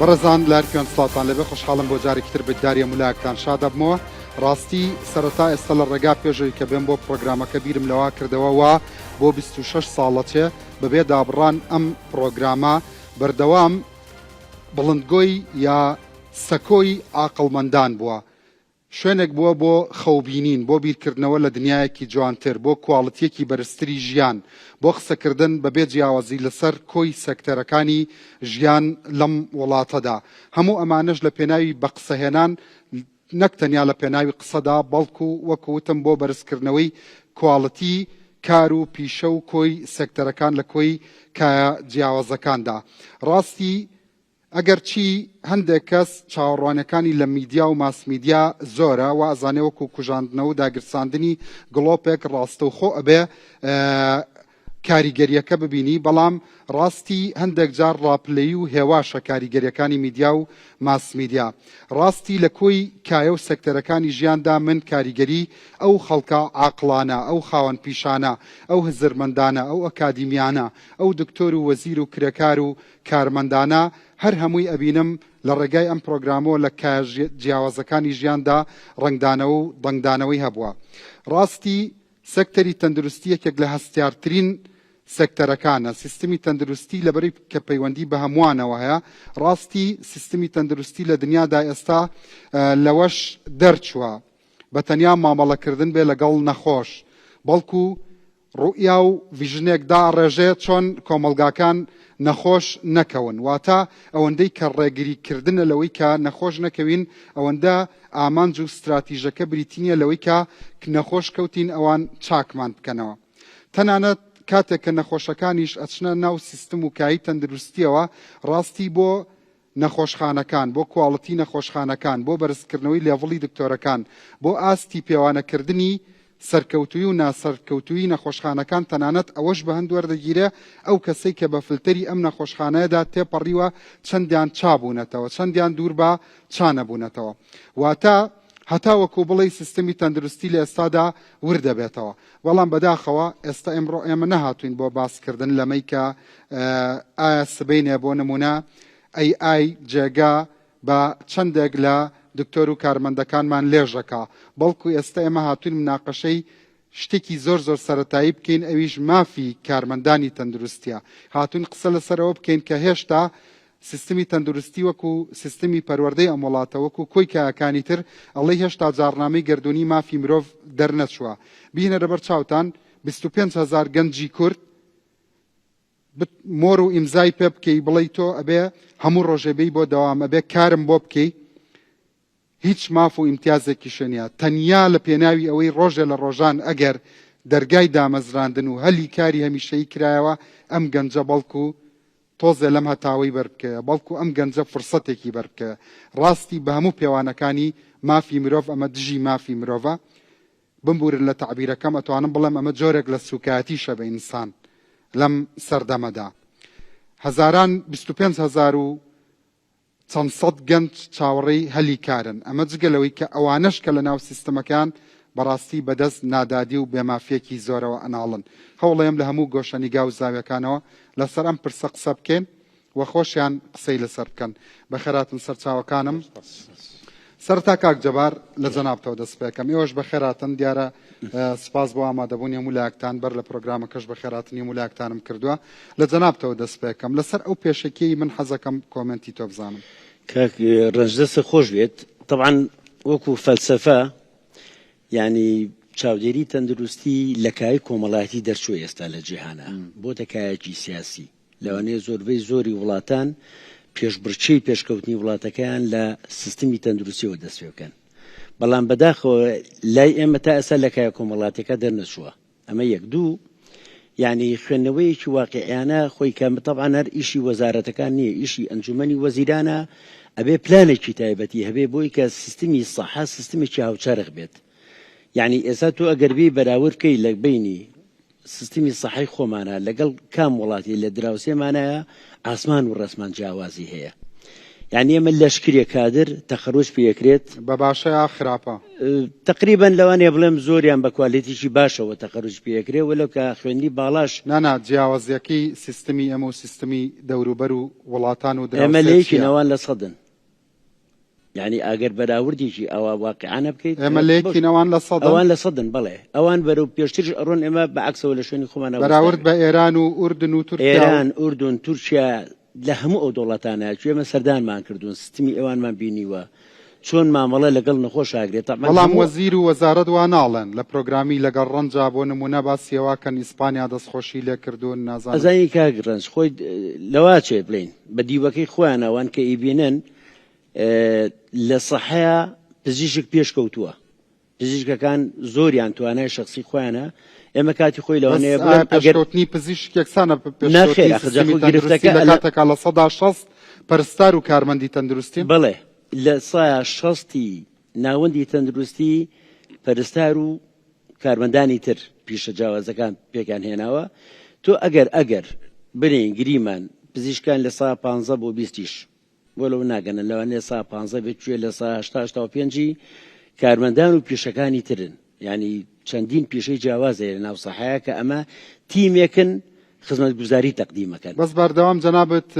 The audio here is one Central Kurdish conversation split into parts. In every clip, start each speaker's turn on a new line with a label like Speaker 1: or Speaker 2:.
Speaker 1: بەڕێزان لارکوێن سڵاتان لەبێ خۆشحاڵم بۆ جارێکتر بەداریە مولایەکتان شاد دەبمەوە. ڕاستی سەرەتا ئێستا لە ڕێگا پێشەوەی کە بێن بۆ پرۆگرامەکە بیرم لەوا کردەوەوە بۆ 26 ساڵەچێ بەبێ دابڕان ئەم پرۆگرامە بەردەوام بڵندگۆی یا سەکۆی عاقڵمەندان بووە. شوێنێک بووە بۆ خەوبینین، بۆ بیرکردنەوە لە دنیایەکی جوانتر، بۆ کوواڵەتیەکی بەرزتری ژیان، بۆ قسەکردن بەبێ جیاوازی لەسەر کۆی سەکتەرەکانی ژیان لەم وڵاتەدا. هەموو ئەمانەش لە پێناوی بە قسەهێنان نەک تەنیا لە پێناوی قسەدا بەڵکو وەکوتم بۆ بەرزکردنەوەی کوواڵەتی کار و پیشە و کۆی سەکتەرەکان لە کۆی کایە جیاوازەکاندا. ڕاستی ئەگەر چی هەندێک کەس چاوەڕوانەکانی لە میدیا و ماسمیدیا زۆرە و ئەزانێ وەکو کوژاندنەوە و داگرساندنی گڵۆپێک ڕاستەوخۆ ئەبێ کاریگەریەکە ببینی، بەڵام ڕاستی هەندێک جار ڕاپلەیی و هێواشە کاریگەریەکانی میدیا و ماسمیدیا. ڕاستی لە کۆی کایە و سەکتەرەکانی ژیاندا من کاریگەری ئەو خەڵکە عاقڵانە، ئەو خاوەن پیشانە، ئەو هزرمەندانە، ئەو ئەکادیمیانە، ئەو دکتۆر و وەزیر و کرێکار و کارمەندانە هەر هەمووی ئەبینم لە ڕێگای ئەم پرۆگرامەوە لە جیاوازەکانی ژیاندا ڕنگدانەوە و دەنگدانەوەی هەبووە. ڕاستی سەکتەری تەندروستی یەکێک لە هەستیارترین سەکتەرەکانە. سیستمی تەندروستی لەبەری کە پەیوەندی بە هەمووانەوە هەیە. ڕاستی سیستمی تەندروستی لە دنیادا ئێستا لەوەش دەرچووە بە تەنیا مامەڵەکردن بێ لەگەڵ نەخۆش، بەڵکو ڕوئیا و ڤیژنێکدا ڕێژێت چۆن کۆمەلگاکان نەخۆش نەکەون، واتە ئەوەندەی کە ڕێگریکردنە لەوەی کە نەخۆش نەکەوین، ئەوەندە ئامانج و استراتیژەکە بریتینیە لەوەی کە نەخۆش کەوتین ئەوان چاکمان بکەنەوە. تەنانەت کاتێک کە نەخۆشەکانیش ئەچنە ناو سیستم و کایی تەندروستیەوە، ڕاستی بۆ نەخۆشخانەکان، بۆ کوواڵەتی نەخۆشخانەکان، بۆ بەرزکردنەوەی لێڤڵی دکتۆرەکان، بۆ ئاستی پێوانەکردنی سەرکەوتووی و ناسەرکەوتووی نەخۆشخانەکان، تەنانەت ئەوەش بە هەند وەردەگیرە ئەو کەسەی کە بە فلتەری ئەم نەخۆشخانەیەدا تێپەڕیوە چەندیان چابوونەتەوە، چەندیان دوور بە چانەبوونەتەوە. واتە هەتا وەکو بڵێ سیستمی تەندروستی لە ئێستادا وردەبێتەوە. بەڵام بەداخەوە ئێستا ئێمڕۆ ئێمە نەهاتوین بۆ باسکردن لەمەی کە ئایا سبەینێ بۆ نمونە AI جێگا بە چەندێک لە دکتۆر و کارمەندەکانمان لێژەکە، بەڵکو ئێستا ئێمە هاتوین مناقەشەی شتێکی زۆر زۆر سەرەتایی بکەین، ئەویش مافی کارمەندانی تەندروستیە. هاتوین قسە لەسەرەوە بکەین کە هێشتا سیستمی تەندروستی وەکو سیستمی پەروەردەی ئەم وڵاتە وەکو کۆی کایەکانی تر ئەڵێ هێشتا جارنامەی گردوونی مافی مرۆڤ دەرنەچووە. بینە لەبەر چاوتان 25,000 گەنجی کورد مۆر و ئیمزای پێ بکەی بڵێ تۆ ئەبێ هەموو ڕۆژێبەی بۆ دەوام ئەبێ کارم بۆ بکەی، هیچ ماف و ئیمتیازێکی شوێنە. تەنیا لە پێناوی ئەوەی ڕۆژێ لە ڕۆژان ئەگەر دەرگای دامەزراندن و هەلی کاری هەمیشەیی کرایەوە، ئەم گەنجە بەڵکو تۆزێ لەم هەتاوەی بەربکەوە، بەڵکو ئەم گەنجە فرسەتێکی بەربکەوە. ڕاستی بە هەموو پێوانەکانی مافی مرۆڤ ئەمە دژی مافی مرۆڤە. بمبورن لە تعبیرەکەم ئەتوانم بڵێم ئەمە جۆرێک لە سوکایەتیشە بە ئینسان لەم سەردەمەدا. هەزاران 25,000 و چەند سەد گەنج چاوەڕێی هەلی کارن. ئەمە جگەلەوەی کە ئەوانەش کە لە ناو سیستەمەکان بەڕاستی بەدەست نادادی و بێمافیەکی زۆرەوە ئەناڵن. هەوڵەیەم لە هەموو گۆشەنیگا و زاویەکانەوە لەسەر ئەم پرسە قسە بکەین و خۆشیان قسەی لەسەر بکەن. بەخێراتن سەرچاوەکانم. سەرتا کاک جەبار لە جەنابتەوە دەست پێکەم. ئێوەش بەخێراتن. دیارە سپاس بۆ ئامادەبوونی هەموو لایەکتان بەر لە پرۆگرامەکەش بەخێراتنی هەموو لایەکتانم کردووە. لە جەنابتەوە دەست پێکەم لەسەر ئەو پێشەکەی من حەزەکەم کۆمنتی تۆ بزانم.
Speaker 2: کاک ڕەنجدەستە خۆش بێت. طبعا وەکو فەلسەفە یعنی چاودێری تەندروستی لە کای کۆمەڵایەتی دەرچووە ئێستا لە جیهانە، بۆتە کایەکی سیاسی. لەوانەیە زۆربەی زۆری وڵاتان پێشبڕچەی پێشکەوتنی وڵاتەکەیان لە سیستمی تەندروستیەوە دەست پێ بکەن، بەڵام بەداخەوە لای ئێمە تا ئێستا لە کایە کۆمەڵاتەکە دەرنەچووە. ئەمە یەک. دوو، یعنی خوێندنەوەیەکی واقعیانە خۆی کە طبعا هەر ئیشی وەزارەتەکان نییە، ئیشی ئەنجومەنی وەزیرانە، ئەبێ پلانێکی تایبەتی هەبێ بۆی کە سیستمی سەحا سیستمێکی هاوچەرخ بێت. یعنی ئێستا تۆ ئەگەر بێ بەراورد بکەی لە بینی سیستمی سەحای خۆمانە لەگەڵ کام وڵاتی لە دراوسێمانەیە ئاسمان و ڕەسمان جیاوازی هەیە. يعني ئێمە لەشکرێ کادر تەخەڕوج پێکرێت
Speaker 1: بە باشەیە خراپە
Speaker 2: تقریبا لەوانەیە بڵێم زۆریان بە کوالیتیشی باشەوە تەخەڕوج پێکرێ وەلو کە خوێندی باڵاش
Speaker 1: نانا جیاوازیەکەی سیستمی ئەمە و سیستمی دەوروبەر و وڵاتان و
Speaker 2: ئێمە لەیەکی ناوان لە سەدن يعني ئەگەر بەراوردێکی ئەوە واقعانە بکەیت
Speaker 1: ئێمە لەیەکی نەوان لە سەدن
Speaker 2: ئەوان لە سەدن بڵێ ئەوان بەرەو پێشترش ئەڕۆن ئێمە بەعکسەوە لە شوێنی خۆمانەوە
Speaker 1: بەراورد بە ئێران و ئوردن و تورکیا
Speaker 2: ئێران ئوردن تورکیا لە هەموو ئەو دەوڵەتانە ئێمە سەردانمان کردوون سیستمی ئێوانمان بینیوە چۆن مامەڵە لەگەڵ نەخۆش ئاگرێت
Speaker 1: بەڵام وەزیر و وەزارەت وا ناڵێن لە پرۆگرامی لەگەڵ ڕەنجا بۆ نمونە باسیەوەکەن ئیسپانیا دەستخۆشی لێ کردوون نازانم
Speaker 2: ئەزانی کاگرنج خۆی لەوا چێ بڵین بە دیوەکەی خۆیانەوان کە ئیبینن لە سەحەیە پزیشک پێشکەوتووە پزیشکەکان زۆریان توانای شخصی خۆیانە ئێمە کاتی خۆی لەوانەیە بڵێن
Speaker 1: پێشکەوتنی پزیشک یەکسانە
Speaker 2: گرفتەکە
Speaker 1: لە سەدا 60 پەرستار و کارمەندی تەندروستی
Speaker 2: بڵێ لە سایە 60 ناوەندی تەندروستی پەرستار و کارمەندانی تر پیشە جیاوازەکان پێکان هێناوە تۆ ئەگەر بنین گریمان پزیشکان لە سا 15 بۆ 20 وەلو ناگەنن لەوانەیە سا 15 بێت لە سا 85 کارمەندان و پیشەکانی ترن یعنی چەندین پیشەی جیاوازە لە ناو سەحەیە کە ئەمە تیمێکن خزمەتگوزاری تەقدیمەکەن
Speaker 1: بەس بەردەوام جەنابەت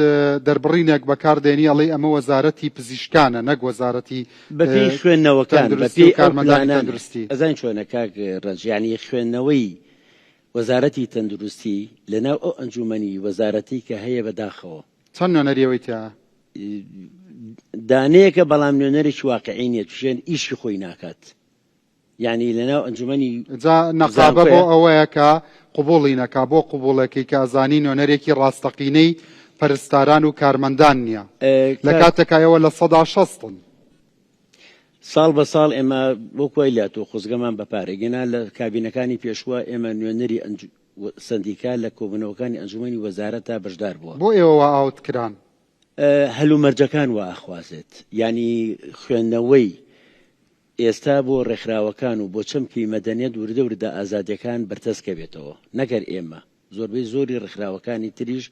Speaker 1: دەربڕینێک بەکاردێنی ئەڵێ ئەمە وەزارەتی پزیشکانە نەک وەزارەتی
Speaker 2: بەپێی خوێندنەوەکان بەپێی کارمەندانی تەندروستی ئەزان چۆنە کاک ڕەنج یعنی خوێندنەوەی وەزارەتی تەندروستی لەناو ئەو ئەنجومەنی وەزارەتی کە هەیە بەداخەوە
Speaker 1: چەند نوێنەریەوەی تیا
Speaker 2: دانەیەکە بەڵام نوێنەرێکی واقعی نیە توشێن ئیشی خۆی ناکات یعنی لەناو ئەنجومەنی
Speaker 1: نەقابە بۆ ئەوەیە کە قوبوڵی نەکا بۆ قوبوڵەکەی کە ئازانی نوێنەرێکی ڕاستەقینەی پەرستاران و کارمەندان نییە لە کاتێکایەوە لە سەدا 60
Speaker 2: ساڵ بە ساڵ ئێمە بۆ کۆی لاتۆ خۆزگەمان بەپارێگەنا لە کابینەکانی پێشوە ئێمە نوێنەری سندیکا لە کۆبوونەوەکانی ئەنجومەنی وەزارەتە بەشدار بووە
Speaker 1: بۆ ئێوە ئاوتکران
Speaker 2: هەلومەرجەکان وا ئەخوازێت ینی خوێندنەوەی ئێستا بۆ ڕێکخراوەکان و بۆ چەمکی مەدەنیەت دووردە وردە ئازادیەکان بەرتەسکە بێتەوە نەکەر ئێمە زۆربەی زۆری ڕێکخراوەکانی تریش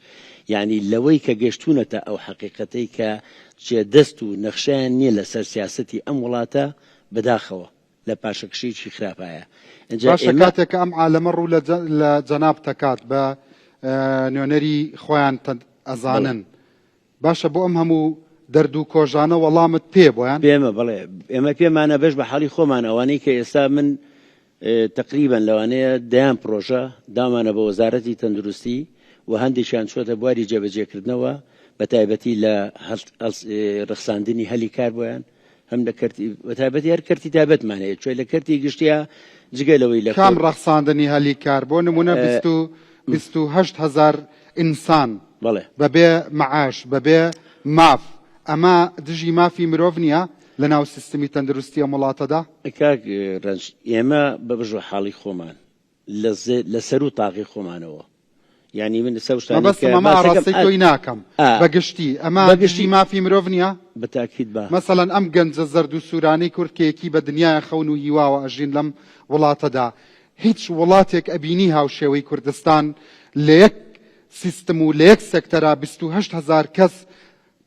Speaker 2: ینی لەوەی کە گەشتونەتە ئەو حەقیقەتەی کە دەست و نەخشیان نییە لەسەر سیاسەتی ئەم وڵاتە بەداخەوە لە پاشەکشەیەکی خراپایە
Speaker 1: باشە کاتێککە ئەم عالەمە ڕوو لە جەناب تەکات بە نوێنەری خۆیان ئەزانن باشە بۆ ئەم هەموو دەرد و کۆژانە وەڵامت پێ بۆیان
Speaker 2: پێمە بڵێ ئێمە پێمانە بەش بە حاڵی خۆمان ئەوانەی کە ئێستا من تقریبا لەوانەیە دەیان پرۆژە دامانە بە وەزارەتی تەندروستی و هەندێکیان چۆتە بواری جێبەجێکردنەوە بە تایبەتی لە ڕخساندنی هەلی کار بۆیان هەم لە کەرتی بە تایبەتی هەر کەرتی تایبەتمانەیە کوێ لە کەرتی گشتیا جگەلەوەی لە
Speaker 1: کام ڕخساندنی هەلی کار بۆ نمونە 28,000 ئینسان بەبێ مەعاش بەبێ ماف ئەمە دژی مافی مرۆڤ نییە لە ناو سیستمی تەندروستی ئەم وڵاتەدا
Speaker 2: کاک ڕەنج ئێمە بە بژۆ حاڵی خۆمان لە سەر و تاقی خۆمانەوە یعنی من
Speaker 1: ڕاستی تۆی ناکەم بەگشتی ئەمە گشتی مافی مرۆڤ نییە
Speaker 2: بەتاکید بە
Speaker 1: مەسەڵەن ئەم گەنجە زەرد و سوورانەی کورتکەیەکی بە دنیای خەون و هیواوە ئەژین لەم وڵاتەدا هیچ وڵاتێک ئەبینی هاوشێوەی کوردستان لە یەک سیستم و لە یەک سێکتەرا 28,000 کەس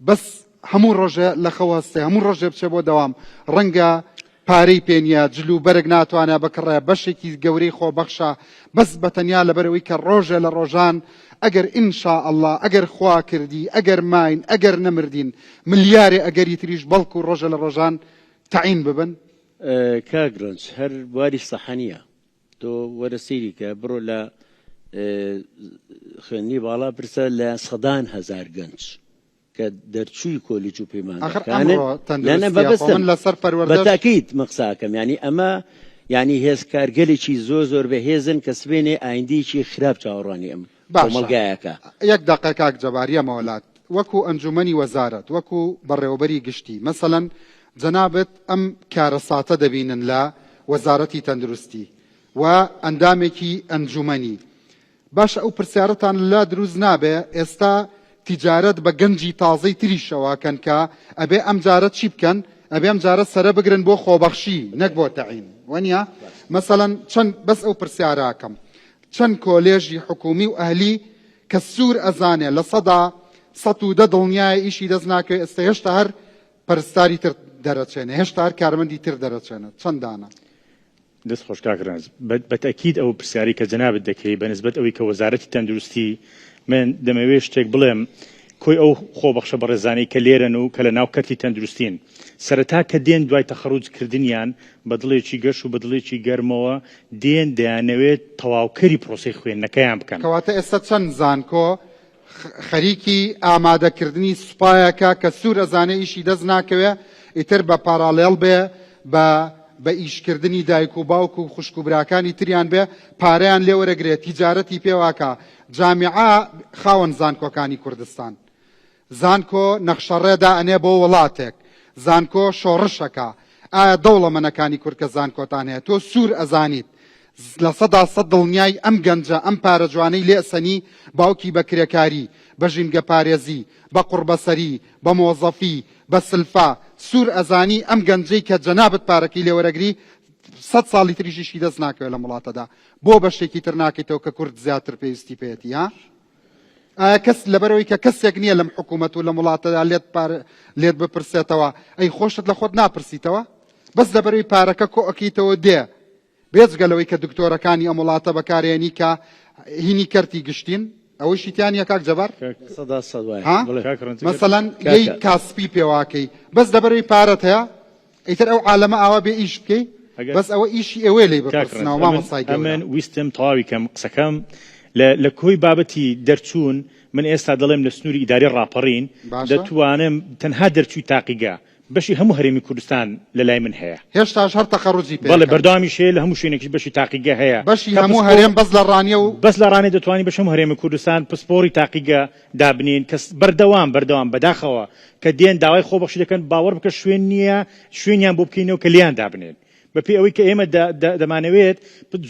Speaker 1: بەس هەموو ڕۆژێ لە خەوەستێ هەموو ڕۆژێ بچێ بۆ دەوام ڕەنگە پارەی پێنیە جلو بەرگ ناتوانێت بکڕێ بەشێکی گەورەی خۆبەخشە بەس بەتەنیا لەبەرەوەی کە ڕۆژێ لە ڕۆژان ئەگەر ئینشا ئەڵڵا ئەگەر خوا کردی ئەگەر ماین ئەگەر نەمردین ملیارێ ئەگەری تریش بەڵکو ڕۆژە لە ڕۆژان تەعین ببن
Speaker 2: کاگرنج هەر بواری سەحەنیە تۆ وەرە سەیری کە بڕۆ لە خوێندنی باڵا پرسە لە 100,000 گەنج کە دەرچووی کۆلیج و پەیمانەکانن
Speaker 1: لەسەر
Speaker 2: بەتاکیت مەقساکەم ینی ئەمە ینی هێزکارگەلێکی زۆر بەهێزن کە سبێنێ ئایندیکی خراپ چاوەڕوانی ئەم مەڵگایەکە
Speaker 1: یەک دقە کاک جەباریە مەوەلات وەکو ئەنجومەنی وەزارەت وەکو بەڕێوەبەری گشتی مەسەڵەن جەنابەت ئەم کارەساتە دەبینن لە وەزارەتی تەندروستی و ئەندامێکی ئەنجومەنی باشە ئەو پرسیارەتان لە دروست نابێ ئێستا تیجارەت بە گەنجی تازەی تریشەوەکەن کە ئەبێ ئەم جارە چی بکەن ئەبێ ئەم جارە سەرە بگرن بۆ خۆبەخشی نەک بۆ تەعین وەنیە مەسەڵەن چەند بەس ئەو پرسیاراکەم چەند کۆلێژی حکومی و ئەهلی کە سوور ئەزانێ لە سەدا 110 دڵنیایە ئیشی دەست ناکەوێت ئێستا هێشتا هەر پەرستاری تر دەرەچێنێ هێشتا هەر کارمەندی تر دەرەچێنێت چەندانە
Speaker 3: دەست خۆش کاکرانز بەتەکید ئەو پرسیاری کە جەنابەت دەکەی بەنسبەت ئەوەی کە وەزارەتی تەندروستی من دەمەوێت شتێک بڵێم کۆی ئەو خۆبەخشە بەڕێزانەی کە لێرەن و کە لە ناو کەرتی تەندروستین سەرەتا کە دێن دوای تەخەڕوجکردنیان بە دڵێکی گەش و بە دڵێکی گەرمەوە دێن دەیانەوێت تەواوکەری پرۆسەی خوێندنەکەیان بکەن
Speaker 1: کەواتە ئێستا چەند زانکۆ خەریکی ئامادەکردنی سوپایەکە کە سوور ئەزانێ ئیشی دەست ناکەوێ ئیتر بە پارالێڵ بێ بە ئیشکردنی دایک و باوک و خوشک و براکانی تریان بێ پارەیان لێ وەرەگرێت تیجارەتی پێواکە جامیعە خاوەن زانکۆکانی کوردستان زانکۆ نەخشەڕێدا ئەنێ بۆ وڵاتێک زانکۆ شۆڕشەکە ئایا دەوڵەمەنەکانی کورد کە زانکۆتان هەیە تۆ سوور ئەزانیت لە 100% دڵنیای ئەم گەنجە ئەم پارە جوانەی لێسەنی باوکی بە کرێکاری بە ژینگە پارێزی بە قوربەسەری بە مۆزەفی بە سلفا سوور ئەزانی ئەم گەنجەی کە جەنابەت پارەکەی لێوەرەگری 100 ساڵی تریژیشی دەست ناکەوێت لە وڵاتەدا بۆ بەشتێکی تر ناکەیتەوە کە کورد زیاتر پێویستی پێێتی ها کەس لەبەرەوەی کە کەسێک نییە لەم حکوومەت و لە وڵاتەدا لێت بپرسێتەوە ئەی خۆشت لە خۆت ناپرسیتەوە بەس لەبەرەوەی پارەکە کۆ ئەکەیتەوە دێ بێجگەلەوەی کە دکتۆرەکانی ئەم وڵاتە بەکارێنی کە هینی کەرتی گشتین ئەوەی شیتیانە کاک جەبار مەسەلەن لی کاسپی پێواکەی بەس لەبەرەوەی پارەت هەیە ئیتر ئەو عالەمە ئاوا بێ ئیش بکەی بەس ئەوە ئیشی ئەوێ لێ بپرسنەوە مامۆستای گەورە
Speaker 3: ئەمن ویستم تەواوی کەم قسەکەم لە کۆی بابەتی دەرچوون من ئێستا دەڵێم لە سنووری ئیداری ڕاپەڕین دەتوانم تەنها دەرچووی تاقیگا بەشی هەموو هەرێمی کوردستان لە لای من هەیە
Speaker 1: هێشتاش هەر تەخەڕوجی پێ
Speaker 3: بەڵێ بەردەوامی شێ لە هەموو شوێنێکی بەشی تاقیگە هەیە
Speaker 1: بەشی هەموو هەرێم بەس لە ڕانیە و
Speaker 3: بەس لە ڕانێ دەتوانانی بەش هەموو هەرێمی کوردستان پسپۆری تاقیگە دابنین کە بەردەوام بەداخەوە کە دێن داوای خۆبەخشی دەکەن باوەڕ بکە شوێن نییە شوێنیان بۆ بکەینەوە کە لیان دابنێن بەپێ ئەوەی کە ئێمە دەمانەوێت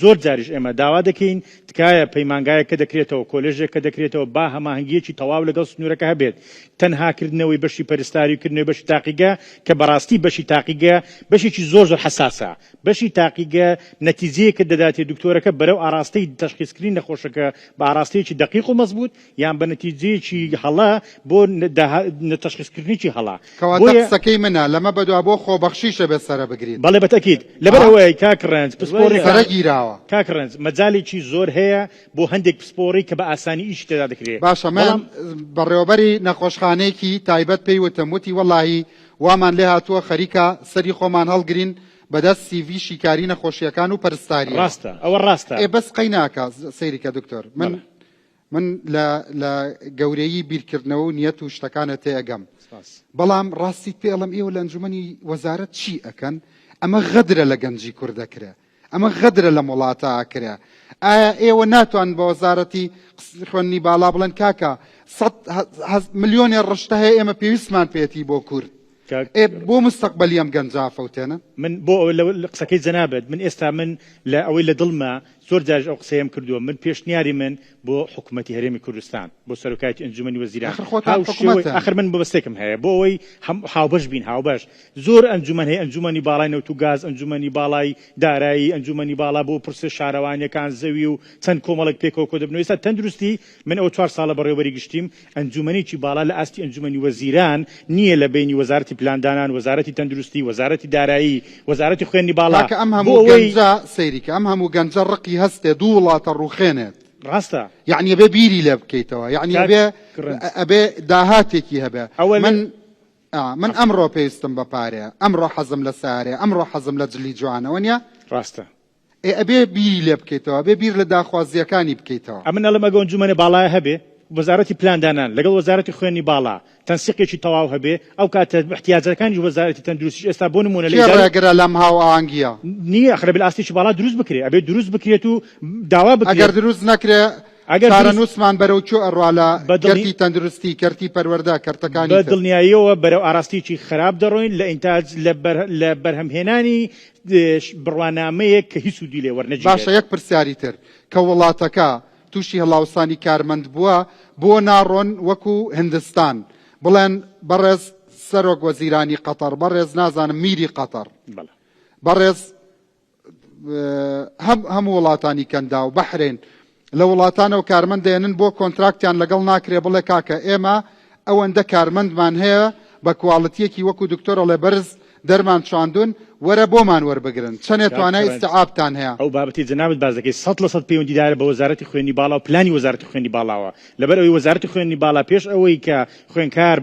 Speaker 3: زۆر جاریش ئێمە داوا دەکەین تکایە پەیمانگایە کە دەکرێتەوە کۆلێژێک کە دەکرێتەوە با هەماهنگگیەکی تەواو لەگەڵ سنوورەکە هەبێت تەنهاکردنەوەی بەشی پەرستاریکردنەوەی بەشی تاقیگە کە بەڕاستی بەشی تاقیگە بەشێکی زۆر حساسە بەشی تاقیگە نەتیجەیەکە دەداتێ دکتۆرەکە بەرەو ئاراستەی تەشخیصکردنی نەخۆشەکە بە ئاراستەیەکی دقیق و مەزبوط یان بە نەتیجەیەکی هەڵا بۆ تەشخیصکردنیی هەڵا
Speaker 1: کەواتە قسەکەی منە لەمە بەدوا بۆ خۆبەخشیشە بێت سەرە بگرین
Speaker 3: بەڵێ بەتەکید لەبەرەوەی کاکڕێنج پسپۆری
Speaker 1: سەرگیراوە
Speaker 3: کاکڕێنج مەجاڵێکی زۆر هەیە بۆ هەندێک پسپۆری کە بە ئاسانی ئیش تێدا دەکرێت
Speaker 1: باشە من بەڕێوەبەری نەخۆشخانەیەکی تایبەت پێی وتموتی وەڵاهی وامان لێ هاتووە خەریکە سەری خۆمان هەڵگرین بەدەست سیڤی شیکاری نەخۆشیەکان و پەرستاری
Speaker 3: ڕاستە ئەوە ڕاستە
Speaker 1: بەس قەی ناکە سەیریکە دکتۆر من لە گەورەیی بیرکردنەوە و نیەت و شتەکانە تێگەم بەڵام ڕاستی پێڵم ئێوە لە ئەنجومەنی وەزارەت چی ئەکەن ئەمە غەدرە لە گەنجی کوردەکرێ ئەمە غەدرە لە وڵاتە ئاکرێ ئایا ئێوە ناتوان بە وەزارەتی خوێندنی باڵا بڵێن کاکە 100 ملیۆنی ڕشتە هەیە ئێمە پێویستمان پێێتی بۆ کورد بۆ مستەقبەلی ئەم گەنجا فەوتێنە
Speaker 3: من بۆ قسەکەی جەنابەت من ئێستا من لە ئەوەی لە دڵمە زۆر جارش ئەو قسەیەم کردووە من پێشنیاری من بۆ حکوومەتی هەرێمی کوردستان بۆ سەرۆکایەتی ئەنجومەنی وەزیران ئاخر من بەبەستێکم هەیە بۆ ئەوەی هاوبەش بین هاوبەش زۆر ئەنجومەن هەیە ئەنجومەنی باڵای نەوت و گاز ئەنجومەنی باڵای دارایی ئەنجومەنی باڵا بۆ پرسە شارەوانیەکان زەوی و چەند کۆمەڵک پێکەوە کۆ دەبنەوە ئێستا تەندروستی من ئەو 4 ساڵە بەڕێوەبەری گشتیم ئەنجومەنێکی باڵا لە ئاستی ئەنجومەنی وەزیران نییە لە بینی وەزارەتی پلاندانان وەزارەتی تەندروستی وەزارەتی دارایی وەزارەتی خوێندنی باڵا
Speaker 1: ئەم هەموو گەنجە سەیریکە ئەم هەموو گەنجە ڕقی هەستێ دوو وڵاتە ڕوخێنێت
Speaker 3: ڕاستە
Speaker 1: یعنی ئەبێ بیری لێ بکەیتەوە یعنی ئەبێ داهاتێکی هەبێ من ئەمڕۆ پێویستم بە پارەیە ئەمڕۆ حەزم لە سارێ ئەمڕۆ حەزم لە جلی جوانەوە نیە
Speaker 3: ڕاستە
Speaker 1: ئەبێ بیری لێ بکەیتەوە ئەبێ بیر لە داخوازیەکانی بکەیتەوە
Speaker 3: ئەمن ئەلەمەگە ئەنجومەنی باڵای هەبێ وەزارەتی پلاندانان لەگەڵ وەزارەتی خوێندنی باڵا تەنسیقێکی تەواو هەبێ ئەو کاتە احتیاجەکانی وەزارەتی تەندروستی ئێستا بۆ نمونە
Speaker 1: لێرەگەرە لەم هاو ئاهەنگیە
Speaker 3: نییە ئەخرە بەئاستێکی باڵا دروست بکرێ ئەبێ دروست بکرێت و داوا بکرێت
Speaker 1: ئەگەر دروست نەکرێ کارەنووسمان بەرەو چۆ ئەڕوا لە کەرتی تەندروستی کەرتی پەروەردە کەرتەکانی
Speaker 3: بە دڵنیاییەوە بەرەو ئاراستێکی خراپ دەڕۆین لە ئینتاج لە بەرهەمهێنانی بڕوانامەیەک کە هیچ سوودی لێ وەرنەگیرێت
Speaker 1: باشە یەک پرسیاری تر کە وڵاتەکە تووشی هەڵاوسانی کارمەند بووە بۆ ناڕۆن وەکو هندستان بڵێن بەڕێز سەرۆک وەزیرانی قەتەر بەڕێز نازانم میری قەتەر بەڕێز هەموو وڵاتانی کەندا و بەحرێن لە وڵاتانەوە کارمەند دێنن بۆ کۆنتراکتیان لەگەڵ ناکرێ بڵێ کاکە ئێمە ئەوەندە کارمەندمان هەیە بە کواڵەتیەکی وەکو دکتۆرە لە بەرز دەرمان چاندون وەرە بۆمان وەربگرن چەنێ توانای ئیستیعابتان هەیە
Speaker 3: ئەو بابەتی جەنابەت باز دەکەی 100% پەیوەندیدارە بە وەزارەتی خوێندنی باڵا و پلانی وەزارەتی خوێندنی باڵاوە لەبەر ئەوەی وەزارەتی خوێندنی باڵا پێش ئەوەی کە خوێندکار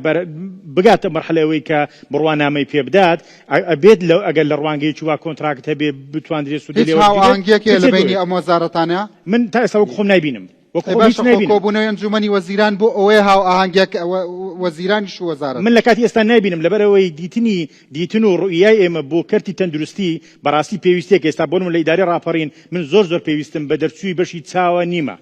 Speaker 3: بگاتە مەرحلەوەی کە بڕوانامەی پێ بدات ئەبێت لەو ئەگەر لە ڕوانگەیەکی وا کۆنتراکت هەبێ بتوانرێت سوودی
Speaker 1: هیچ هاوانگیەکێ لە بینی ئەم وەزارەتانەیە
Speaker 3: من تا ئێستا وەکو خۆم نایبینم
Speaker 1: کۆبوونەوەی ئەنجومەنی وەزیران بۆ ئەوەی هاو ئاهەنگێک وەزیرانیش وەزارەت
Speaker 3: من لە کاتی ئێستا نایبینم لەبەرەوەی دیتن و ڕوئیای ئێمە بۆ کەرتی تەندروستی بەڕاستی پێویستێک ئێستا بۆ من لە ئیدارەی ڕاپەڕین من زۆر پێویستم بە دەرچووی بەشی چاوە نیمە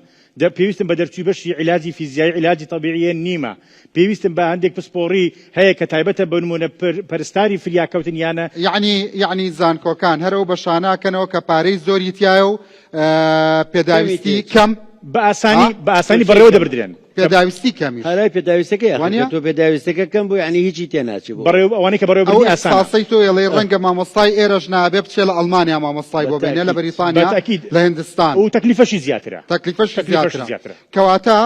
Speaker 3: پێویستم بە دەرچووی بەشی عیلاجی فیزیایی عیلاجی طبیعیە نیمە پێویستم بە هەندێک پسپۆڕی هەیە کە تایبەتە بە نمونە پەرستاری فریاکەوتن یانە
Speaker 1: یعنی زانکۆکان هەرەوە بە شاناکەنەوە کە پارەی زۆری تایە و پێداویستی کەم
Speaker 3: بە ئاسانی بەڕێوە دەبردرێن
Speaker 1: پێداویستی کەمی
Speaker 2: هەرای پێداویستەکەی تۆ پێداویستەکە کەم بوو یعنی هیچی تێناچی بۆ
Speaker 3: ئەوانەی کە بەڕێوەبردنی ئاسان
Speaker 1: ساسەی تۆ ئێڵێ ڕەنگە مامۆستای ئێرەش نابێ بچێ لە ئەڵمانیا مامۆستای بۆ بێنێ لە بەریتانیا لە هیندستان
Speaker 3: و تەکلیفەشی زیاترە
Speaker 1: کەواتە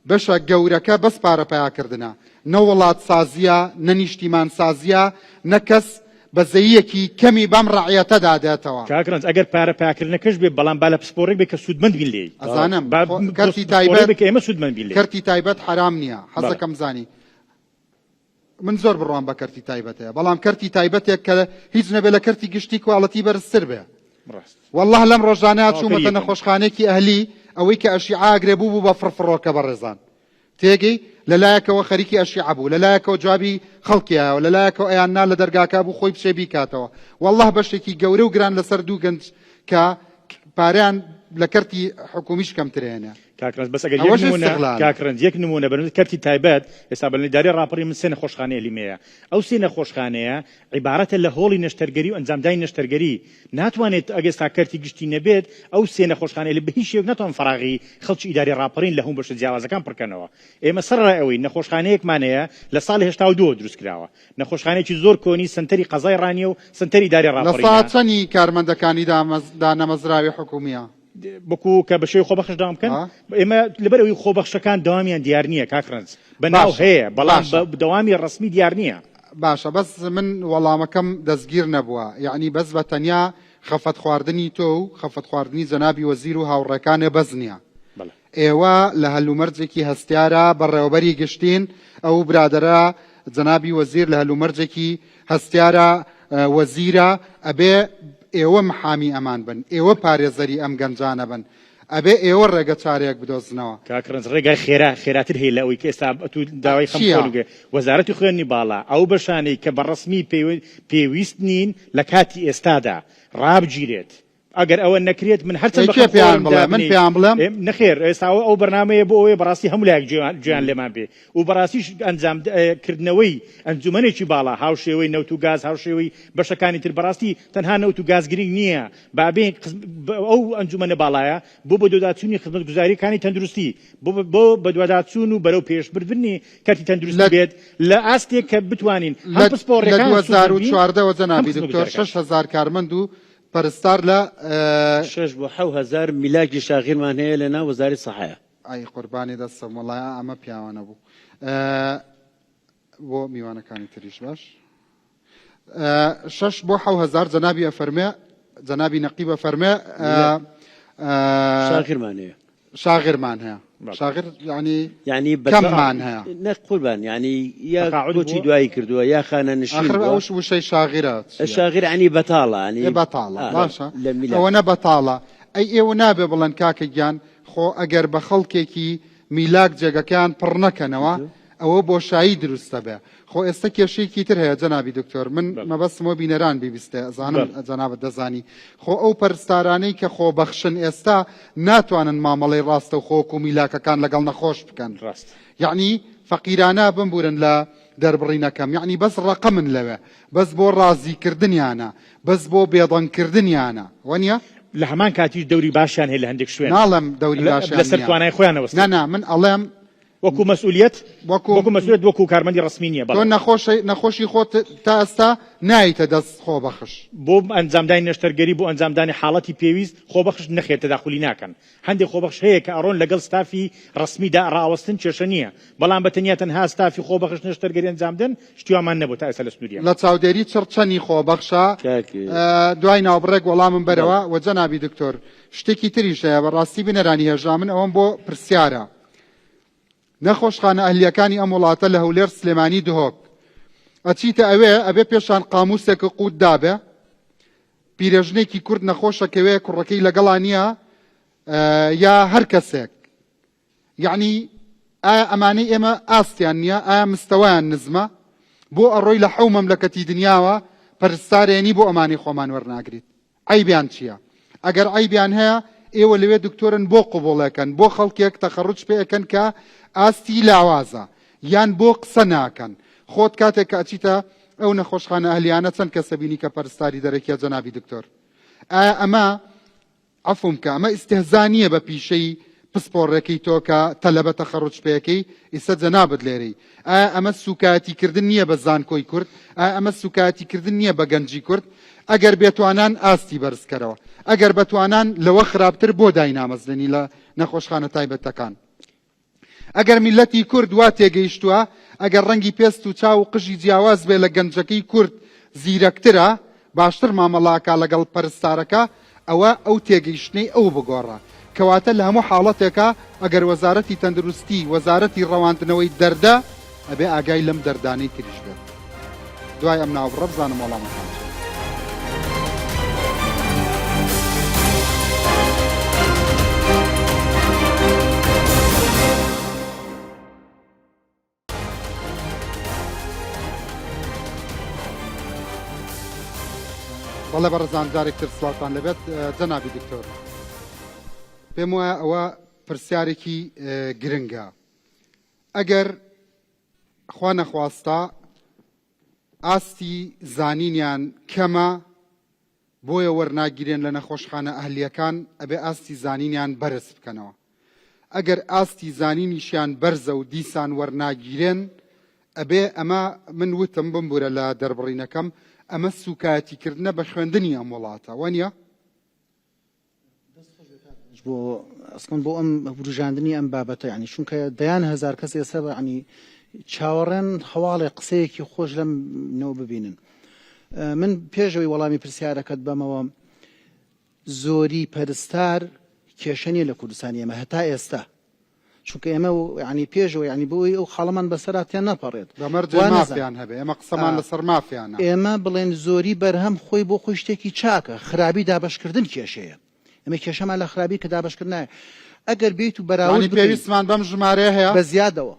Speaker 1: بەشە گەورەکە بەس پارە پیاکردنە نە وڵات سازیە نە نیشتیمان سازیە نە کەس بەزەیەکی کەمی بەم ڕعەتەدا دێتەوە
Speaker 3: کاکرنج ئەگەر پارە پیاکردنەکەش بێ بەڵام با لە پسپۆڕێک بێ کە سوودمەند بین لێ
Speaker 1: ئەزانم
Speaker 3: کەرتی تایبەت ئێمە سوودمەند بین لێ
Speaker 1: کەرتی تایبەت حرام نییە حەزەکەم زانی من زۆر بڕوان بە کەرتی تایبەتەیە بەڵام کەرتی تایبەتێک کە هیچ نەبێ لە کەرتی گشتی کواڵەتی بەرزتر بێ والله لەم ڕۆژانە چوومەتە نەخۆشخانەیەکی ئەهلی ئەوەی کە ئەشیعە ئاگرێ بوو بە فڕفڕۆکە بەڕێزان تێگەی لەلایەکەوە خەریکی ئەشیعە بوو لەلایەکەوە جوابی خەڵکیایەوە لەلایەکەوە ئەیاننا لە دەرگاکە بوو خۆی بچێ بیکاتەوە والله بەشێکی گەورە و گران لەسەر دوو گەنج کە پاریان لە کەرتی حکومیش کەمترێنە
Speaker 3: کاکرنج بەس ئەگەر کاکرنج یەک نمونە بەرز کەرتی تایبەت ئێستا بە ئیدارەی ڕاپەڕی من سێ نەخۆشخانەیە لیمەیە ئەو سێ نەخۆشخانەیە عیبارەتە لە هۆڵی نەشتەرگەری و ئەنجامدانی نەشتەرگەری ناتوانێت ئەگەستا کەرتی گشتی نەبێت ئەو سێ نەخۆشخانەیە لە بە هیچ شێوەیەک ناتوان فراغی خەڵکی ئیدارەی ڕاپەڕین لە هەموو بەشە جیاوازەکان پڕکەنەوە ئێمە سەرڕای ئەوەی نەخۆشخانەیەکمانەیە لە ساڵی 82 دروست کراوە نەخۆشخانەیەکی زۆر کۆنی سنتەری قەزای ڕانیە و سنتەری ئیدارەی ڕاپەڕین
Speaker 1: لە ساڵ چەندی کارمەندەکانی دانەمەزراوی حکومیە
Speaker 3: بکو کە بە شێوی خۆبەخش داوام بکەن ئێمە لەبەر ئەوەی خۆبەخشەکان داوامیان دیار نییە کاکرنج بەناو هەیە بەڵام دەوامی ڕسمی دیار نییە
Speaker 1: باشە بەس من وەڵامەکەم دەستگیر نەبووە یعنی بەس بە تەنیا خەفەت خواردنی تۆ و خەفەت خواردنی جەنابی وەزیر و هاوڕێکانێ بەز نییە ئێوە لە هەلومەرجێکی هەستیارە بەڕێوەبەری گشتین ئەو برادەرە جەنابی وەزیر لە هەلومەرجێکی هەستیارە وەزیرە ئەبێ ئێوە محامی ئەمان بن ئێوە پارێزەری ئەم گەنجانە بن ئەبێ ئێوە ڕێگە چارەیەک بدۆزنەوە
Speaker 3: کاکرنج ڕێگای خێراتر هەیە لە ئەوەی کە ئێستا داوای خەمکۆلگە وەزارەتی خوێندنی باڵا ئەو بەشانەی کە بەڕسمی پێویست نین لە کاتی ئێستادا ڕابگیرێت ئەگەر ئەوە نەکرێت من هەرچەند
Speaker 1: من پێیان بڵێم
Speaker 3: نەخێر ئێستا ئەو بەرنامەیە بۆ ئەوەیە بەڕاستی هەموو لایەک گویان لێمان بێ و بەڕاستیش ئەنجامکردنەوەی ئەنجومەنێکی باڵا هاوشێوەی نەوت و گاز هاوشێوەی بەشەکانی تر بەڕاستی تەنها نەوت و گاز گرنگ نییە بابێ ئەو ئەنجومەنە باڵایە بۆ بە دواداچوونی خزمەتگوزاریەکانی تەندروستی بۆ بە دواداچوون و بەرەو پێشبردننی کاتی تەندروستی بێت لە ئاستێک کە بتوانین
Speaker 1: هەم پسپۆڕەکان لە 2014 جەنابی دکتۆر 6000 کارمەند و پەرستار لە
Speaker 2: 6 بۆ 7000 میلاکی شاغیرمان هەیە لە ناو وەزاری سەحەیە
Speaker 1: ئای قوربانی دەستم وەڵایە ئەمە پیاوانە بوو بۆ میوانەکانی تریش باش 6 بۆ 7000 جەنابی ئەفەرمێ جەنابی نەقیب ئەفەرمێ
Speaker 2: شاغیرمان هەیە
Speaker 1: شاغرمان هەیە شاغر ینی کەممان هەیە
Speaker 2: نەقوربان ینی یا کۆچی دوایی کردووە یا خانە نشین
Speaker 1: ئەوش وشەی شاغرە
Speaker 2: شاغر عنی بەتاڵە
Speaker 1: بەتاڵە باشە ئەوە بەتاڵە ئەی ئێوە نابێ بڵەن کاکە گیان خۆ ئەگەر بە خەڵکێکی میلاک جێگەکان پڕ نەکەنەوە ئەوە بۆشایی دروستە بێ خۆ ئێستا کێشەیەکی تر هەیە جەنابی دکتۆر من مەبەستمەوە بینەران بیبیستێ ئەزانم جەنابەت دەزانی خۆ ئەو پەرستارانەی کە خۆ بەخشن ئێستا ناتوانن مامەڵەی ڕاستە و خۆک و میلاکەکان لەگەڵ نەخۆش بکەن یعنی فەقیرانە بمبورن لە دەربڕینەکەم یعنی بەس ڕەقەمن لەوێ بەس بۆ ڕازیکردنیانە بەس بۆ بێدەنگکردنیانە وەنیە
Speaker 3: لە هەمان کاتیش دەوری باشیان هەیە لە هەندێک شوێن
Speaker 1: ناڵم دەوری باشیان
Speaker 3: لەسەر توانای خۆیانەوە
Speaker 1: نەنا من ئەڵێم
Speaker 3: وەکو مەسئولیت
Speaker 1: وەکو
Speaker 3: مەسئولیت وەکو کارمەندی ڕسمی نییە
Speaker 1: تۆ نەخۆشی خۆت تا ئێستا نایتە دەست خۆبەخش
Speaker 3: بۆ ئەنجامدانی نەشتەرگەری بۆ ئەنجامدانی حاڵەتی پێویست خۆبەخش نەخێت تەداخلی ناکەن هەندێک خۆبەخش هەیە کە ئەڕۆن لەگەڵ ستافی ڕسمیدا ڕاوەستن کێشە نییە بەڵام بەتەنیا تەنها ستافی خۆبەخش نەشتەرگەری ئەنجامدن شتیوامان نەبوو تا ئێستا لە سنووریا
Speaker 1: لە چاودێری چڕچەنی خۆبەخشە دوای ناوبڕێک وەڵامم بەرەوە وە جەنابی دکتۆر شتێکی تریش هەیە بەڕاستی بنەرانی هێژا من ئەوەم بۆ پرسیارە نەخۆشخانە ئەهلیەکانی ئەم وڵاتە لە هەولێر سلێمانی دهۆک ئەچیتە ئەبێ پێشان قاموسێکە قوت دابێ پیرەژنێکی کورد نەخۆشەکەوێ کوڕەکەی لەگەڵا نییە یا هەر کەسێک یعنی ئایا ئەمانەی ئێمە ئاستیان نییە ئایا مستەوایان نزمە بۆ ئەڕۆی لە حەو مەملەکەتی دنیاوە پەرستارێنی بۆ ئەمانی خۆمان وەرناگریت عیبیان چییە ئەگەر عیبیان هەیە ئێوە لەوێ دکتۆرن بۆ قوبوڵەکەن بۆ خەڵکێک تەخەڕوج پێەکەن کە ئاستی لاوازە یان بۆ قسە ناکەن خۆت کاتێک کە ئەچیتە ئەو نەخۆشخانە ئەهلیانە چەند کەسە بینی کە پەرستاری دەرەکیە جەنابی دکتۆر ئایا ئەمە عەفوم کە ئەمە ئیستیهزا نییە بە پیشەی پسپۆڕێکی تۆ کە تەلەبە تەخەڕوج پێەکەی ئێستا جەنابەت لێرەی ئایا ئەمە سوکایەتیکردن نییە بە زانکۆی کورد ئایا ئەمە سوکایەتیکردن نییە بە گەنجی کورد ئەگەر بێتوانان ئاستی بەرزکەرەوە ئەگەر بەتوانان لەوە خراپتر بۆ داینامەزنی لە نەخۆشخانە تایبەتەکان ئەگەر میلەتی کورد وا تێگەیشتووە ئەگەر ڕەنگی پێست و چاو و قژی جیاواز بێ لە گەنجەکەی کورد زیرەکترە باشتر مامەڵاکە لەگەڵ پەرستارەکە ئەوە ئەو تێگەیشتنەی ئەو بگۆڕە کەواتە لە هەموو حاڵەتێکە ئەگەر وەزارەتی تەندروستی وەزارەتی ڕەواندنەوەی دەردە ئەبێ ئاگای لەم دەردانەی تریش بێت دوای ئەم ناوبڕە بزانم وەڵامەکان بەڵێ بەڕزان جارێکتر سڵاتان لەبێت جەنابی دکتۆر پێم وایە ئەوە پرسیارێکی گرنگە ئەگەر خوا نەخواستە ئاستی زانینیان کەمە بۆیە وەرناگیرێن لە نەخۆشخانە ئەهلیەکان ئەبێ ئاستی زانینیان بەرز بکەنەوە ئەگەر ئاستی زانینیشیان بەرزە و دیسان وەرناگیرێن ئەبێ ئەمە من وتم بمبورە لە دەربڕینەکەم ئەمە سوکایەتیکردنە بە خوێندنی ئەم وڵاتە وەنیە
Speaker 4: بۆ ئەسڵن بۆ ئەم بروژاندنی ئەم بابەتە ینی چونکە دەیان هەزار کەس ئێستا ینی چاوەڕێن هەواڵێ قسەیەکی خۆش لەم نەوە ببینن من پێشەوەی وەڵامی پرسیارەکەت بەمەوە زۆری پەرستار کێشەنیە لە کوردستانی ئێمە هەتا ئێستا چونکە ئێمە ینی پێشەوە ینی بۆی ئەو خاڵەمان بەسەراتیان نەپەڕێت
Speaker 1: بەمەرجێ مافیان هەبێ ئێمە قسەمان لەسەر مافیانە
Speaker 4: ئێمە بڵێن زۆری بەرهەم خۆی بۆ خۆی شتێکی چاکە خراپی دابەشکردن کێشەیە ئەمە کێشەمان لە خراپی کە دابەشکردنایە ئەگەر بیت و بەراورد
Speaker 1: پێویستمان بەم ژمارەیە هەیە
Speaker 4: بە زیادەوە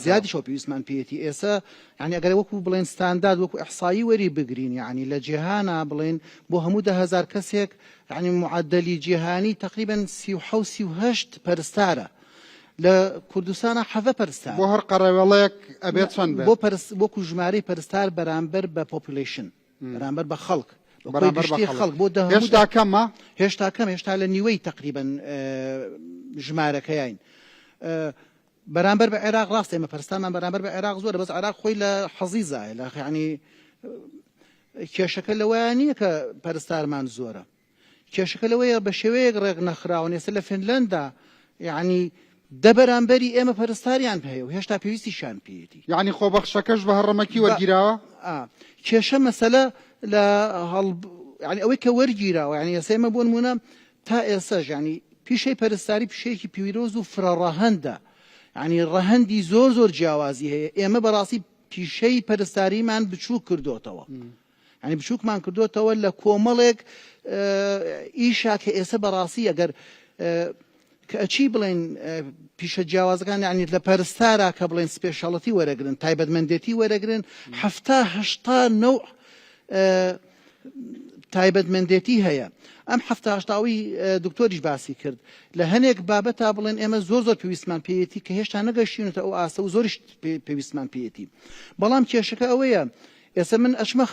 Speaker 4: زیادی شەو پێویستمان پێێتی ئێستا ینی ئەگەر وەکو بڵێن ستاندارد وەکو ئەحسایی وەری بگرین ینی لە جیهانە بڵێن بۆ هەموو 10,000 کەسێک ینی معدلی جیهانی تقریبا 38 پەرستارە لە کوردستانە حەڤە پەرستار
Speaker 1: بۆ هەر قەڕەوێڵەیەک ئەبێت چەند
Speaker 4: وەکو ژمارەی پەرستار بەرامبەر بە پۆپولیشن بەرامبەر بە خەڵک خەڵک بۆ
Speaker 1: هێشتا کەمە
Speaker 4: هێشتا کەم هێشتا لە نیوەی تقریبا ژمارەکەیان بەرامبەر بە عێراق ڕاستە ئێمە پەرستانمان بەرامبەر بە عێراق زۆرە بەس عێراق خۆی لە حەزیزایە لە ینی کێشەکە لەوەیە نییە کە پەرستارمان زۆرە کێشەکە لەوەیە بە شێوەیەک ڕێک نەخراون ئێستا لە فینلەندا ینی دە بەرامبەری ئێمە پەرستاریان هەیە و هێشتا پێویستیشان پێێتی
Speaker 1: یعنی خۆبەخشەکەش بە هەڕەمەکی وەرگیراوە
Speaker 4: کێشە مەسەلە لە ینی ئەوەی کە وەرگیراوە ینی ئێستا ئێمە بۆ نمونە تا ئێستاش ینی پیشەی پەرستاری پیشەیەکی پیرۆز و فرەڕەهەندە ینی ڕەهەندی زۆر جیاوازی هەیە ئێمە بەڕاستی پیشەی پەرستاریمان بچوو کردوتەوە ینی بچووکمان کردوتەوە لە کۆمەڵێک ئیشا کە ئێستا بەڕاستی ئەگەر کە ئەچی بڵێن پیشە جیاوازەکان ینی لە پەرستارە کە بڵێن سپێشاڵەتی وەرەگرن تایبەتمەندێتی وەرەگرن 70-80 نەوع تایبەتمەندێتی هەیە ئەم 70-80 دکتۆریش باسی کرد لە هەنێک بابەتا بڵێن ئێمە زۆر پێویستمان پێیەتی کە هێشتا نەگەشتینەوە ئەو ئاسە و زۆریش پێویستمان پێیەتی بەڵام کێشەکە ئەوەیە ئێستا من ئەچمە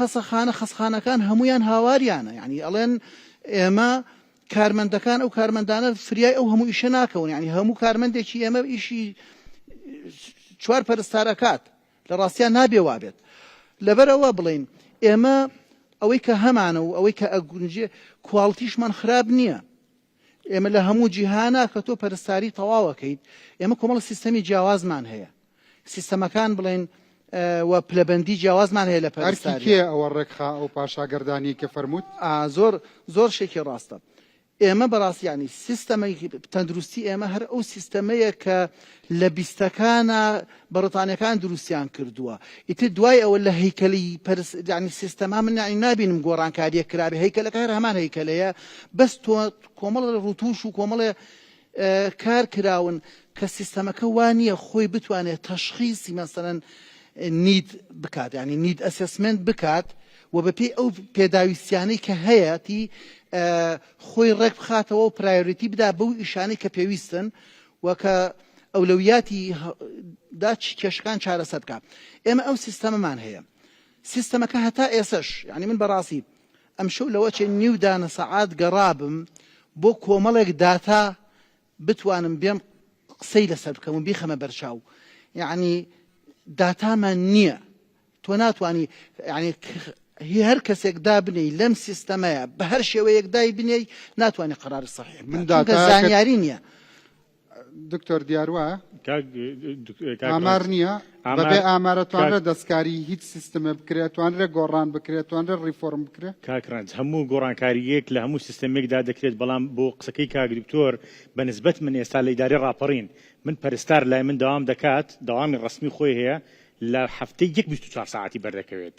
Speaker 4: خەسخانەکان هەمویان هاواریانە ینی ئەڵێن ئێمە کارمەندەکان ئەو کارمەندانە فریای ئەو هەموو ئیشە ناکەون ینی هەموو کارمەندێکی ئێمە ئیشی چوار پەرستارەکات لە ڕاستیان نابێ وابێت لەبەرەوە بڵین ئێمە ئەوەی کە هەمانە و ئەوەی کە ئەگونجێ کوواڵتیشمان خراپ نییە ئێمە لە هەموو جیهانە کە تۆ پەرستاری تەواوەکەیت ئێمە کۆمەڵ سیستەمی جیاوازمان هەیە سیستەمەکان بڵێن و پلەبەندی جیاوازمان هەیە لە پەرستاری
Speaker 1: کێ ئەوە ڕێکخا ئەو پاشاگەردانی کە فەرمووت
Speaker 4: زۆر شێکی ڕاستە ئێمە بەڕاستیانی سیستەمەی تەندروستی ئێمە هەر ئەو سیستەمەیە کە لە بیستەکانە بەڕتانەکان دروستیان کردووە ئیتر دوای ئەوە لە هەیکەلی ینی سیستەما من نابینم گۆڕانکاریە کرابێ هەیکەلەکە هەر هەمان هەیکەلەیە بەس تۆ کۆمەڵ ڕوتوش و کۆمەڵێ کار کراون کە سیستەمەکە وانە خۆی بتوانێت تەشخیصی مەسەرەن نید بکات ینی نید ئەسسمنت بکات و بەپێی ئەو پێداویستیانەی کە هەیەی خۆی ڕێک بخاتەوە و پرایۆریتی بدا بەو ئیشانەی کە پێویستن و کە ئەولەویاتی داچ کێشەکان چارەسەر بکات ئێمە ئەو سیستەمەمان هەیە سیستەمەکە هەتا ئێسش ینی من بەڕاستی ئەم شەو لەوە چێ نیو دانە سەعات گەڕابم بۆ کۆمەڵێک داتا بتوانم بێم قسەی لەسەر بکەم و بیخەمە بەرچاو یعنی داتامان نییە تۆ ناتوانانی ینی هەر کەسێک دابنی لەم سیستەمەیە بە هەر شێوەیەک دای بنێی ناتوانانی قراری صحیح
Speaker 1: من
Speaker 4: زانیاری نییە
Speaker 1: دکتۆر دیاروە ئامار نییە بەبێ ئامارەتوانرە دەستکاری هیچ سیستەمە بکرێت توانرە گۆڕان بکرێت توانرە ریفۆرم بکرێت
Speaker 3: کاکرانج هەموو گۆڕانکاریەک لە هەموو سیستەمێکدا دەکرێت بەڵام بۆ قسەکەی کاک دکتۆر بە نسبەت من ئێستا لە ئیداری ڕاپەڕین من پەرستار لای من دەوام دەکات دەوامی ڕسمی خۆی هەیە لە هەفتەی 24 ساعتی بەردەکەوێت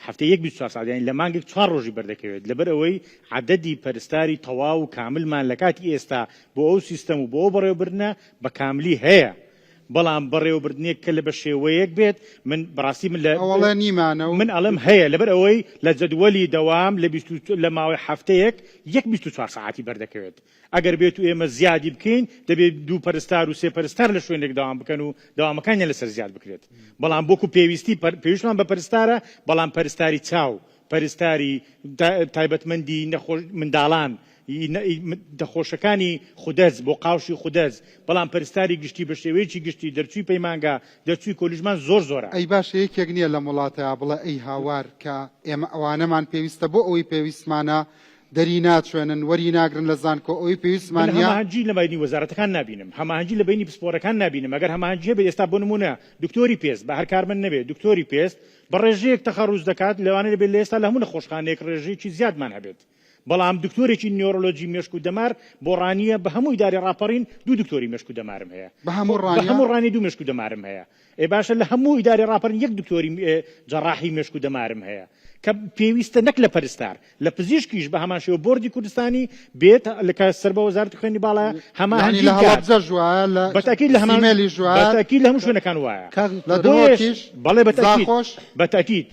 Speaker 3: هەفتەی 24 ساعت یان لە مانگێک 4 ڕۆژی بەردەکەوێت لەبەر ئەوەی عەدەدی پەرستاری تەواو و کاملمان لە کاتی ئێستا بۆ ئەو سیستەم و بۆ ئەو بەڕێوەبردنە بە کاملی هەیە بەڵام بەڕێوەبردنێک کە لە بە شێوەیەک بێت من بەڕاستی من
Speaker 1: ئەوڵێ نیمانە و
Speaker 3: من ئەڵم هەیە لەبەر ئەوەی لە جەدوەلی دەوام لە ماوەی هەفتەیەک 24 ساعتی بەردەکەوێت ئەگەر بێت و ئێمە زیادی بکەین دەبێت 2 پەرستار و 3 پەرستار لە شوێنێک داوام بکەن و داوامەکانیان لەسەر زیاد بکرێت بەڵام بۆکو پێویستمان بە پەرستارە بەڵام پەرستاری چاو پەرستاری تایبەتمەندی منداڵان دەخۆشەکانی خودەز بۆ قاوشی خودەز بەڵام پەرستاری گشتی بە شێوەیەکی گشتی دەرچووی پەیمانگا دەرچووی کۆلیژمان زۆرە
Speaker 1: ئەی باشە یەکێک نییە لە وڵاتەیە بڵێ ئەی هاوار کە ئێمە ئەوانەمان پێویستە بۆ ئەوەی پێویستمانە دەری ناچوێنن وەری ناگرن لە زانکۆ ئەوەی پێویستمان نیە
Speaker 3: هەماهەنگی لە بینی وەزارەتەکان نبینم هەماهەنگی لە بینی پسپۆرەکان نبینم ئەگەر هەماهەنگی هەبێت ئێستا بۆ نمونە دکتۆری پێست بە هەر کارمەند نەبێت دکتۆری پێست بە ڕێژەیەک تەخەڕوج دەکات لەوانەیە دەبێت لە ئێستا لە هەموو نەخۆشخانەیەک ڕێژەیەکی زیادمان هەبێت بەڵام دکتۆرێکی نیۆرۆلۆجی مێشک و دەمار بۆ ڕانیە بە هەموو ئیداری ڕاپەڕین 2 دکتۆری مێشک و دەمارم هەیە
Speaker 1: بە هەموو
Speaker 3: ڕانی 2 مێشک و دەمارم هەیە ئێ باشە لە هەموو ئیداری ڕاپەڕین 1 دکتۆری جەڕاحی مێشک و دەمارم هەیە کە پێویستە نەک لە پەرستار لە پزیشکیش بە هەمان شێوە بۆردی کوردستانی بێت لە سەر بە وەزارەتی خوێندنی باڵایە
Speaker 1: هەماهەنگی لە هەڵەبجە ژوایە لە
Speaker 3: بەتاکید لە هەمانمێلی ژوایە بەتاکید لە هەموو شوێنەکان وایە
Speaker 1: لە دڵۆکیش
Speaker 3: بەڵێ بەتاکید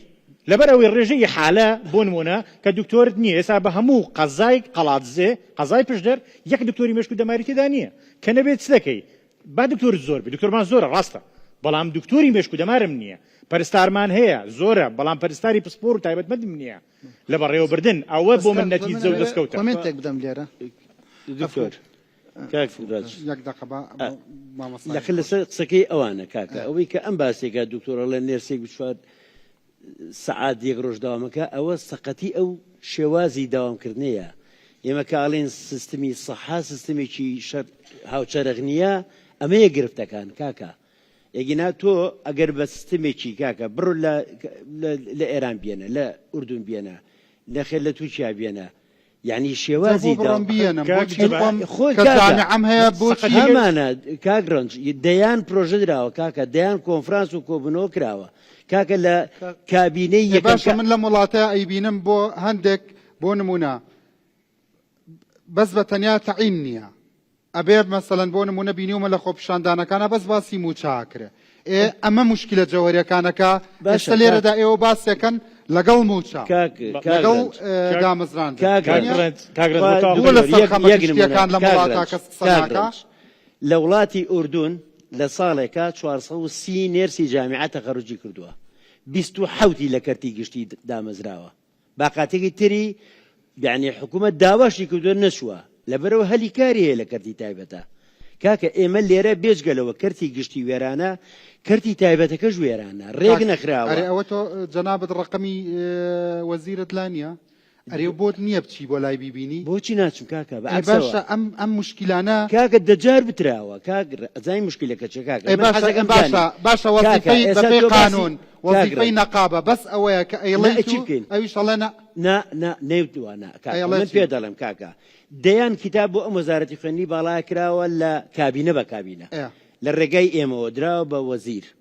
Speaker 3: لەبەر ئەوەی ڕێژەی حالە بۆ نمونە کە دکتۆرت نییە ئێستا بە هەموو قەزای قەڵاتزێ قەزای پشدەر 1 دکتۆری مێشک و دەماری تێدا نییە کە نەبێت چ دەکەی با دکتۆر زۆر بێ دکتۆرمان زۆرە ڕاستە بەڵام دکتۆری مێشک و دەمارم نییە پەرستارمان هەیە زۆرە بەڵام پەرستاری پسپۆر و تایبەتمەندم نییە لە بەڕێوەبردن ئەوە بۆ من نەتیجە و دەستکەوتە
Speaker 4: کۆمنتێک بدەم لێرە
Speaker 2: دکتۆر کاک فراج
Speaker 1: یەک دقە
Speaker 2: لەخل لەسەر قسەکەی ئەوانە کاکە ئەوەی کە ئەم باسێکە دکتۆرە لە نێرسێک بچوار سەعات 1 ڕۆژ داوامەکە ئەوە سەقەتی ئەو شێوازی داوامکردنەیە ئێمە کاڵێن سیستمی سەحا سیستمێکی هاوچەرەغ نییە ئەمەیە گرفتەکان کاکە یەگینا تۆ ئەگەر بە سیستمێکی کاکە بڕۆ لە ئێران بێنە لە ئوردون بێنە لە خێر لە تووشیا بێنە یعنی شێوازی
Speaker 1: ئەم هەیە بۆ
Speaker 2: هەمانە کاگرنج دەیان پرۆژە دراوە کاکە دەیان کۆنفرانس و کۆبنەوە کراوە کاکە لە کابینەی
Speaker 1: باشە من لە وڵاتەیە ئەیبینم بۆ هەندێک بۆ نمونە بەس بە تەنیا تەعین نییە ئەبێ مەسەلەن بۆ نمونە بینیومە لە خۆپیشاندانەکانە بەس باسی موچاکرێ ئەمە موشکلە جەوهریەکانەکە بەشە لێرەدا ئێوە باسێکەن لەگەڵ موچا لەگەڵ دامەزران لەسەرخەمەکان لە وڵاتە کەس قسەناکە
Speaker 2: لە وڵاتی ئوردون لە ساڵێکە 430 نێرسی جامیعە تەخەڕوجی کردووە 27 لە کەرتی گشتی دامەزراوە باقاتێکی تری یعنی حکوومەت داواشی کردووە نەچووە لەبەرەوە هەلی کاری هەیە لە کەرتی تایبەتە کاکە ئێمە لێرە بێجگەلەوە کەرتی گشتی وێرانە کەرتی تایبەتەکەش وێرانە ڕێک نەخراوە.
Speaker 1: ئەرێ ئەوە تۆ جەنابەت ڕقەمی وەزیرت لا نییە؟ ئەرێ بۆت نییە بچی بۆ لای بیبینی؟
Speaker 2: بۆچی ناچم کاکە
Speaker 1: باشە ئەم مشکلانە
Speaker 2: کاکە دەجار بتراوە زای مشکلەکە چ کاکە
Speaker 1: باشە وەزیفەی بەپێی قانون وەزیفەی نەقابە بەس ئەوەیە کە ئەیڵێن ئەویش ئەڵێ
Speaker 2: نەیوتوانە من پێ دەڵێم کاکە دەیان کتاب بۆ ئەم وەزارەتی خوێندنی باڵا کراوە لە کابینە بە کابینە لە ڕێگەی ئێمەوە دراوە بە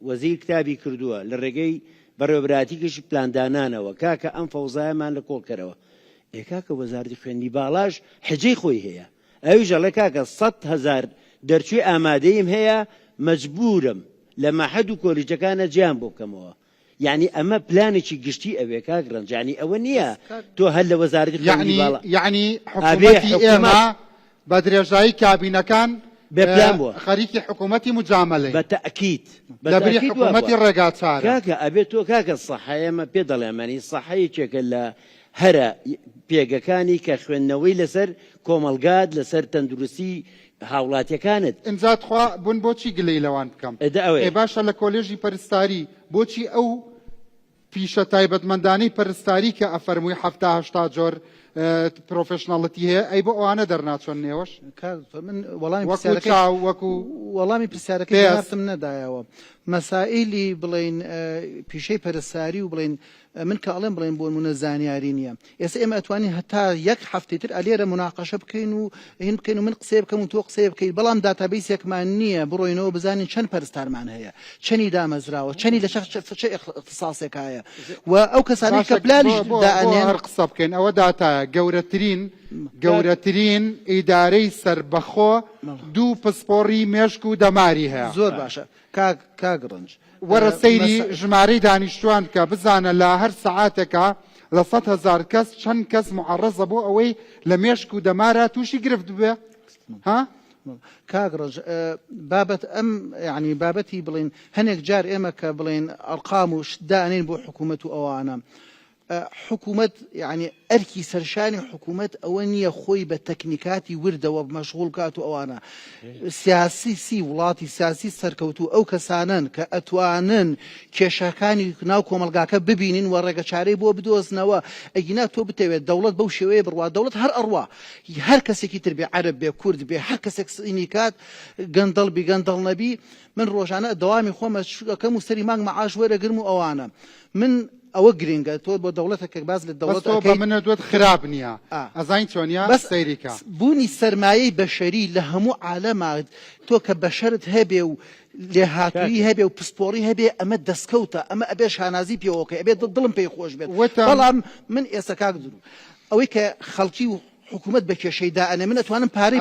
Speaker 2: وەزیر کتابی کردووە لە ڕێگەی بەڕێوەبراتیکەش پلاندانانەوە کاکە ئەم فەوزایەمان لە کۆڵکەرەوە کاکە وەزارەتی خوێندنی باڵاش حجەی خۆی هەیە ئەویش ئەڵێ کاکە 100,000 دەرچووی ئامادەیم هەیە مەجبورم لە مەحەد و کۆلیجەکانە گیان بۆ بکەمەوە. یعنی ئەمە پلانێکی گشتی ئەوێ کاک ڕەنجانی ئەوە نییە تۆ هەر لە وەزارەتی خوێندنی باڵا
Speaker 1: یعنی حکوومەتی ئێمە بە درێژایی کابینەکان
Speaker 2: بێپلان بووە
Speaker 1: خەریکی حکوومەتی مجامەڵەی
Speaker 2: بەتەئکید
Speaker 1: لەبری حکوومەتی ڕێگاچارە
Speaker 2: کاکە ئەبێت تۆ کاکە سەحەیەمە پێ دەڵێمەنی سەحەیەکێکە لە هەرە پێگەکانی کە خوێندنەوەی لەسەر کۆمەلگات لەسەر تەندروستی هاوڵاتیەکانت
Speaker 1: ئەمجاد خوا بوون بۆچی گلەی لەوان بکەم باشە لە کۆلێژی پەرستاری بۆچی ئەو پیشە تایبەتمەندانەی پەرستاری کە ئەفەرمووی 70-80 جۆر پرۆفشناڵەتی هەیە ئەی بۆ ئەوانە دەرناچۆن نێوەش
Speaker 4: من وەڵامی وەڵامی پرسیارەکەی هاتم نەدایەوە مەسائلی بڵین پیشەی پەرستاری و بڵین من کە ئەڵێم بڵێن بۆ نمونە زانیاری نییە ئێستا ئێمە ئەتوانین هەتا یەک هەفتەی تر ئەلێرە مناقەشە بکەین و هین بکەین و من قسێ بکەم و تۆ قسێ بکەیت بەڵام داتابیسێکمان نییە بڕۆینەوە بزانین چەند پەرستارمان هەیە چەندی دامەزراوە چەندی لە چه اختصاسێک هەیە و ئەو کەسانی کە پلانیش دائنێن
Speaker 1: هەر قسە بکەین ئەوە داتایە گەورەترین ئیدارەی سەربەخۆ دوو پسپۆڕی مێشک و دەماری هەیە
Speaker 4: زۆر باشە کاک ڕەنج
Speaker 1: وەرە سەیری ژمارەی دانیشتوان کە بزانە لە هەر سەعاتێکە لە 100,000 کەس چەند کەس معڕەزە بۆ ئەوەی لە مێشک و دەمارە تووشی گرفت ببێ ها
Speaker 4: کاک ڕەنج بابەت ئەم یعنی بابەتی بڵین هەنێک جار ئێمە کە بڵین ئەرقام و دانێن بۆ حکوومەت و ئەوانە حکوومەت یعنی ئەرکی سەرشانی حکوومەت ئەوە نییە خۆی بە تەکنیکاتی وردەوە مەشغوڵ کات و ئەوانە سیاسی وڵاتی سیاسی سەرکەوتو ئەو کەسانن کە ئەتوانن کێشەکانی ناو کۆمەلگاکە ببینین و ڕێگەچارەی بۆ بدۆزنەوە ئەگینا تۆ بتەوێت دەوڵەت بەو شێوەیە بڕوا دەوڵەت هەر ئەڕوا هەر کەسێکی تر بێ عەرەب بێ کورد بێ هەر کەسێک سینی کات گەندەڵ بی گەندەڵ نەبی من ڕۆژانە دەوامی خۆمە شوکەکەم و سەری مانگ مەعاش وەرەگرم و ئەوانە من ئەوە گرنگە تۆ بۆ دەوڵەتێک باز لە دەوڵەت
Speaker 1: بە منە دوت خراپ نییە ئەزین چۆنیا بەس سەیریکە
Speaker 4: بوونی سەرمایەی بەشەری لە هەموو عالەما تۆ کە بەشەرت هەبێ و لێهاتووی هەبێ و پسپۆڕی هەبێ ئەمە دەستکەوتە ئەمە ئەبێ شانازی پێوەکە ئەبێ دڵم پێی خۆش بێت بەڵام من ئێستا کاک درو ئەوەی کە خەڵکی و حکوومەت بە کێشەیدا ئەنە من ئەتوانم پارەی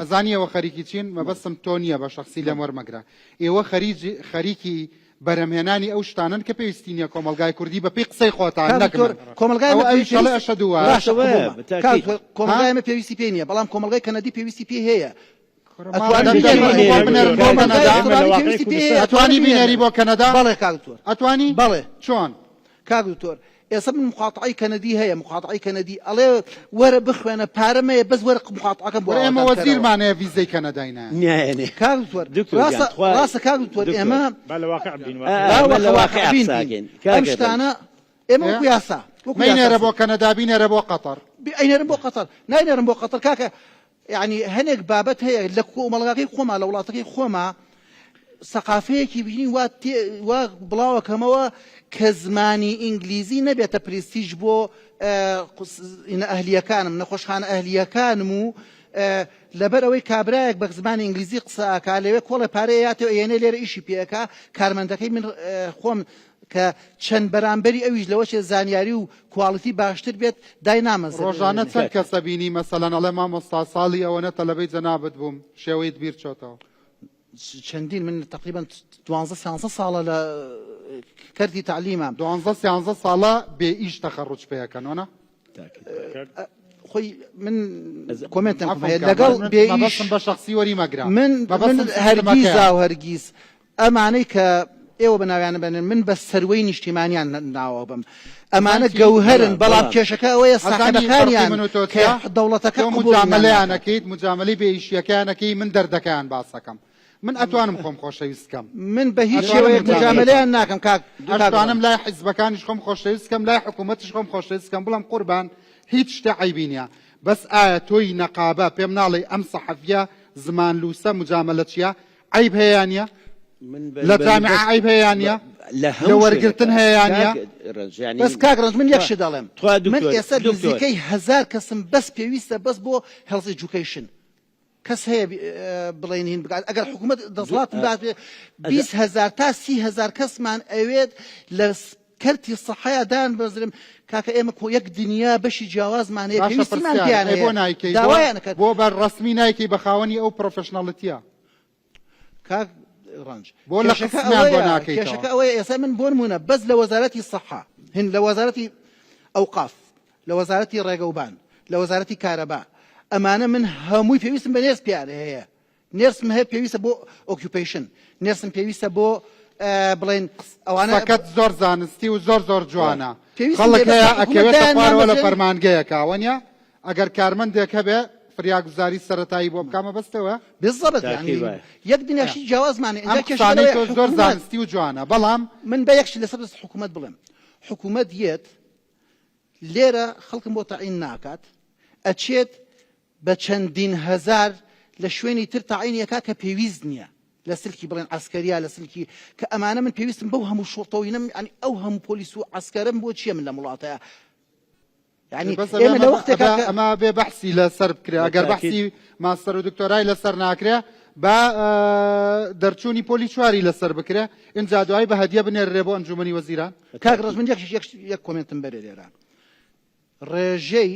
Speaker 1: ئەزانی ئێوە خەریکی چین مەبەستم تۆ نییە بە شخصی لەم وەرمەگرە ئێوە خەریکی بەرەمهێنانی ئەو شتانن کە پێویستی نیە کۆمەلگای کوردی بە پێی قسەی خۆتان نەکەن
Speaker 4: کۆمەلگای ئەمە پێویستی پێ نییە بەڵام کۆمەلگای کەنەدی پێویستی پێ هەیە
Speaker 1: ئەتوانی بینەری بۆ کەنەدا
Speaker 4: بەڵێ کاک دکتۆر
Speaker 1: ئەتوانی
Speaker 4: بەڵێ
Speaker 1: چۆن
Speaker 4: کاک دکتۆر ئێستا من مخاطعی کەنەدی هەیە مخاطعی کەنەدی ئەڵێ وەرە بخوێنە پارەمەیە بەس وەرە مخاطعەکەم بۆ
Speaker 1: ئێمە وەزیرمانەیە ڤیزەی کەنەداینە
Speaker 4: کاک دکتۆر ڕاستە کاک دکتۆر ئێمە ئەم شتانە ئێمە وەکو یاسا
Speaker 1: بینێرە بۆ کەنەدا بینێرە بۆ قەتەر
Speaker 4: ئەینێرم بۆ قەتەر ناینێرم بۆ قەتەر کاکە یعنی هەنێک بابەت هەیە لە کۆمەڵگاکەی خۆما لە وڵاتەکەی خۆما سەقافەیەکی بینی وا بڵاوەکەمەوە کە زمانی ئینگلیزی نەبێتە پرستیژ بۆ ئەهلیەکانم نەخۆشخانە ئەهلیەکانم و لەبەر ئەوەی کابرایەک بە زمانی ئینگلیزی قسەکە لەوێ کۆڵە پارەیە یاتەوە ئێنە لێرە ئیشی پێەکە کارمەندەکەی من خۆم کە چەند بەرامبەری ئەویش لەوەشێ زانیاری و کواڵیتی باشتر بێت دای نامەزێت
Speaker 1: ڕۆژانە چەند کەسە بینی مەسەلەن ئەڵێ مامۆستا ساڵی ئەوەنە تەلەبەی جەنابەت بووم شێوەیت بیر چۆتەوە
Speaker 4: چەندین من تقریبا 12-13 ساڵە لە کردی تعلیمە
Speaker 1: 12-13 ساڵە بێ ئیش تەخەڕوج پێەکەنەوە
Speaker 4: خۆی من کۆمنتم لەگەڵ بێ
Speaker 1: بە شخصی وەری مەگرا
Speaker 4: من هەرگیز و هەرگیز ئەمانەی کە ئێوە بەناویانە بێنن من بە سەروەی نیشتیمانیان ناوە بم ئەمانە گەوهرن بەڵام کێشەکە ئەوەیە ساحەبەکانیان کە دەوڵەتەکە
Speaker 1: مجاملەیانەکەیت مجاملەی بێئیشیەکانەکەی من دەردەکەیان باسەکەم من ئەتوانم خۆم خۆشەویستکەم
Speaker 4: من بە هیچ شێوەیەک مجاملەیان ناکەم کاک
Speaker 1: ئەتوانم لای حیزبەکانیش خۆم خۆشەویستکەم لای حکوومەتیش خۆم خۆشەویستکەم بڵم قوربان هیچ شتە عیبی نییە بەس ئایا تۆی نەقابە پێم ناڵێ ئەم سەحەفیە زمان لووسە مجاملە چییە عیب هەیەیانە لە جامعە عیب هەیەیانە لە وەرگرتن هەیەیانە
Speaker 4: بەس کاک ڕەنج من یەکشی دەڵێم من ئێستا نزیکەی 1000 کەسم بەس پێویستە بەس بۆ هێڵز ئێجوکەیشن کەس هەیە بڵێن هین بگات ئەگەر حکوومەت دەسەڵاتم دات 20,000 تا 30,000 کەسمان ئەوێت لە کەرتی سەحەیە دان بەزرم کاکە ئێمە کۆ یەک دنیا بەشی جیاوازمان هەیە پێویستیمان پیان هەیە داوایان کرد
Speaker 1: بۆ بەڕەسمی نایکەی بە خاوەنی ئەو پرۆفێشناڵەتیە
Speaker 4: کاک ڕەنج
Speaker 1: بۆ لە قسمیان بۆ ناکەیتەوە
Speaker 4: کێشەکە ئەوەیە ئێستا من بۆ نمونە بەس لە وەزارەتی سەحە هەن لە وەزارەتی ئەوقاف لە وەزارەتی ڕێگەوبان لە وەزارەتی کارەبا ئەمانە من هەمووی پێویستم بە نێرس پیاە هەیە نێرسم هەیە پێویستە بۆ ئۆکیوپیشن نێرسم پێویستە بۆ بڵێن ئەوانە
Speaker 1: فقط زۆر زانستی و زۆر جوانە خەڵک هەیە ئەکەوێتە خوارەوە لە فەرمانگەیە کاوەنیا ئەگەر کارمەندێک هەبێ فریاگوزاری سەرەتایی بۆ بکامە بەستەوە
Speaker 4: بالضبط يعني یەک دنیاشی جیاوازمانێ
Speaker 1: ئەم کێشانەی تۆ زۆر زانستی و جوانە بەڵام
Speaker 4: من بە یەکشی لەسەر حکوومەت بڵێم حکوومەت یەت لێرە خەڵکم بۆ تەعین ناکات ئەچێت بە چەندین هەزار لە شوێنی تر تەعینیەکە کە پێویست نییە لە سلکی بڵێن عسکەریا لە سلکی کە ئەمانە من پێویستم بەو هەموو شۆڕتەوەینەم ینی ئەو هەموو پۆلیس و عسکەرم بۆ چییە من لە وڵاتەیە يعني
Speaker 1: ئێمە لە وەختێک ئەمە بێ بەحسی لەسەر بکرێ ئەگەر بەحسی ماستەر و دکتۆرای لەسەر ناکرێ با دەرچوونی پۆلی چواری لەسەر بکرێ ئینجا دوای بە هەدیە بنێرێ بۆ ئەنجومەنی وەزیران
Speaker 4: کاک ڕۆژ من یەک کۆمنتم بەرێ لێرە ڕێژەی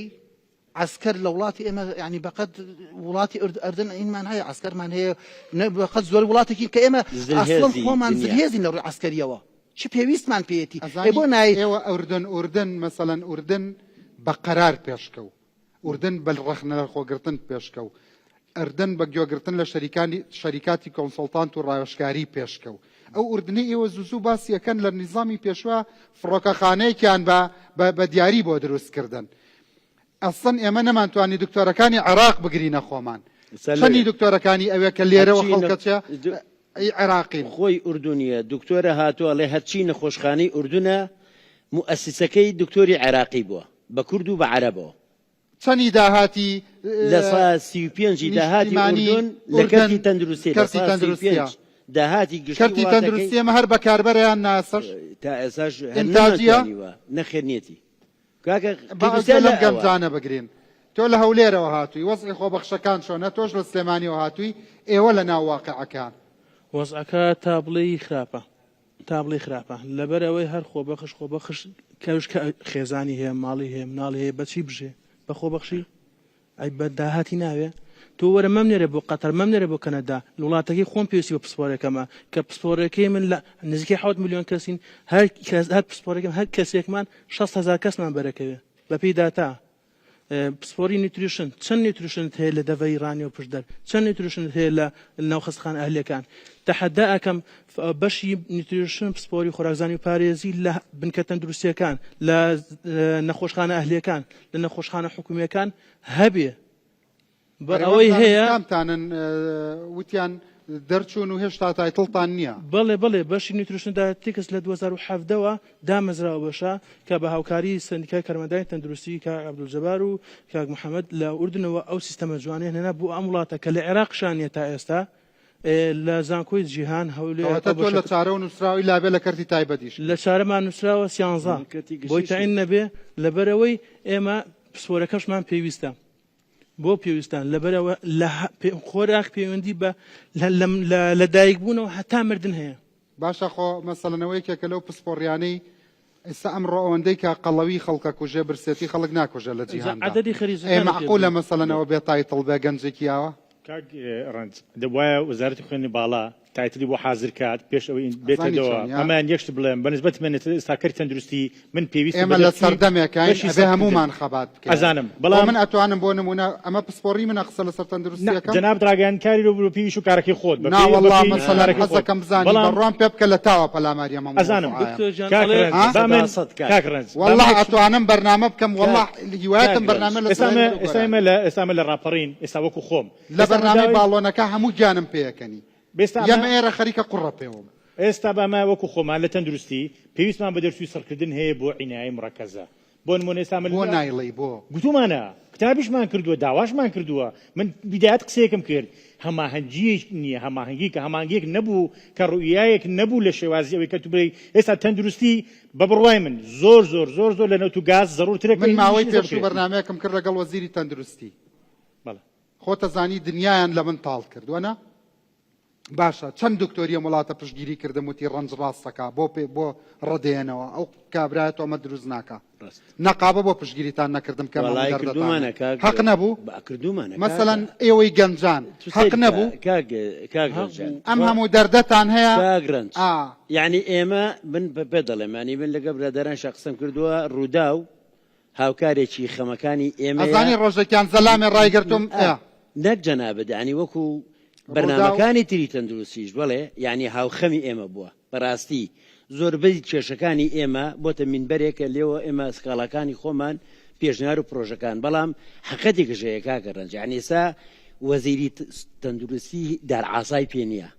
Speaker 4: عسكر لولاتي اما يعني بقد ولاتي اردن انمان هي عسكر مان هي بقد زول ولاتي كاما اصلا خومان زلهيزين لو عسكريه شو بيويست مان بيتي
Speaker 1: ابوناي ايوا اردن مثلا اردن بقرار بيشكو اردن بالرخنه خوغرتن بيشكو اردن بگیۆگرتن لە شەریکاتی کۆنسڵتانت و ڕاوێژکاری پێشکەو ئەو ئوردنی ئێوە زوزوو باسیەکەن لە نظامی پێشوە فڕۆکەخانەیەکیان بە دیاری بۆ دروستکردن ئەسڵەن ئێمە نەمانتوانی دکتۆرەکانی عێراق بگرینە خۆمان چەندی دکتۆرەکانی ئەوێ کە لێرەوە خەڵکەچە عێراقین
Speaker 2: خۆی ئوردونیە دکتۆرە هاتووە لێ هەرچی نەخۆشخانەی ئوردونە موسسەکەی دکتۆری عێراقی بووە بە کورد و بە عەرەبەوە
Speaker 1: چەندی داهاتی
Speaker 2: لە 35 داهاتی ئوردون لە کەرتی تەندروستی داهاتی
Speaker 1: کەرتی تەندروستی ئەمە هەر بەکاربەریان ناسەر
Speaker 2: تا ئێساش هەرناجیوە نەخێنێتی
Speaker 1: لەم گەمجانە بگرین تۆ لە هەولێرەوە هاتووی وەزعی خۆبەخشەکان چۆنە تۆش لە سلێمانیەوە هاتووی ئێوە لە ناو واقعەکان
Speaker 5: وەزعەکە تابڵی خراپە لەبەرەوەی هەر خۆبەخش کەوش خێزانی هەیە ماڵی هەیە مناڵی هەیە بەچی بژێ بە خۆبەخشی ئەی بە داهاتی ناوێ تۆ وەرە مەمنێرە بۆ قەتەر مەمنێرە بۆ کەنەدا وڵاتەکەی خۆم پێویستی بە پسپۆرێکەمە کە پسپۆرەکەی من لە نزیکەی 7 ملیۆن کەسین هەر پسپۆرێکم هەر کەسێکمان 6,000 کەسمان بەرەکەوێ بەپێی داتا پسپۆری نیوتریشن چەند نیوتریشنت هەیە لە دەڤەی ڕانی و پشدەر چەند نیوتریشنت هەیە لە ناوخەستخانە ئەهلیەکان تەحەدا ئەکەم بەشی نیوتریشن پسپۆری خۆراکزانی و پارێزی لە بنکە تەندروستیەکان لە نەخۆشخانە ئەهلیەکان لە نەخۆشخانە حکوومیەکان هەبێ ئەوەی هەیە
Speaker 1: کامتانن وتیان دەرچوون و هێشتا تایتڵتان نییە
Speaker 5: بەڵێ بەشی نیوتریشندا تێکس لە 2017ەوە دامەزراوە بەشە کە بە هاوکاری سندیکای کارمەندای تەندروستی کاک عەبدولجەبار و کاک محەممەد لە ئوردنەوە ئەو سیستەمە جوانێ هێنا بۆ ئەم وڵاتە کە لە عێراق شانیە تا ئێستا لە زانکۆی جیهان هەولێر
Speaker 1: تۆ لە چارە و نووسراوی لابێ لە کەرتی تایبەتیش
Speaker 5: لە چارەمان نووسراوە سیانزە بۆی تەعین نەبێ لەبەرەوەی ئێمە پسپۆرەکەشمان پێویستە بۆ پێویستان لەبەرەوە خۆراک پەیوەندی بە لە دایکبوونەوە هەتا مردن هەیە
Speaker 1: باشە خۆ مەسەڵەنەوەیکێکە لەو پسپۆڕیانەی ئێستا ئەمڕۆ ئەوەندەی کە قەڵەوی خەڵکە کوژێ برسێتی خەڵک ناکوژە لە جیهاندا معقولە مەسەڵەنەوە بێ تایتڵ بێ گەنجێکیاوە
Speaker 3: کاک ڕەنج دەبایە وەزارەتی خوێنی باڵا تایتلی بۆ حاضر کات پێش ئەوەی بێتەوە ئەمان یەکشت بڵێم بەنسبەت من ئێستاکەری تەندروستی من پێویستە
Speaker 1: ئێمە لە سەردەمێکین ئەبێ هەمومان خەبات بکەین
Speaker 3: ئەزانم
Speaker 1: بەڵام من ئەتوانم بۆ نمونە ئەمە پسپۆڕی منە قسە لەسەر تەندروستیەکەم
Speaker 3: جناب دراگەیانکاری لە پێویست و کارەکەی خۆت
Speaker 1: ناوەڵڵا مەسەلەن حەزەکەم بزانی بەڕوان پێ بکە لە تاوە پەلاماری ئەمە
Speaker 3: ئەزانم کاکرنج
Speaker 1: والله ئەتوانم بەرنامە بکەم والله هیوایەتم بەرنامە
Speaker 3: ئێستا لە ڕاپەڕین ئێستا وەکو خۆم
Speaker 1: لە بەرنامەی باڵۆنەکە هەموو گیانم پێیەکەنی یەمە ئێرە خەریکە قوڕە پێوەم
Speaker 3: ئێستا بەمە وەکو خۆمان لە تەندروستی پێویستمان بە دەرسوی سەرکردن هەیە بۆ عینایی مڕەکەزە بۆ نمونە ئێستا
Speaker 1: بۆ نایڵی بۆ
Speaker 3: گوتومانە کتابیشمان کردووە داواشمان کردووە من بیدایەت قسەیەکم کرد هەماهەنگیەک نییە هەماهەنگی کە هەماهەنگیەک نەبوو کە ڕوئیایەک نەبوو لە شێوازی ئەوەی کە تو بڵێ ئێستا تەندروستی بە بڕوای من زۆر لە نەوت و گاز زەڕورترە
Speaker 1: من ماوەی پێشوو بەرنامەیەکم کرد لەگەڵ وەزیری تەندروستی خۆتە زانی دنیایان لە من تاڵ کردووەنا باشە چەند دکتۆریە وڵاتە پشتگیری کردم وتی ڕەنج ڕاستەکە بۆ ڕەدێنەوە ئەو کابرایەت ئەمە دروست ناکە نەقابە بۆ پشتگیریتان نەکردم کە حەق نەبوو مەسەلەن ئێوەی گەنجان حەق نەبوو ئەم هەموو دەردەتان هەیە
Speaker 2: یعنی ئێمە من پێ دەڵێمانی من لەگە برادەران شەقسم کردووە ڕوودا و هاوکارێکی خەمەکانی ئێمە
Speaker 1: ئەزانی ڕۆژێکیان زەلامێ ڕایگرتم
Speaker 2: نەک جەنابەت ینی وەکو بەرنامەکانی تری تەندروستیش بڵێ یعنی هاوخەمی ئێمە بووە بەڕاستی زۆربەی کێشەکانی ئێمە بۆتە مینبەرێکە لێوە ئێمە سکاڵەکانی خۆمان پێشنیار و پرۆژەکان بەڵام حەقەتێکش هەیە کاکە ڕەنج یعنی ئێستا وەزیری تەندروستی دارعاسای پێ نییە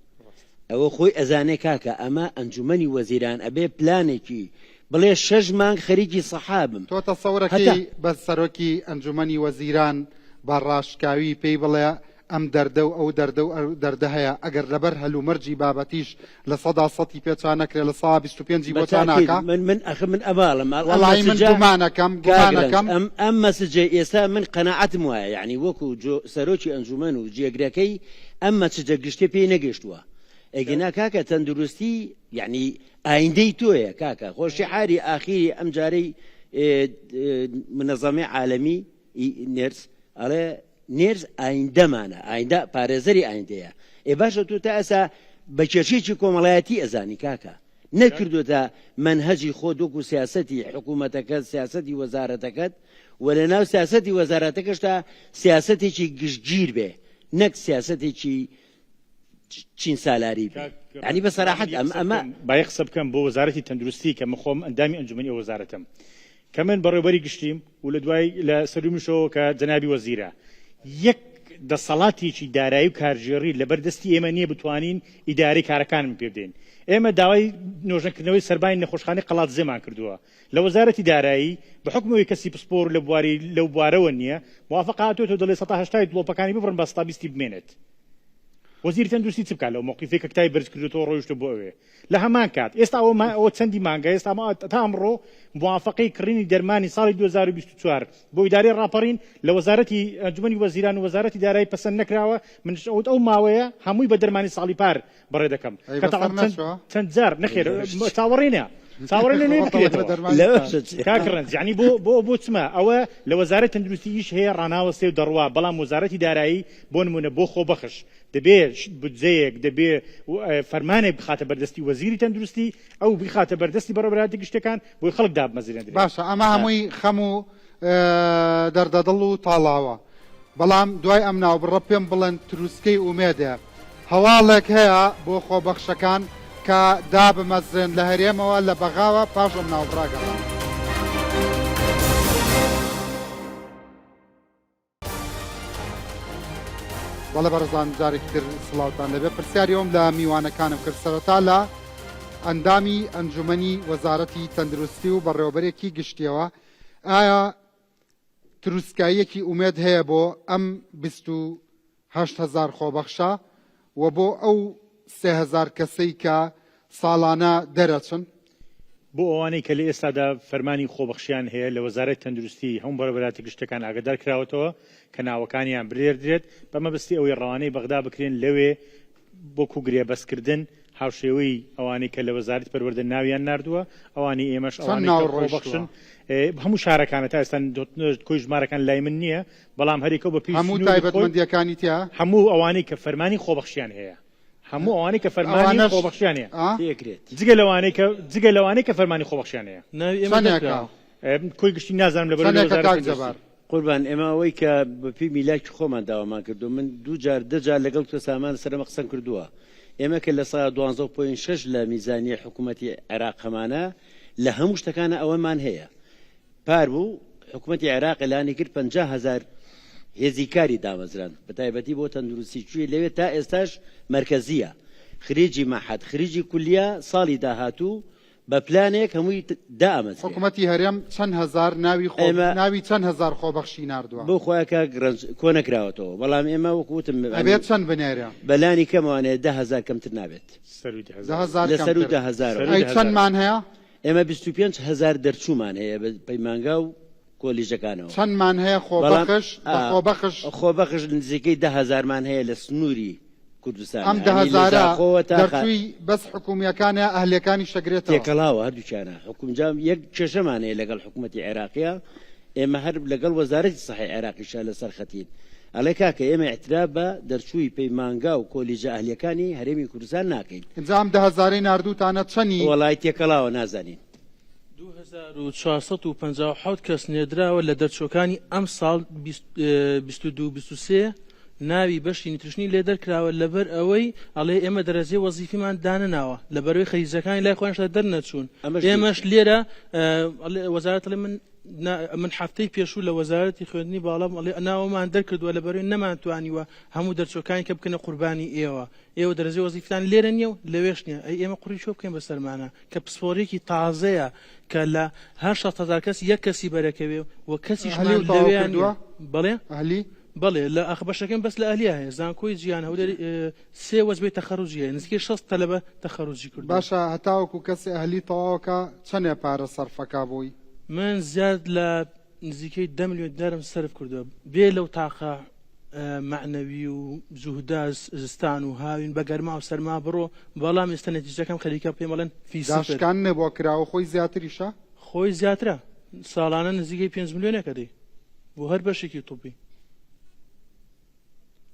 Speaker 2: ئەوە خۆی ئەزانێ کاکە ئەمە ئەنجومەنی وەزیران ئەبێ پلانێکی بڵێ 6 مانگ خەریکی سەحابم
Speaker 1: تۆ تەسەورەکەی بە سەرۆکی ئەنجومەنی وەزیران بە ڕاشکاوی پێی بڵێ ئەم دەردە و ئەو دەردە هەیە ئەگەر لەبەر هەلومەرجی بابەتیش لە 100% پێچان نەکرێت لە 125 بۆ چاناکە
Speaker 2: من ئەماڵم
Speaker 1: وەڵی من گومانەکەم
Speaker 2: ئەم مەسجێ ئێستا من قەناعەتم وایە یعنی وەکو سەرۆکی ئەنجومەن و جێگرەکەی ئەم مەسجە گشتێ پێی نەگەشتووە ئەگەنا کاکە تەندروستی یعنی ئایندەی تۆیە کاکە خۆشی حاری ئاخیری ئەم جارەی منەظەمەی عالەمی نێرس ئەڵێ نێرز ئایندەمانە ئایندە پارێزەری ئایندەیە باشە تۆ تا ئەسا بە کێشێکی کۆمەڵایەتی ئەزانی کاکە نەکردوتە منهەجی خۆ دۆکو سیاسەتی حکوومەتەکەت سیاسەتی وەزارەتەکەت و لە ناو سیاسەتی وەزارەتەکەشتا سیاسەتێکی گشتگیر بێ نەک سیاسەتێکی چین سالاری بێ ینی بەسەراحەت ئەمە
Speaker 3: باە قسە بکەم بۆ وەزارەتی تەندروستی کە مخۆم ئەندامی ئەنجومەنی وەزارەتم کە من بەڕێوەبەری گشتیم و لە دوای لە سەرومیشەوە کە جەنابی وەزیرە یەک دەسەڵاتێکی دارایی و کارژێڕی لەبەردەستی ئێمە نییە بتوانین ئیداری کارەکانم پێ بدەین ئێمە داوای نۆژەکردنەوەی سەربای نەخۆشخانەی قەڵات زێمان کردووە لە وەزارەتی دارایی بە حکمەوەی کەسی پسپۆر لەو بوارەوە نییە موافقاتۆ دەڵێ 180 دڵۆپەکانی ببڕن بە ستابیستی بمێنێت وەزیری تەندروستی چ بکات لەو موقیفەی کە کتای بەرز کردوەوە ڕۆیشتە بۆ ئەوێ لە هەمان کات ئێستا ئەوە چەندی مانگە ئێستا تا ئەمڕۆ موافقەی کڕینی دەرمانی ساڵی 2024 بۆ ئیدارەی ڕاپەڕین لە وەزارەتی ئەنجومەنی وەزیران و وەزارەتی دارایی پەسەند نەکراوە من ئەو ماوەیە هەمووی بە دەرمانی ساڵی پار بەڕێ دەکەم چەند جار نەخێر چاوەڕێنە کاکڕنج یعنی بۆ چما ئەوە لە وەزارەتی تەندروستیش هەیە ڕناوەستێ و دەڕوا بەڵام وەزارەتی دارایی بۆ نمونە بۆ خۆبەخش دەبێت بودجەیەک دەبێت فەرمانێک بخاتە بەردەستی وەزیری تەندروستی ئەو بخاتە بەردەستی بەڕێوەبەراتی گشتەکان بۆی خەڵک دابمەزرێن
Speaker 1: باشە ئەمە هەمووی خەم و دەردەدڵ و تاڵاوە بەڵام دوای ئەم ناوبڕە پێم بڵێن تروسکەی ئومێدە هەواڵێک هەیە بۆ خۆبەخشەکان کە دابمەزرێن لە هەرێمەوە لە بەغاوە پاش ئەم ناوبڕاگەڕان بەڵێ بەڕزان جارێکی تر سڵاوتان لەبێ پرسیاری ئەوم لە میوانەکانم کرد سەرەتا لە ئەندامی ئەنجومەنی وەزارەتی تەندروستی و بەڕێوەبەرێکی گشتیەوە ئایا تروسکاییەکی ئومێد هەیە بۆ ئەم 28,000 خۆبەخشە و بۆ ئەو 3,000 کەسەی کە ساڵانە دەرەچن
Speaker 3: بۆ ئەوانەی کە لە ئێستادا فەرمانی خۆبەخشیان هەیە لە وەزارەتی تەندروستی هەموو بەڕێوەبەراتی گشتەکان ئاگادار کراوەتەوە کە ناوەکانیان برێردرێت بەمەبەستی ئەوەی ڕەوانەی بەغدا بکرێن لەوێ بۆ کوگرێبەسکردن هاوشێوەی ئەوانەی کە لە وەزارەتی پەروەردە ناویان ناردووە ئەوانی ئێمەش ئەوانەی خۆبەخشن هەموو شارەکانە تا ئێستا کۆی ژمارەکان لای من نییە بەڵام هەریکە بە پێی
Speaker 1: هەموو تایبەتمەندیەکانی تیا
Speaker 3: هەموو ئەوانەی کە فەرمانی خۆبەخشیان هەیە هەموو ئەوانەی کە فەرمانی
Speaker 1: ئەوانەش-
Speaker 3: خۆبەخشیانەیە
Speaker 2: تێکرێت
Speaker 3: جگە لەوانەی کە فەرمانی خۆبەخشیانەیە
Speaker 5: ناوی ئێمە
Speaker 1: چەندێکە
Speaker 5: نەکراوە.
Speaker 3: کوی گشتی نازانم لە
Speaker 1: چەندێکە کاک جەبار
Speaker 2: قوربان ئێمە ئەوەی کە بەپی میلاکی خۆمان داوامان کردو من دوو جار دەجار لەگەڵ تۆ سامان سەرمە قسەم کردووە ئێمە کە لە سا 12.6 لە میزانیە حکوومەتی عێراق هەمانە لە هەموو شتەکانە ئەوەمان هەیە پار بوو حکوومەتی عێراق ئێلانی کرد 50,000 هێزیکاری دامەزران بەتایبەتی بۆ تەندروستی کوێ لەوێ تا ئێستاش مرکزیە خریجی مەحەد خریجی کولیە ساڵی داهاتوو بە پلانێک هەمووی دامەزرێ
Speaker 1: حکوومەتی هەرێم چەند هەزار ناوی چەند هەزار خۆبەخشی ناردووە
Speaker 2: بۆ خۆیانکە کۆ نەکراوەتەوە بەڵام ئێمە وەکوتم
Speaker 1: ئەبێت چەند بنێرە
Speaker 2: بەلانی کەمەوانەیە 10,000 کەمتر نابێت لە سەر و 10,000
Speaker 1: ئەی چەندمان هەیە
Speaker 2: ئێمە 25,000 دەرچوومان هەیە بە پەیمانگا و کۆلیژەکانەوە
Speaker 1: چەندمان هەیە
Speaker 2: خۆبەخش نزیکەی 10,000مان هەیە لە سنووری کوردستان
Speaker 1: ئەم 10,000 دەرچووی بەس حکوومیەکانە ئەهلەکانی شەگرێتەوە
Speaker 2: تێکەڵاوە هەردووچانە حکومجام یەک کێشەمان هەیە لەگەڵ حکوومەتی عێراقیە ئێمە هەر لەگەڵ وەزارەتی سەحی عێراقیشە لەسەر خەتین ئەڵێ کاکە ئێمە اعتراف بە دەرچووی پەیمانگا و کۆلیژە ئەهلەکانی هەرێمی کوردستان ناکەین
Speaker 1: ئەنجام 10,000 ناردووتانە چەنی
Speaker 2: وڵای تێکەڵاوە نازانین
Speaker 5: 2457 کەس نێدراوە لە دەرچۆکانی ئەم ساڵ 22-23 ناوی بەشی نیترشنی لێ دەرکراوە لەبەر ئەوەی ئەڵێ ئێمە دەرەجێ وەزیفیمان دانناوە لەبەرەوەی خەریزەکانی لای خۆیانشدا دەرنەچوون ئێمەش لێرە وەزارەت من هەفتەی پێشوو لە وەزارەتی خوێندنی باڵام ئەڵێ ناوەمان دەرکردووە لەبەرەوەی نەمانتوانیوە هەموو دەرچۆکانی کە بکەنە قوربانی ئێوە دەرەجێ وەزیفتان لێرە نیە و لەوێش نییە ئەی ئێمە قوڕی چۆ بکەین بەسەرمانە کە پسپۆرێکی تازەیە کە لە هەر 6,000 کەس یەک کەسی بەرەکەوێ و کەسیشمان لەوێیان بەڵێ
Speaker 1: ئەهلی
Speaker 5: بەڵێ لە ئەخبەشەکەم بەس لە ئەهلیە هەیە زانکۆی جیان هەولێری 3 وەزبەی تەخەڕوجی هەیە نزیکەی 6 تەلەبە تەخەڕوجی کرد
Speaker 1: باشە هەتاوەکو کەسی ئەهلی تەواوەکە چەندێ پارە سەرفەکە بووی
Speaker 5: من زیاد لە نزیکەی 10 ملیۆن دینارم سەرف کردووە بێ لەو تاقە معنەوی و زوهدا زستان و هاوین بە گەرما و سەرما بڕۆ بەڵام ئێستا نەتیجەکەم خەریکە پێم بڵێن
Speaker 1: داشکان نەبووە کراوە خۆی زیاتریشە
Speaker 5: خۆی زیاترە ساڵانە نزیکەی 5 ملیۆنێکە دەی بۆ هەر بەشێکی توپی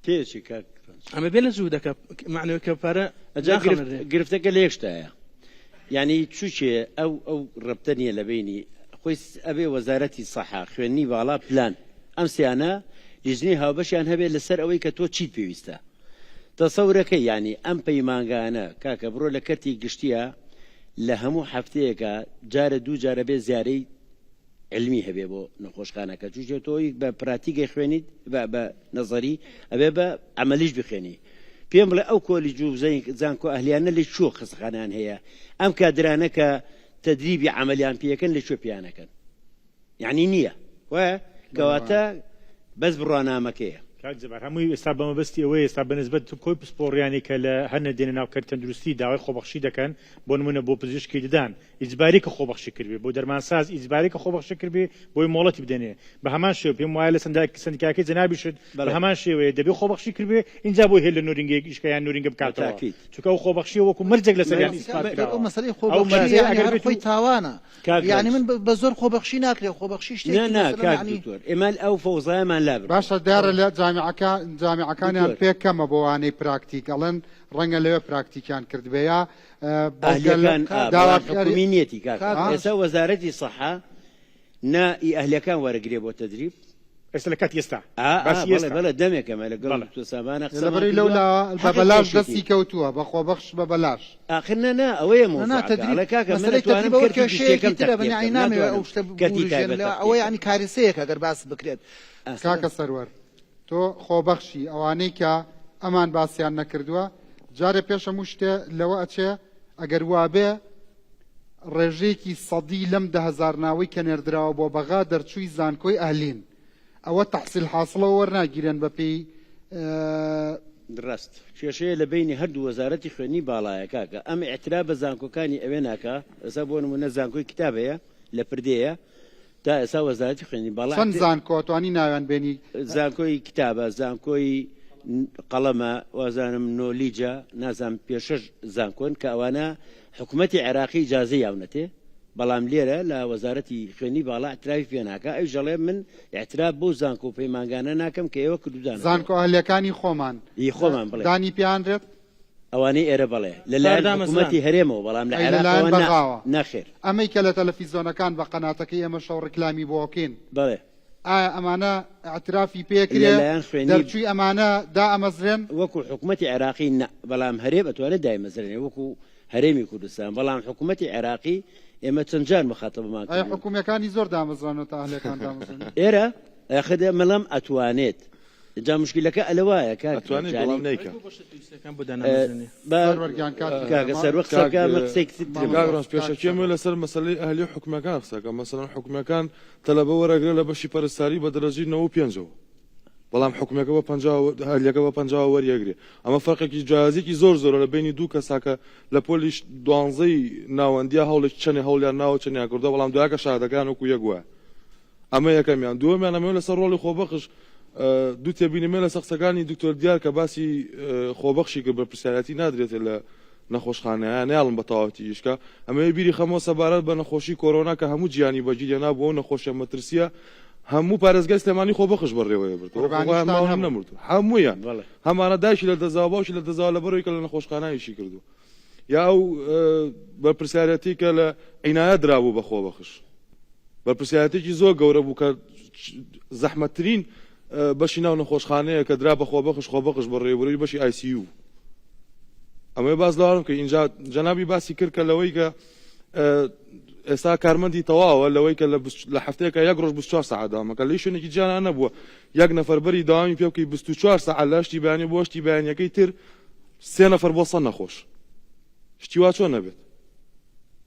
Speaker 2: تێچی کاک
Speaker 5: ئەمە بێ لە زوودەکە معنەوە کە پارە
Speaker 2: گرفتەکە لە یەکشتایە یعنی چوچێ ئەو ڕەبتە نیە لە بینی خۆی ئەبێ وەزارەتی سەحا خوێنی باڵا پلان ئەم سیانە لیژنەی هاوبەشیان هەبێت لەسەر ئەوەی کە تۆ چیت پێویستە تەسەورەکەی ینی ئەم پەیمانگانە کاکە بڕۆ لە کەرتی گشتیە لە هەموو هەفتەیەکە جارە دوو جارە بێ زیارەی علمی هەبێ بۆ نەخۆشخانەکە چووشێت تۆی بە پراتیگەی خوێنیت بە نەزەری ئەبێ بە عملیش بخوێنی پێم بڵێ ئەو کۆلی جوو زانکۆ ئەهلیانە لێ چۆ خستخانیان هەیە ئەم کادرانە کە تەدریبی عملیان پێەکەن لە کوێ پیانەکەن یعنی نییە وایە کەواتە بەس بڕوانامەکەیە
Speaker 3: کاکجەبار هەمووی ئێستا بەمەبەستی ئەوەیە ئێستا بەنسبەت کۆی پسپۆڕیانی کە لە هەر نەدێنە ناوکەر تەندروستی داوای خۆبەخشی دەکەن بۆ نمونە بۆ پزیشکی ددان ئیجباری کە خۆبەخشی کردبێ بۆ دەرمانساز ئیجباری کە خۆبەخشی کردبێ بۆی مۆڵەتی بدەنێ بە هەمان شێوە پێم وایە لە سندیکاکەی جەنابیشت بە هەمان شێوەیە دەبێ خۆبەخشی کردبێ اینجا بۆی هێل لە نورینگێک ئیشکیان نورینگە بکاتەوە چونکە ئەو خۆبەخشی وەکو مەرجێک لەسەریان ئیسپات کراوە
Speaker 4: مەسەلەی خۆبەخشی هەر خۆی تاوانە یعنی من بە زۆر خۆبەخشی ناکرێ خۆبەخشی شتێکی
Speaker 2: ئێمە ئەو فەوزایمان لابن
Speaker 1: باشە دیارە لە جامیعەکانیان پێ کەمە بۆ وانەی پراکتیک ئەڵەن ڕەنگە لەوێ پراکتیکیان کردبەیە
Speaker 2: داواکومینەتی ئێستا وەزارەتی سەحا نائی ئەهلەکان وەرەگرێ بۆ تەدریب
Speaker 3: ئێستا لە کات ئێستا
Speaker 2: بەڵێ دەمێکەمە لەگەڵ تۆ سامانە
Speaker 1: لەبەری لەولا بە بەلاش دەستی کەوتووە بە خۆبەخش بە بەلاش
Speaker 2: ئاخر نە ئەوەیە
Speaker 4: ئەوە ینی کارسەیەکە گەر باس بکرێت
Speaker 1: کاکە سەروەر تۆ خۆبەخشی ئەوانەی کە ئەمان باسییان نەکردووە جارێ پێش هەموو شتێ لەوە ئەچێ ئەگەر وابێ ڕێژەیەکی سەدی لەم 10,000 ناوەی کە نێردراوە بۆ بەغا دەرچووی زانکۆی ئەهلین ئەوە تەحسیل حاصڵەوە وەرناگیرێن بە پێی
Speaker 2: ڕاست کێشەیە لە بینی هەردوو وەزارەتی خوێنی باڵایە کاکە ئەم ئێترا بە زانکۆکانی ئەوێ ناکە ئەسا بۆ نمونە زانکۆی کتابەیە لە پردەیە تا ئێستا وەزارەتی خوێنی باڵا
Speaker 1: چەند زانکۆتوانی ناویان بێنی
Speaker 2: زانکۆی کتابە زانکۆی قەڵەمە وازانم نۆلیجە نازان پێشەش زانکۆن کە ئەوانە حکوومەتی عێراقی ئیجازەی یاونەتێ بەڵام لێرە لە وەزارەتی خوێنی باڵا ئەترافی پێ ناکە ئەو ژەڵێ من ئێتراف بۆ زانکۆ پەیمانگانە ناکەم کە ئێوە کردودان
Speaker 1: زانکۆ ئەهلەکانی خۆمان
Speaker 2: خۆمان بڵێ
Speaker 1: دانی پیانرێت
Speaker 2: ئەوانەی ئێرە بەڵێ لەلایەن حکوومەتی هەرێمەوە بەڵام لە عێراقەوە نەخێر
Speaker 1: ئەمەی کە لە تەلەڤیزۆنەکان بە قەناتەکەی ئێمە شەو ڕکلامی بۆکەین
Speaker 2: بەڵێ
Speaker 1: ئایا ئەمانە اعترافی پێکرێ دەرچووی ئەمانە دا ئەمەزرێن
Speaker 2: وەکو حکوومەتی عێراقی بەڵام هەرێم ئەتوانێت دایمەزرێنێ وەکو هەرێمی کوردستان بەڵام حکوومەتی عێراقی ئێمە چەندجار مخاتەبمان
Speaker 1: ئایا حکوومیەکانی زۆر دامەزرانەوە تا هەلێکان دامەزرێن
Speaker 2: ئێرە ئەخدە مەڵام ئەتوانێت جا مشکلەکە ئەلەوایە
Speaker 6: پێشەکێمە لەسەر مەسلەی ئەهلی حکوومەکان قسەکە مەسەڵەن حکوومەکان تەلەبە وەرەگرە لە بەشی پەرستاری بە دەرەجی 95 بەڵام حکوومەکە بە هەلیەکە بە 50 وەریەگرێ ئەمە فەرقێکی جیازێکی زۆرە لە بینی دوو کەساکە لە پۆلیش 12 ناوەندیا هەوڵێک چەنێ هەوڵیان ناوە چەندیان کردو بەڵام دوایکە شادەکان وەکو یەکوە ئەمە یەکەمیان دووەمیان ئەمە لەسەر ڕۆڵی خۆبەخش دوو تێبینیمە لە سەقسەکانی دکتۆر دیار کە باسی خۆبەخشی کرد بە پرسیارەتی نادرێتێت لە نەخۆشخانەیان ناڵم بە تەواوەتی یشکە ئەمە بیری خەمەوە سەبارەت بە نەخۆشی کۆرۆنا کە هەموو گیانی بەجیرە نابووە نەخۆشیە مەترسیە هەموو پارێزگای سلێمانی خۆبەخش بەڕێوەیە برد نەمرد هەموویان هەمانە دایشی لە دەزاوە باوشی لە دەزاوە لە بەرەوەی کە لە نەخۆشخانایشی کردو یا ئەو بە پرسیارەتی کە لە عینایە درابوو بە خۆبەخش بە پرسیارەتێکی زۆر گەورە بوو کە زەحمەتترین بەشی ناو نەخۆشخانەیە کە درا بە خۆبەخش بە ڕێوەبەری بەشی ICU ئەمەی باز لەوارم کە اینجا جەنابی باسی کرد کە لەوەی کە ئێستا کارمەندی تەواوە لەوەی کە لە هەفتەیەکە یەک ڕۆژ 24 ساعت داوامەکە لەی شوێنێکی جیانان نەبووە یەک نەفەر بەری داوامی پێ بکەی 24 ساعت لە شتی بەیانی بۆ شتی بەیانیەکەی تر 3 نەفەر بۆ 100 نەخۆش شتی وا چۆن نەبێت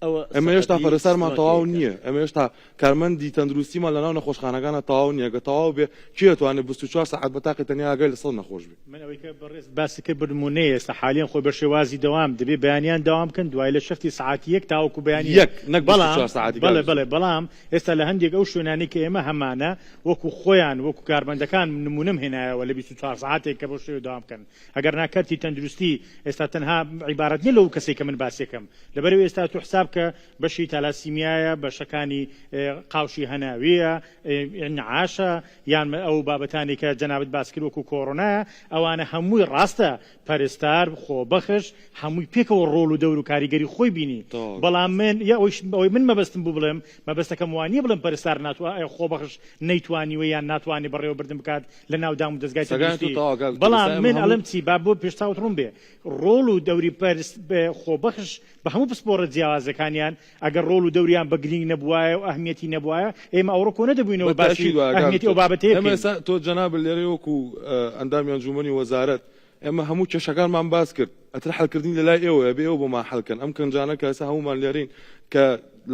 Speaker 6: ئەمە هێشتا پەرستارمان تەواو نییە ئەمە هێشتا کارمەندی تەندروستیمان لە ناو نەخۆشخانەکانە تەواو نییە کە تەواو بێ کێ ئەتوانێت 24 ساعت بە تاقی تەنیا ئاگای لە 100 نەخۆش بێت
Speaker 3: من ئەوەی کە بەڕێز باسەکە بنمونەیە ئێستا حالیان خۆی بە شێوازی دەوام دەبێ بەیانیان داوام بکەن دوای لە شەفتی ساعتی یەک تاوەکو بەیانی
Speaker 6: یەک نەک 24 ساعتی
Speaker 3: بەڵێ بەڵام ئێستا لە هەندێک ئەو شوێنانی کە ئێمە هەمانە وەکو خۆیان وەکو کارمەندەکان نمونەم هێنایەوە لە 24 ساعتێک کە بۆ شێوە داوام بکەن ئەگەر ناکەتی تەندروستی ئێستا تەنها عیبارەت نیە لەو کەسێک کە من باسێکم لەبەرەوەی ئێستا تو حساب کە بەشی تالاسیمیایە بەشەکانی قاوشی هەناویە نعاشە یان ئەو بابەتانی کە جەنابەت باس کرد وەکو کۆڕۆنایە ئەوانە هەمووی ڕاستە پەرستار خۆبەخش هەمووی پێکەوە ڕۆڵ و دەور و کاریگەری خۆی بینی بەڵام من ئەوەی من مەبەستم بوو بڵێم مەبەستەکەم وانیە بڵێم پەرستار خۆبەخش نەیتوانیوە یان ناتوانێ بەڕێوەبردن بکات لە ناودام و دەستگای تەندروستی بەڵام من ئەڵێم چی با بۆ پێشتاوت ڕوون بێ ڕۆڵ و دەوری خۆبەخش بە هەموو پسپۆرە جیاوازەکانیان ئەگەر ڕۆڵ و دەوریان بە گرنگ نەبووایە و ئەهمیەتی نەبووایە ئێمە ئەوڕۆ کۆ نەدەبووینەوە باسی ئەهمیەتی ئەو بابەتەیە
Speaker 6: تۆ جەناب لێرە وەکو ئەندامی ئەنجومەنی وەزارەت ئێمە هەموو کێشەکانمان باس کرد ئەتر حەلکردنی لەلای ئێوەیە بێ ئەو بۆمان حەلکەن ئەم کەنجانە کە ئێستا هەمومان لێرین کە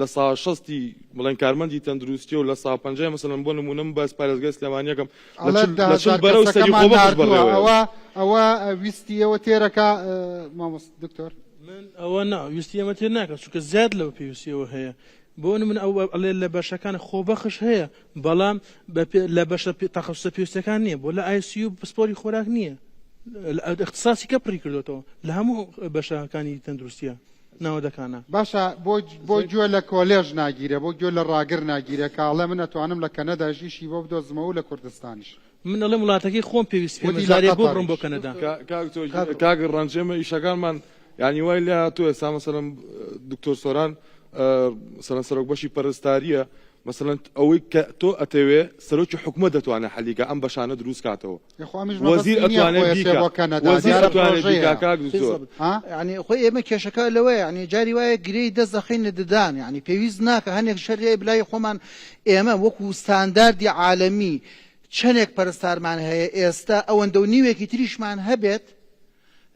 Speaker 6: لە سا 60 بڵێن کارمەندی تەندروستی و لە سا 50 مەسەلەن بۆ نمونەم باس پارێزگای سلێمانیەکەم لە بەرەو سەری خۆبەخش بڕێوە
Speaker 1: ئەوە ویستیەوە تێرەکە مامۆست دکتۆر
Speaker 5: من ئەوە ویستی ئەمە تێر ناکەم چونکە زیاد لەوە پێویستیەوە هەیە بۆ من ئەو ئەڵێ لە بەشەکان خۆبەخش هەیە بەڵام لە بەشە تەخەسوسە پێویستەکان نییە بۆ لە ICU پسپۆری خۆراک نییە اختصاسی کە پڕی کردوێتەوە لە هەموو بەشەکانی تەندروستیە ناوەدەکانە
Speaker 1: باشە بۆ گوێ لە کۆلێژ ناگیرە بۆ گوێ لە ڕاگر ناگیرە کاڵە من ئەتوانم لە کەنەداژیشی بۆ بدۆزمەوە لە کوردستانیش
Speaker 5: من ئەڵێ وڵاتەکەی خۆم پێویست پێ بۆ بڕم بۆ کەنەدا
Speaker 6: کاگە ڕەنجێمە ئیشەکانمان یعنی وای لە تۆ ئێستا مەسەلەن دکتۆر سۆران سەرۆک بەشی پەرستاریە مەسەلەن ئەوەی کە تۆ ئەتەوێ سەرۆکی حکومەت دەتوانێت حەلیگە ئەم بەشانە دروست کاتەوە وەزیر ئەتوانێت
Speaker 4: ینی خۆی ئێمە کێشەکە لەوەیە ینی جاری وایە گرەی دەست دەخینە ددان ینی پێویست ناکە هەنێک شەریای بلای خۆمان ئێمە وەکو ستانداردی عالەمی چەندێک پەرستارمان هەیە ئێستا ئەوەندە و نیوێکی تریشمان هەبێت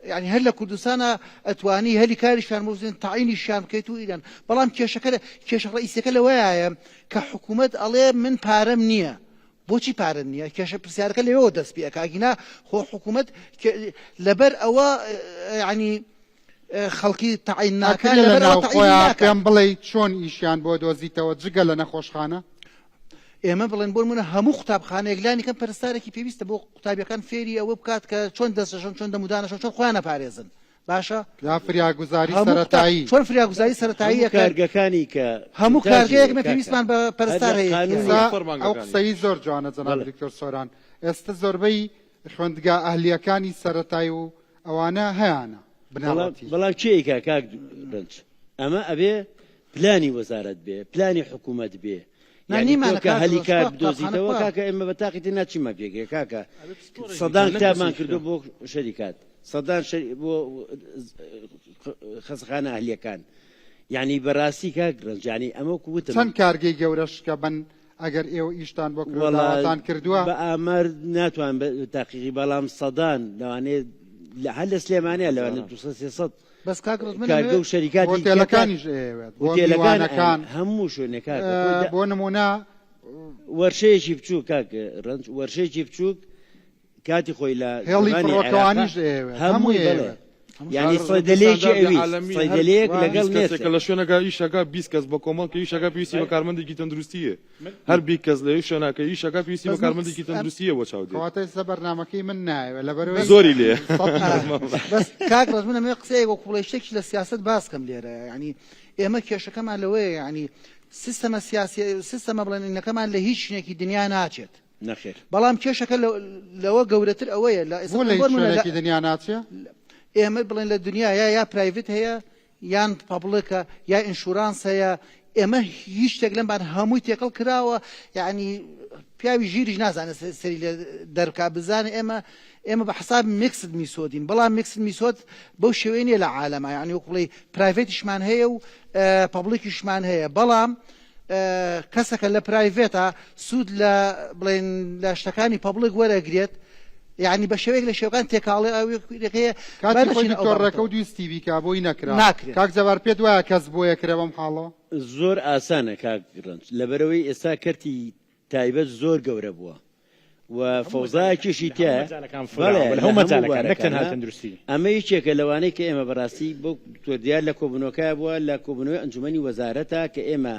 Speaker 4: يعني هلا كردستان اتواني هلي كارشان موزن تعيني الشام كيتو ايران بلام كيش رئيسك لوايا كحكومه عليه من بارم نيه بوچی پارن نییە کێشە پرسیارەکە لەوێ دەست پێ کاگینا خۆ حکوومەت لەبەر ئەوە ینی خەڵکی تعین ناکەن
Speaker 1: لەبەر خۆیان پێم بڵێ چۆن ئیشیان بۆ دۆزیتەوە جگە لە نەخۆشخانە
Speaker 4: ئێمە بڵێن بۆ منە هەموو قوتابخانەیەک لانی کەم پەرستارێکی پێویستە بۆ قوتابیەکان فێری ئەوە بکات کە چۆن دەستەشن چۆن دەمودانەشن چۆن خۆیان نەپارێزن باشە
Speaker 1: لا فریاگوزاری سەرەتایی
Speaker 4: چۆن فریاگوزاری سەرەتایی
Speaker 2: کارگەکانی کە
Speaker 4: هەموو کارگەیەکمە پێویستمان بە پەرستار هەیە
Speaker 1: ئەو قسەی زۆر جوانە جەناب دکتۆر سۆران ئێستا زۆربەی خوێندگا ئەهلیەکانی سەرەتایی و ئەوانە هەیانە بناڵەتی
Speaker 2: بەڵام چیکە کاک ڕنج ئەمە ئەبێ پلانی وەزارەت بێ پلانی حکوومەت بێ کە هەلیکا بدۆزیتەوە کاکە ئێمە بە تاقیتی ناچیمە پێگەی کاکە سەدان کتابمان کردو بۆ شەریکات سەدان بۆ خەزخانە ئەهلیەکان یعنی بەڕاستی کاک ڕنج یعنی ئەمە وتم
Speaker 1: چەند کارگەی گەورەش کە بن ئەگەر ئێوە ئیشتان بۆ وڵاتان کردووە
Speaker 2: بە ئامار ناتوان تاقیقی بەڵام سەدان لەوانەیە هەر لە سلێمانەیە لەوانە 200
Speaker 4: بەس کاک
Speaker 2: کارگە و شەریکاتی
Speaker 1: هۆتێلەکانیش هۆتێلەکان
Speaker 2: هەموو شوێنێک
Speaker 1: بۆ نمونە
Speaker 2: وەرشەیەکی بچوو کاک ڕنج وەرشەیەکی بچووک کاتی خۆی لە
Speaker 1: هێڵی فڕۆکەوانیش
Speaker 2: هەمووی بڵێ یعنی سەیدەلەیەکی ئەوی سەیدەلەیەک لەگەڵ
Speaker 6: کەسێکە لە شوێنەکە ئیشەکە 20 کەس بە کۆمەڵ کە ئیشەکە پێویستی بە کارمەندێکی تەندروستیە هەر 20 کەس لە شوێنەکە ئیشەکە پێویستی بە کارمەندێکی تەندروستیە بۆ چاودێ
Speaker 1: کەواتە ئێستا بەرنامەکەی من نایەوە لەبەرەوەی
Speaker 6: زۆری لێ
Speaker 4: بەس کاک ڕەش من ئەمێ قسەیەک وەکو بڵێ شتێکی لە سیاست باسکەم لێرە ینی ئێمە کێشەکەمان لەوەیە ینی سیستەمە سیاسی سیستەمە بڵێنینەکەمان لە هیچ شتێکی دنیا ناچێت
Speaker 2: نەخێر
Speaker 4: بەڵام کێشەکە لەوە گەورەتر ئەوەیە لە
Speaker 1: ئێستا دنیا ناچێ
Speaker 4: ئێمە بڵێن لە دنیا یا پرایڤێت هەیە یان پابلکە یا ئینشورانس هەیە ئێمە هیچ شتێک لەمبان هەمووی تێکەڵ کراوە یعنی پیاوی ژیریش نازانێت سەری لە دەرکا بزانێ ئێمە بە حساب میکسد میسۆدین بەڵام میکسد میسۆد بەو شێوەیە نیە لە عالەمە یعنی وەکو بڵێ پرایڤێتیشمان هەیە و پابلیکیشمان هەیە بەڵام کەسەکە لە پرایڤێتە سوود لە بڵێن لە شتەکانی پابلیک وەرەگرێت یعنی بە شێوەیەک لە شێوەکان تێکاڵی ئەوەیە
Speaker 1: کاتی خۆی دکتۆڕەکە و دووستی بیکا بۆی نەکرا کاک جەبار پێت وایە کەس بۆ یەکرێ بەم حاڵەوە
Speaker 2: زۆر ئاسانە کاک ڕنج لەبەرەوەی ئێستا کەرتی تایبەت زۆر گەورە بووە و فەوزایەکیشی تیا ئەمە هیچێکە لەوانەیە کە ئێمە بەڕاستی بۆ دکتۆر لە کۆبنەوەکە بووە لە کۆبنەوەی ئەنجومەنی وەزارەتە کە ئێمە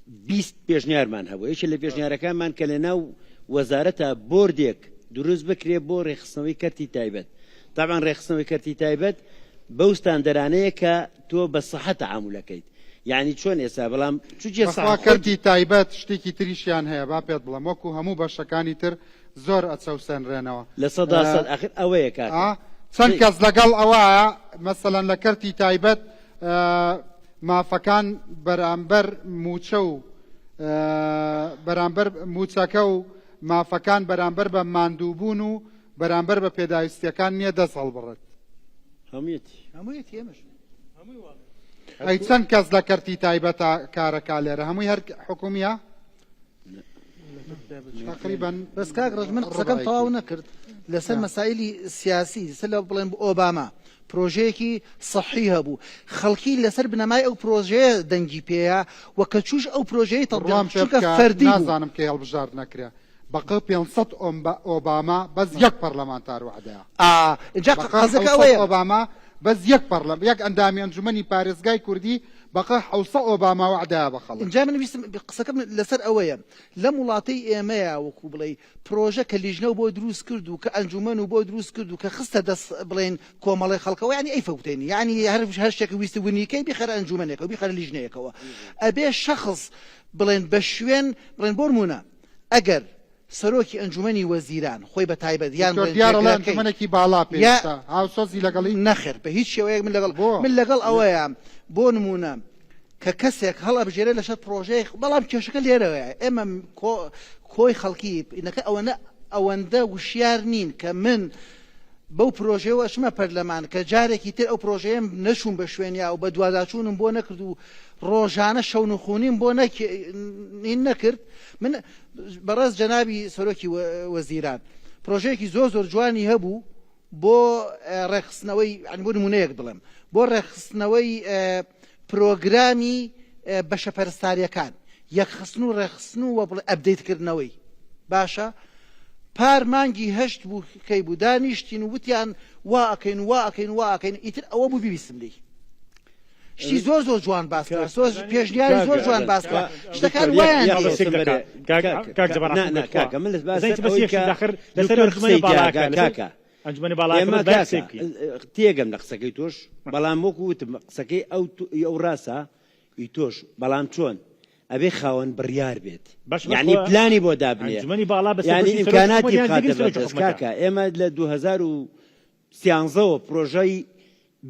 Speaker 2: 20 پێشنیارمان هەبوو یەکێک لە پێشنیارەکانمان کە لە ناو وەزارەتە بۆردێک دروست بکرێ بۆ ڕێخستنەوەی کەرتی تایبەت طبعا ڕێخستنەوەی کەرتی تایبەت بەو ستاندەرانەیە کە تۆ بە سەحەت تەعامولەکەیت یعنی چۆن ئێستا بەڵام
Speaker 1: کەرتی تایبەت شتێکی تریشیان هەیە با پێت بڵم وەکو هەموو بەشەکانی تر زۆر ئەچەوسێنرێنەوە
Speaker 2: لە 100 ئاخر ئەوەیە کاک
Speaker 1: چەند کەس لەگەڵ ئەوەیە مەسەلەن لە کەرتی تایبەت مافەکان بەرامبەر موچە و بەرامبەر موچەکە و مافەکان بەرامبەر بە ماندووبوون و بەرامبەر بە پێداویستیەکان نییە دەست هەڵبڕێت
Speaker 4: هەموویەتی ئێمەش
Speaker 1: ئەی چەند کەس لە کەرتی تایبەتە کارەکە لێرە هەمووی هەر حکومیە تقریبا
Speaker 4: بەس کاک ڕەش من قسەکەم تەواو نەکرد لەسەر مەسائلی سیاسی لەسەر لە بڵێن بۆ ئۆباما پرۆژەیەکی سەحی هەبوو خەڵکی لەسەر بنەمای ئەو پرۆژەیە دەنگی پێەیە و کە چوش ئەو پرۆژەی تەڕام فەردی
Speaker 1: نازانم کە هەڵبژار نەکرێ بەقە 500 ئۆباما بەس یەک پەرلەمانتار وعدەیە
Speaker 4: اینجا قەزەکە ئەوەیە
Speaker 1: ئۆباما بەس یەک پەرلەم یەک ئەندامی ئەنجومەنی پارێزگای کوردی بەقە 700 ئۆباما وعدەیە بە خەڵک
Speaker 4: اینجا من ویستم قسەکەم لەسەر ئەوەیە لە وڵاتەی ئێمەیە وەکو بڵێ پرۆژە کە لیژنە و بۆ دروست کرد و کە ئەنجومەن و بۆ دروست کرد و کە خستە دەست بڵێن کۆمەڵی خەڵکەوە یعنی ئەی فەوتێنی یعنی هەر شتێک ویستی ونیکەی بیخەرە ئەنجومەنێکەوە و بیخەرە لیژنەیەکەوە ئەبێ شەخص بڵێن بە شوێن بڵێن بۆ نمونە ئەگەر سەرۆکی ئەنجومەنی وەزیران خۆی بە تایبەت یان
Speaker 1: ئەنجومەنێکی باڵا پێویستە هاوسۆزی لەگەڵی
Speaker 4: نەخێر بە هیچ شێوەیەک من لەگەڵ ئەوەیە بۆ نمونە کە کەسێک هەڵەبژێرە لەشەر پرۆژەیە بەڵام کێشەکە لێرەوەیە ئێمە کۆی خەڵکی ئینەکە ئەوەندە وشیار نین کە من بەو پرۆژەوە ئەشمە پەرلەمان کە جارێکی تر ئەو پرۆژەیەم نەچوون بە شوێنیا و بە دوواداچوونم بۆ نەکرد و ڕۆژانە شەو نخوونیم بۆ نەکرد من بەڕاست جەنابی سەرۆکی وەزیران پرۆژەیەکی زۆر جوانی هەبوو بۆ ڕێخستنەوەی بۆ نمونەیەک بڵێم بۆ ڕێخستنەوەی پرۆگرامی بەشەپەرستاریەکان یەکخستن و ڕێخستن و بڵێ ئەپدەیتکردنەوەی باشە پار مانگی هەشت بوو کەی بوو دانیشتین و وتیان وا ئەکەین وا ئەکەین وا ئەکەین ئیتر ئەوە بوو بیبیستم لی شتی زۆر جوان باس پێشنیاری زۆر جوان باس شتەکان وایان
Speaker 3: ئەنجومەنی باڵا
Speaker 2: تێگەم لە قسەکەی تۆش بەڵام وەکو وتم قسەکەی ئەو ڕاستە ئی تۆش بەڵام چۆن ئەبێ خاوەن بڕیار بێت یعنی پلانی بۆ دابنێ یعنی ئیمکاناتی بخاتە بەدەست کاکە ئێمە لە 2013ەوە پرۆژەی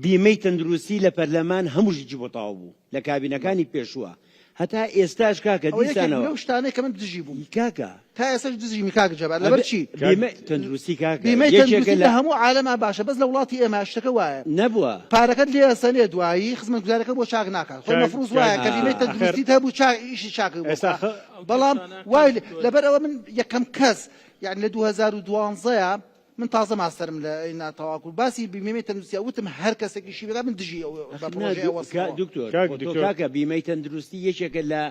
Speaker 2: بیمەی تەندروستی لە پەرلەمان هەمووشی بۆ تەواو بوو لە کابینەکانی پێشووە هەتا ئێستاش کاکە دیسانەوە
Speaker 4: لەو شتانەی کە من دژی بووم
Speaker 2: کاکە
Speaker 4: تا ئێستاش دژیمی کاکە جەبار لەبەر چی
Speaker 2: بیمەی تەندروستی کاکە
Speaker 4: بیمەی
Speaker 2: یەکێکە
Speaker 4: تەندروستی
Speaker 2: لە
Speaker 4: لە هەموو عالەما باشە بەس لە وڵاتی ئێمە شتەکە وایە
Speaker 2: نەبووە
Speaker 4: پارەکەت لێ سەنێ دوایی خزمەتگوزارەکە بۆ چاک ناکات خۆی مەفروض وایە کە بیمەی تەندروستی هەبوو ئیشی چاک بەڵام وای لەبەر ئەوە من یەکەم کەس یعنی لە 2012 من تازە ماستەرم لە تەواکل باسی بیمەی تەندروستی وتم هەر کەسێکیشی بێت من دژی
Speaker 2: دکتۆر کاکە بیمەی تەندروستی یەکێکە لە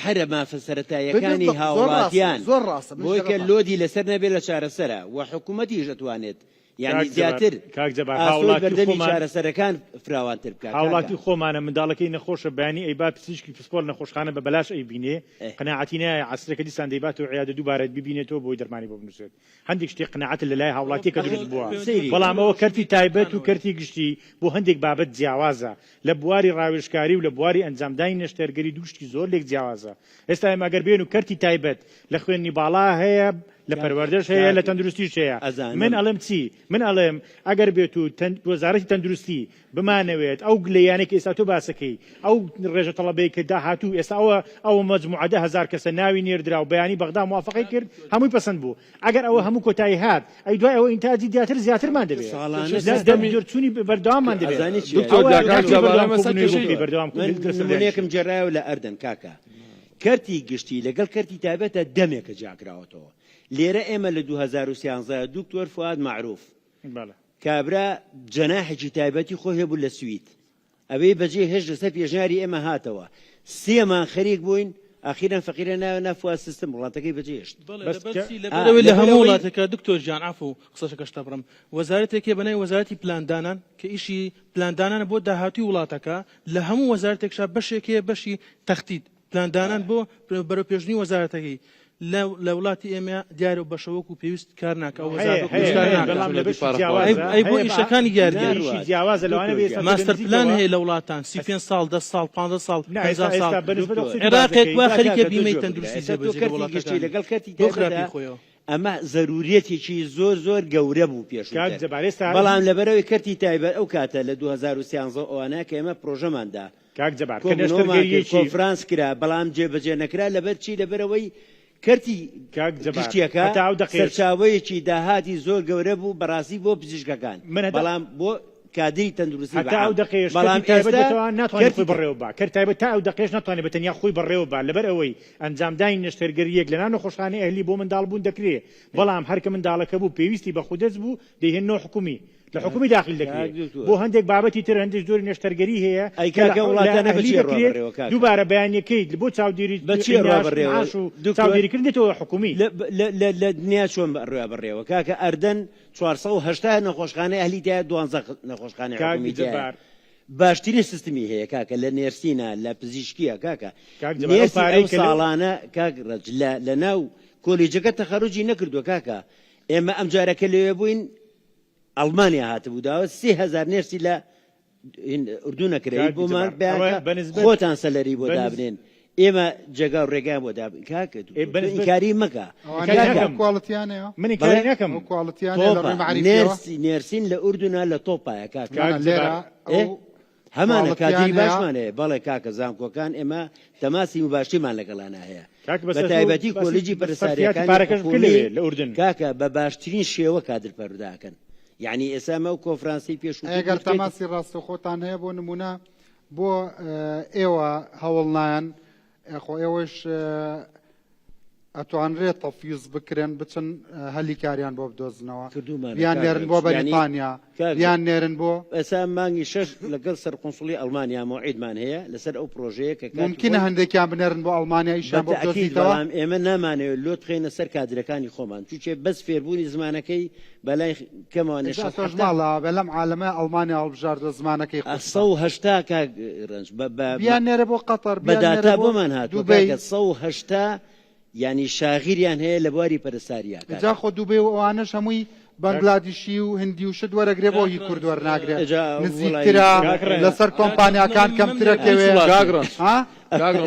Speaker 2: حرە مافە سەرەتاییەکانی هاوڵاتیان
Speaker 4: زۆر ڕاستە
Speaker 2: بۆی کە لۆدی لەسەر نەبێت لە چارەسەرە و حکوومەتیش دەتوانێت یعنی زیاتر چارەسەرەکان فراوانتر بکات
Speaker 3: هاوڵاتی خۆمانە منداڵەکەی نەخۆشە بەیانی ئەیبا پزیشکی پسپۆر نەخۆشخانە بە بەلاش ئەیبینێ قەناعەتی نایە عەسرەکە دیسان دەیبات و عیادە دووبارەت ببینێتەوە بۆی دەرمانی بۆ بنووسێت هەندێک شتێک قەناعەت لەلای هاوڵاتی کە دروست بووە بەڵام ئەوە کەرتی تایبەت و کەرتی گشتی بۆ هەندێک بابەت جیاوازە لە بواری ڕاوێژکاری و لە بواری ئەنجامدانی نەشتەرگەری دووشتی زۆر لێک جیاوازە ئێستا ئێمە ئەگەر بێن و کەرتی تایبەت لە خوێنی باڵا هەیە لە پەروەردەش هەیە لە تەندروستیش هەیە من ئەڵێم چی من ئەڵێم ئەگەر بێت و وەزارەتی تەندروستی بمانەوێت ئەو گلەیانێک ئێستا تۆ باسەکەی ئەو ڕێژە تەڵەبەی کە داهاتوو ئێستا ئەو مەجموعە 10,000 کەسە ناوی نێردرا و بەیانی بەغدا موافقەی کرد هەمووی پەسەند بوو ئەگەر ئەوە هەموو کۆتایی هات ئەی دوای ئەوە ئینتاجی دیاتر زیاترمان دەبێت دەرچوونی بەردەوامان
Speaker 2: دەبێت جێڕایەوە لە ئەردەن کاکە کەرتی گشتی لەگەڵ کەرتی تایبەتە دەمێکە جاکراوەتەوە لێرە ئێمە لە 2013 دکتۆر فواد معروف کابرا جەناحێکی تایبەتی خۆی هەبوو لە سوید ئەوەی بەجێ هێش لەسەر پێژنیاری ئێمە هاتەوە سێمان خەریک بووین ئاخیرا فەقیرە ناوە نافواد سیستم وڵاتەکەی بەجێهێشت
Speaker 5: لە هەموو وڵاتەکە دکتۆر گیان عەفو قسەشەکەش تا بڕم وەزارەتێکی بەناوی وەزارەتی پلاندانان کە ئیشی پلاندانانە بۆ داهاتووی وڵاتەکە لە هەموو وەزارەتێکشا بەشێکەیە بەشی تەختید پلاندانان بۆ بەرەو پێشنی وەزارەتەکەی لە وڵاتی ئێمە دیارە و بەشەوەک و پێویست کار ناکە ئەو ئەی بۆ ئیشەکانی دیاریگەری ماستەر پلان هەیە لە وڵاتان 35 ساڵ 10 ساڵ 15 ساڵ عێراقێک وا خەریکە بیمەی تەندروستی
Speaker 2: جێبەجێ لەگەڵ کەرتی تایبەتە ئەمە ضرورەتێکی زۆر گەورە بوو پێش بەڵام لەبەرەوەی کەرتی تایبەت ئەو کاتە لە 2013 ئەوانە کە ئێمە پرۆژەماندا کۆنفرانس کرا بەڵام جێبەجێ نەکرا لەبەر چی لەبەرەوەی کەرتی گشتیەکە سەرچاوەیەکی داهاتی زۆر گەورە بوو بەڕاستی بۆ پزیشکەکان بەڵام بۆ کادری تەندروستی
Speaker 3: بەڵام ئێستا ناتوانێت خۆی بڕێوە با کەرت تایبەت تا ئەو دقیقەش ناتوانێت بەتەنیا خۆی بڕێوە با لەبەر ئەوەی ئەنجامدانی نەشتەرگەریەک لە ناو نەخۆشخانەی ئەهلی بۆ منداڵبوون دەکرێت بەڵام هەرکە منداڵەکە بوو پێویستی بە خودەست بوو دەیهێنەوە حکومی لە حکومی داخل دەکرێت بۆ هەندێک بابەتی تر هەندێک زۆری نەشتەرگەری هەیە دووبارە بەیانیەکەیت بۆ چاودێری چاودێریکردێتەوە حکومی
Speaker 2: لە دنیا چۆن ڕێوە بڕێوە کاکە ئەردەن 480 نەخۆشخانەی ئەهلی تایە 12 نەخۆشخانەی حکومی باشترین سیستمی هەیە کاکە لە نێرسینە لە پزیشکیە کاکە نێرسی ئەو ساڵانە کاکڕەج لە ناو کۆلیجەکە تەخەڕوجی نەکردووە کاکە ئێمە ئەم جارەکە لەوێ بووین ئەڵمانیا هاتبوو داوە 30,000 نێرسی لە ئوردو نەکرێت بۆمان خۆتان سەلەری بۆ دابنێن ئێمە جێگا و ڕێگای بۆ دابن کاکە کاری مەکە نێرسین لە ئوردونا لە تۆپایە هەمانە کادری باشمانەیە بەڵێ کاکە زانکۆکان ئێمە تەماسی مباشتیمان لەگەڵانە هەیە بە تایبەتی کۆلیجی پەرستاریەکان کاکە بە باشترین شێوە کادر پەروداکەن یعنی ئێسامە و کۆفرانسی پێشوو
Speaker 1: ئەگەر تەماسی ڕاستە خۆتان هەیە بۆ نمونە بۆ ئێوە هەوڵنایەن خۆ ئێوەش ئەتوانرێت تەفیز بکرێن بچن هەلی کاریان بۆ بدۆزنەوە یان نێرن بۆ بەریتانیا یان نێرن بۆ
Speaker 2: ئێستا مانگی 6 لەگەڵ سەرقۆنسوڵی ئەڵمانیا مۆعیدمان هەیە لەسەر ئەو پرۆژەیە کە
Speaker 1: ممکنە هەندێکیان بنێرن بۆ ئەڵمانیا ئیشان بۆ بدۆزیتەوە
Speaker 2: ئێمە نامانەوێت لۆ بخێنە سەر کادرەکانی خۆمان چونکە بەس فێربوونی زمانەکەی بەلای کەمەوە
Speaker 1: نێشەماڵە بەلەم عالەمە ئەڵمانیا هەڵبژاردە زمانەکەی
Speaker 2: 180 کاک ڕەنج
Speaker 1: بیان نێرە بۆ قەتەر
Speaker 2: بەداتا بۆمان هاتووە 180 ینی شاغیریان هەیە لە بواری پەرستاریە
Speaker 1: جا خۆ دووبێ و ئەوانەش هەمووی بەنگلادیشی و هندی و شت وەرەگرێ بۆ هی کورد وەرناگرێت نزیکترا لەسەر کۆمپانیاکان کەمترەکەوێ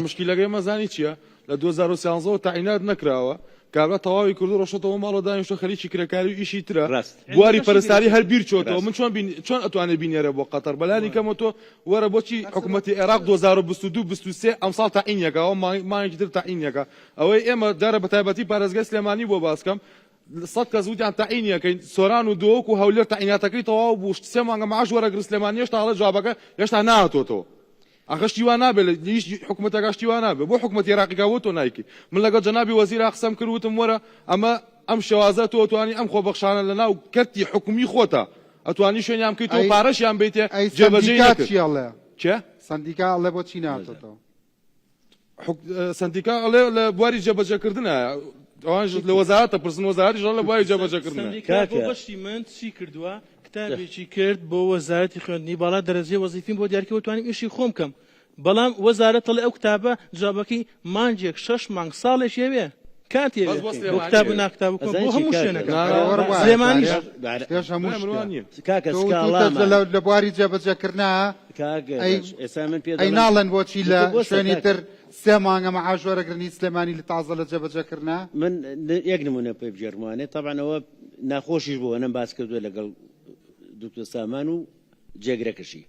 Speaker 6: مشکلەکەی مەزانی چییە لە 2013 تاعینات نەکراوە کابرا تەواوی کردو ڕۆشتەوە ماڵە دانیشتە خەریکی کرێکاری و ئیشی ترە
Speaker 2: ڕاست.
Speaker 6: بواری پەرستاری هەر بیر چۆتەوە
Speaker 2: ڕاست.
Speaker 6: من چۆن ئەتوانێت بینێرە بۆ قەتەر بەلانی کەمە تۆ وەرە بۆچی حکوومەتی عێراق 2022-23 ئەمساڵ تاعینیەکەەوە مانگی تر تاعینیەکە ئەوەی ئێمە دارە بە تایبەتی پارێزگای سلێمانی بۆ باسکەم 100 کەس وتیان تاعینیەکەین سۆران و دۆک و هەولێر تاعیناتەکەی تەواو بوو 3 مانگە معاش وەرەگرت سلێمانی هێشتا هەڵە جوابەکە هێشتا نهاتۆتەوە ئەخشتی وا نابێت هیچ حکوومەتەکە شتی وا نابێت بۆ حکوومەتی عێراقیکا بۆ تۆ نایکی من لەگەڵ جەنابی وەزیرا قسەم کرد وتم وەرە ئەم شێوازە تۆ ئەتوانی ئەم خۆبەخشانە لەناو کەرتی حکومی خۆتە ئەتوانی شوێنیان بکەیتەوە پارەشیان بیتێ جێبەجێ نەکرد چێ
Speaker 1: سندیکا ئەڵێ بۆچی ناتۆتەوە
Speaker 6: سندیکا ئەڵێ لە بواری جێبەجێکردنە ئەوان لە وەزارەتە پرسن وەزارەتی لە بواری جێبەجێکردنە
Speaker 5: سندیکا بۆ بەشی من چی کردووە کتابێکی کرد بۆ وەزارەتی خوێندنی باڵا دەرەجەی وەزیفیم بۆ دیارکەوە توانیم ئیشی خۆم بکەم بەڵام وەزارەت دەڵێ ئەو کتابە جوابەکەی مانجێک 6 مانگ ساڵێک ئەوێ کاتێ بۆ کتاب و ناکتاب بکەم بۆ هەموو شوێنەکە سلێمانیش
Speaker 1: پێش هەموو
Speaker 2: کاکە
Speaker 1: لە بواری جێبەجێکردنا ئەی ناڵێن بۆچی لە شوێنی تر 3 مانگە مەعاش وەرەگرنی سلێمانی لە تازە لە جێبەجێکردنا
Speaker 2: من یەک نمونە پێ بجێڕمانێ طبعا ئەوە ناخۆشیش بۆ ئەنەم باس کردووە لەگەڵ دکتۆر سامان و جێگرەکەشی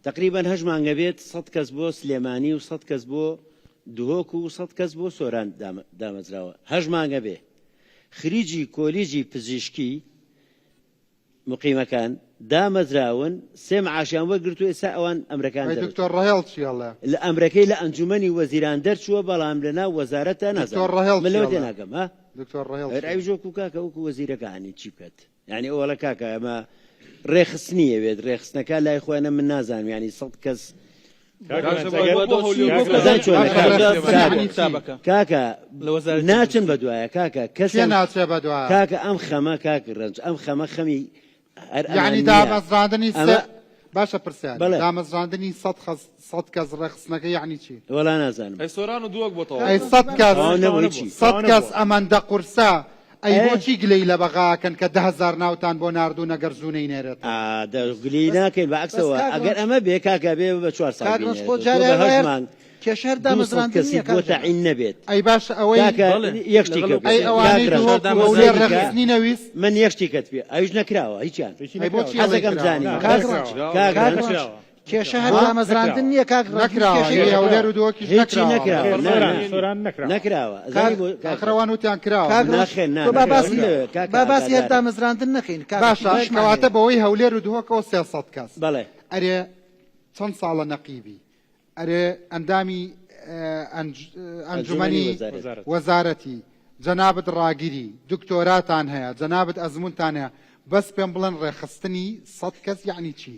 Speaker 2: تقریبا 8 مانگە بێت 100 کەس بۆ سلێمانی و 100 کەس بۆ دهۆک و 100 کەس بۆ سۆران دامەزراوە 8 مانگە بێ خریجی کۆلیژی پزیشکی مقیمەکان دامەزراون 3 معاشیان وەرگرت و ئێستا ئەوان ئەمرەکان
Speaker 1: دکتۆر ڕەهێڵ چیڵێ
Speaker 2: لە ئەمرەکەی لە ئەنجومەنی وەزیران دەرچووە بەڵام لەناو وەزارەتە
Speaker 1: دکتۆر ڕەهێڵ
Speaker 2: من لەوە تێناگەم ها
Speaker 1: دکتۆر ڕەهێڵ
Speaker 2: ئەویژۆکو کاکە وەکو وەزیرەکانی چی بکات یعنی ئەوەڵە کاکە ئەمە ڕێخستنیە بێت ڕێخستنەکە لای خۆیانە من نازانم ینی 100 کەس کاکە ناچن بە دوایە کاکە کەسێ
Speaker 1: ناچێ بە دوایە
Speaker 2: کاکە ئەم خەمە کاکە ڕەنج ئەم خەمە خەمی
Speaker 1: یعنی دامەزراندنی باشە پرسیار دامەزراندنی 100 کەس ڕێخستنەکە یعنی چی
Speaker 2: وەڵا نازانم
Speaker 6: ئەی سۆران و دووەک بۆتەوە
Speaker 1: ئەی 100 کەس ئەمەندە قورسە ئەی بۆچی گلەی لە بەغاکەن کە 10,000 ناوتان بۆ ناردوو نەگەر زوونەی نێرێت
Speaker 2: گلی ناکەین بەعکسەوە ئەگەر ئەمە بێ کاکە بێ بە 4 ساڵ
Speaker 4: کێشەر دامەزراندنی
Speaker 2: بۆ تەعین نەبێت
Speaker 1: ئەی باش ئەوەی
Speaker 2: یەکشتی
Speaker 1: ئەی ئەوانەی لێ ڕێخستنی نەویست
Speaker 2: من یەکشتی کەت پێ ئەویش نەکراوە هیچیان حەزەکەم زانی
Speaker 4: کێشە هەر دامەزراندن نییە
Speaker 1: هەولێر و دۆکیش
Speaker 2: نەکراوە
Speaker 1: کاخڕەوان وتیان کراوە
Speaker 4: با باسی هەر دامەزراندن نەکەین
Speaker 1: باشە کەواتە بەوەی هەولێر و دۆکەوە 300 کەس
Speaker 2: بەڵێ
Speaker 1: ئەرێ چەند ساڵە نەقیبی ئەرێ ئەندامی ئەنجومەنی وەزارەتی جەنابەت ڕاگیری دکتۆراتان هەیە جەنابەت ئەزمونتان هەیە بەس پێم بڵێن ڕێخستنی 100 کەس یعنی چی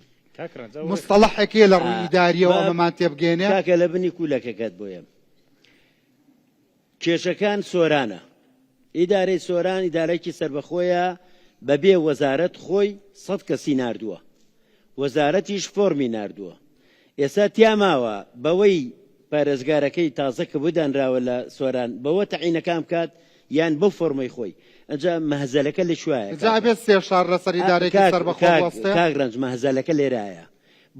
Speaker 1: مستەڵەحێکێ لە ڕووی ئیداریەوە ئەمەمان تێبگەێنێ
Speaker 2: کاکە لە بنی کوولەکەکەت بۆیە کێشەکان سۆرانە ئیدارەی سۆران ئیدارەیەکی سربەخۆیە بەبێ وەزارەت خۆی 100 کەسی ناردووە وەزارەتیش فۆرمی ناردووە ئێستا تیاماوە بەوەی پارێزگارەکەی تازە کە بدانراوە لە سۆران بەوە تەعینەکان بکات یان بەو فۆرمەی خۆی ئەجا مەهزەلەکە لە شوایە
Speaker 1: جابێت 3 شار لەسەر ئیدارێکی سەربەخۆ
Speaker 2: کاگرنج مەهزەلەکە لێرایە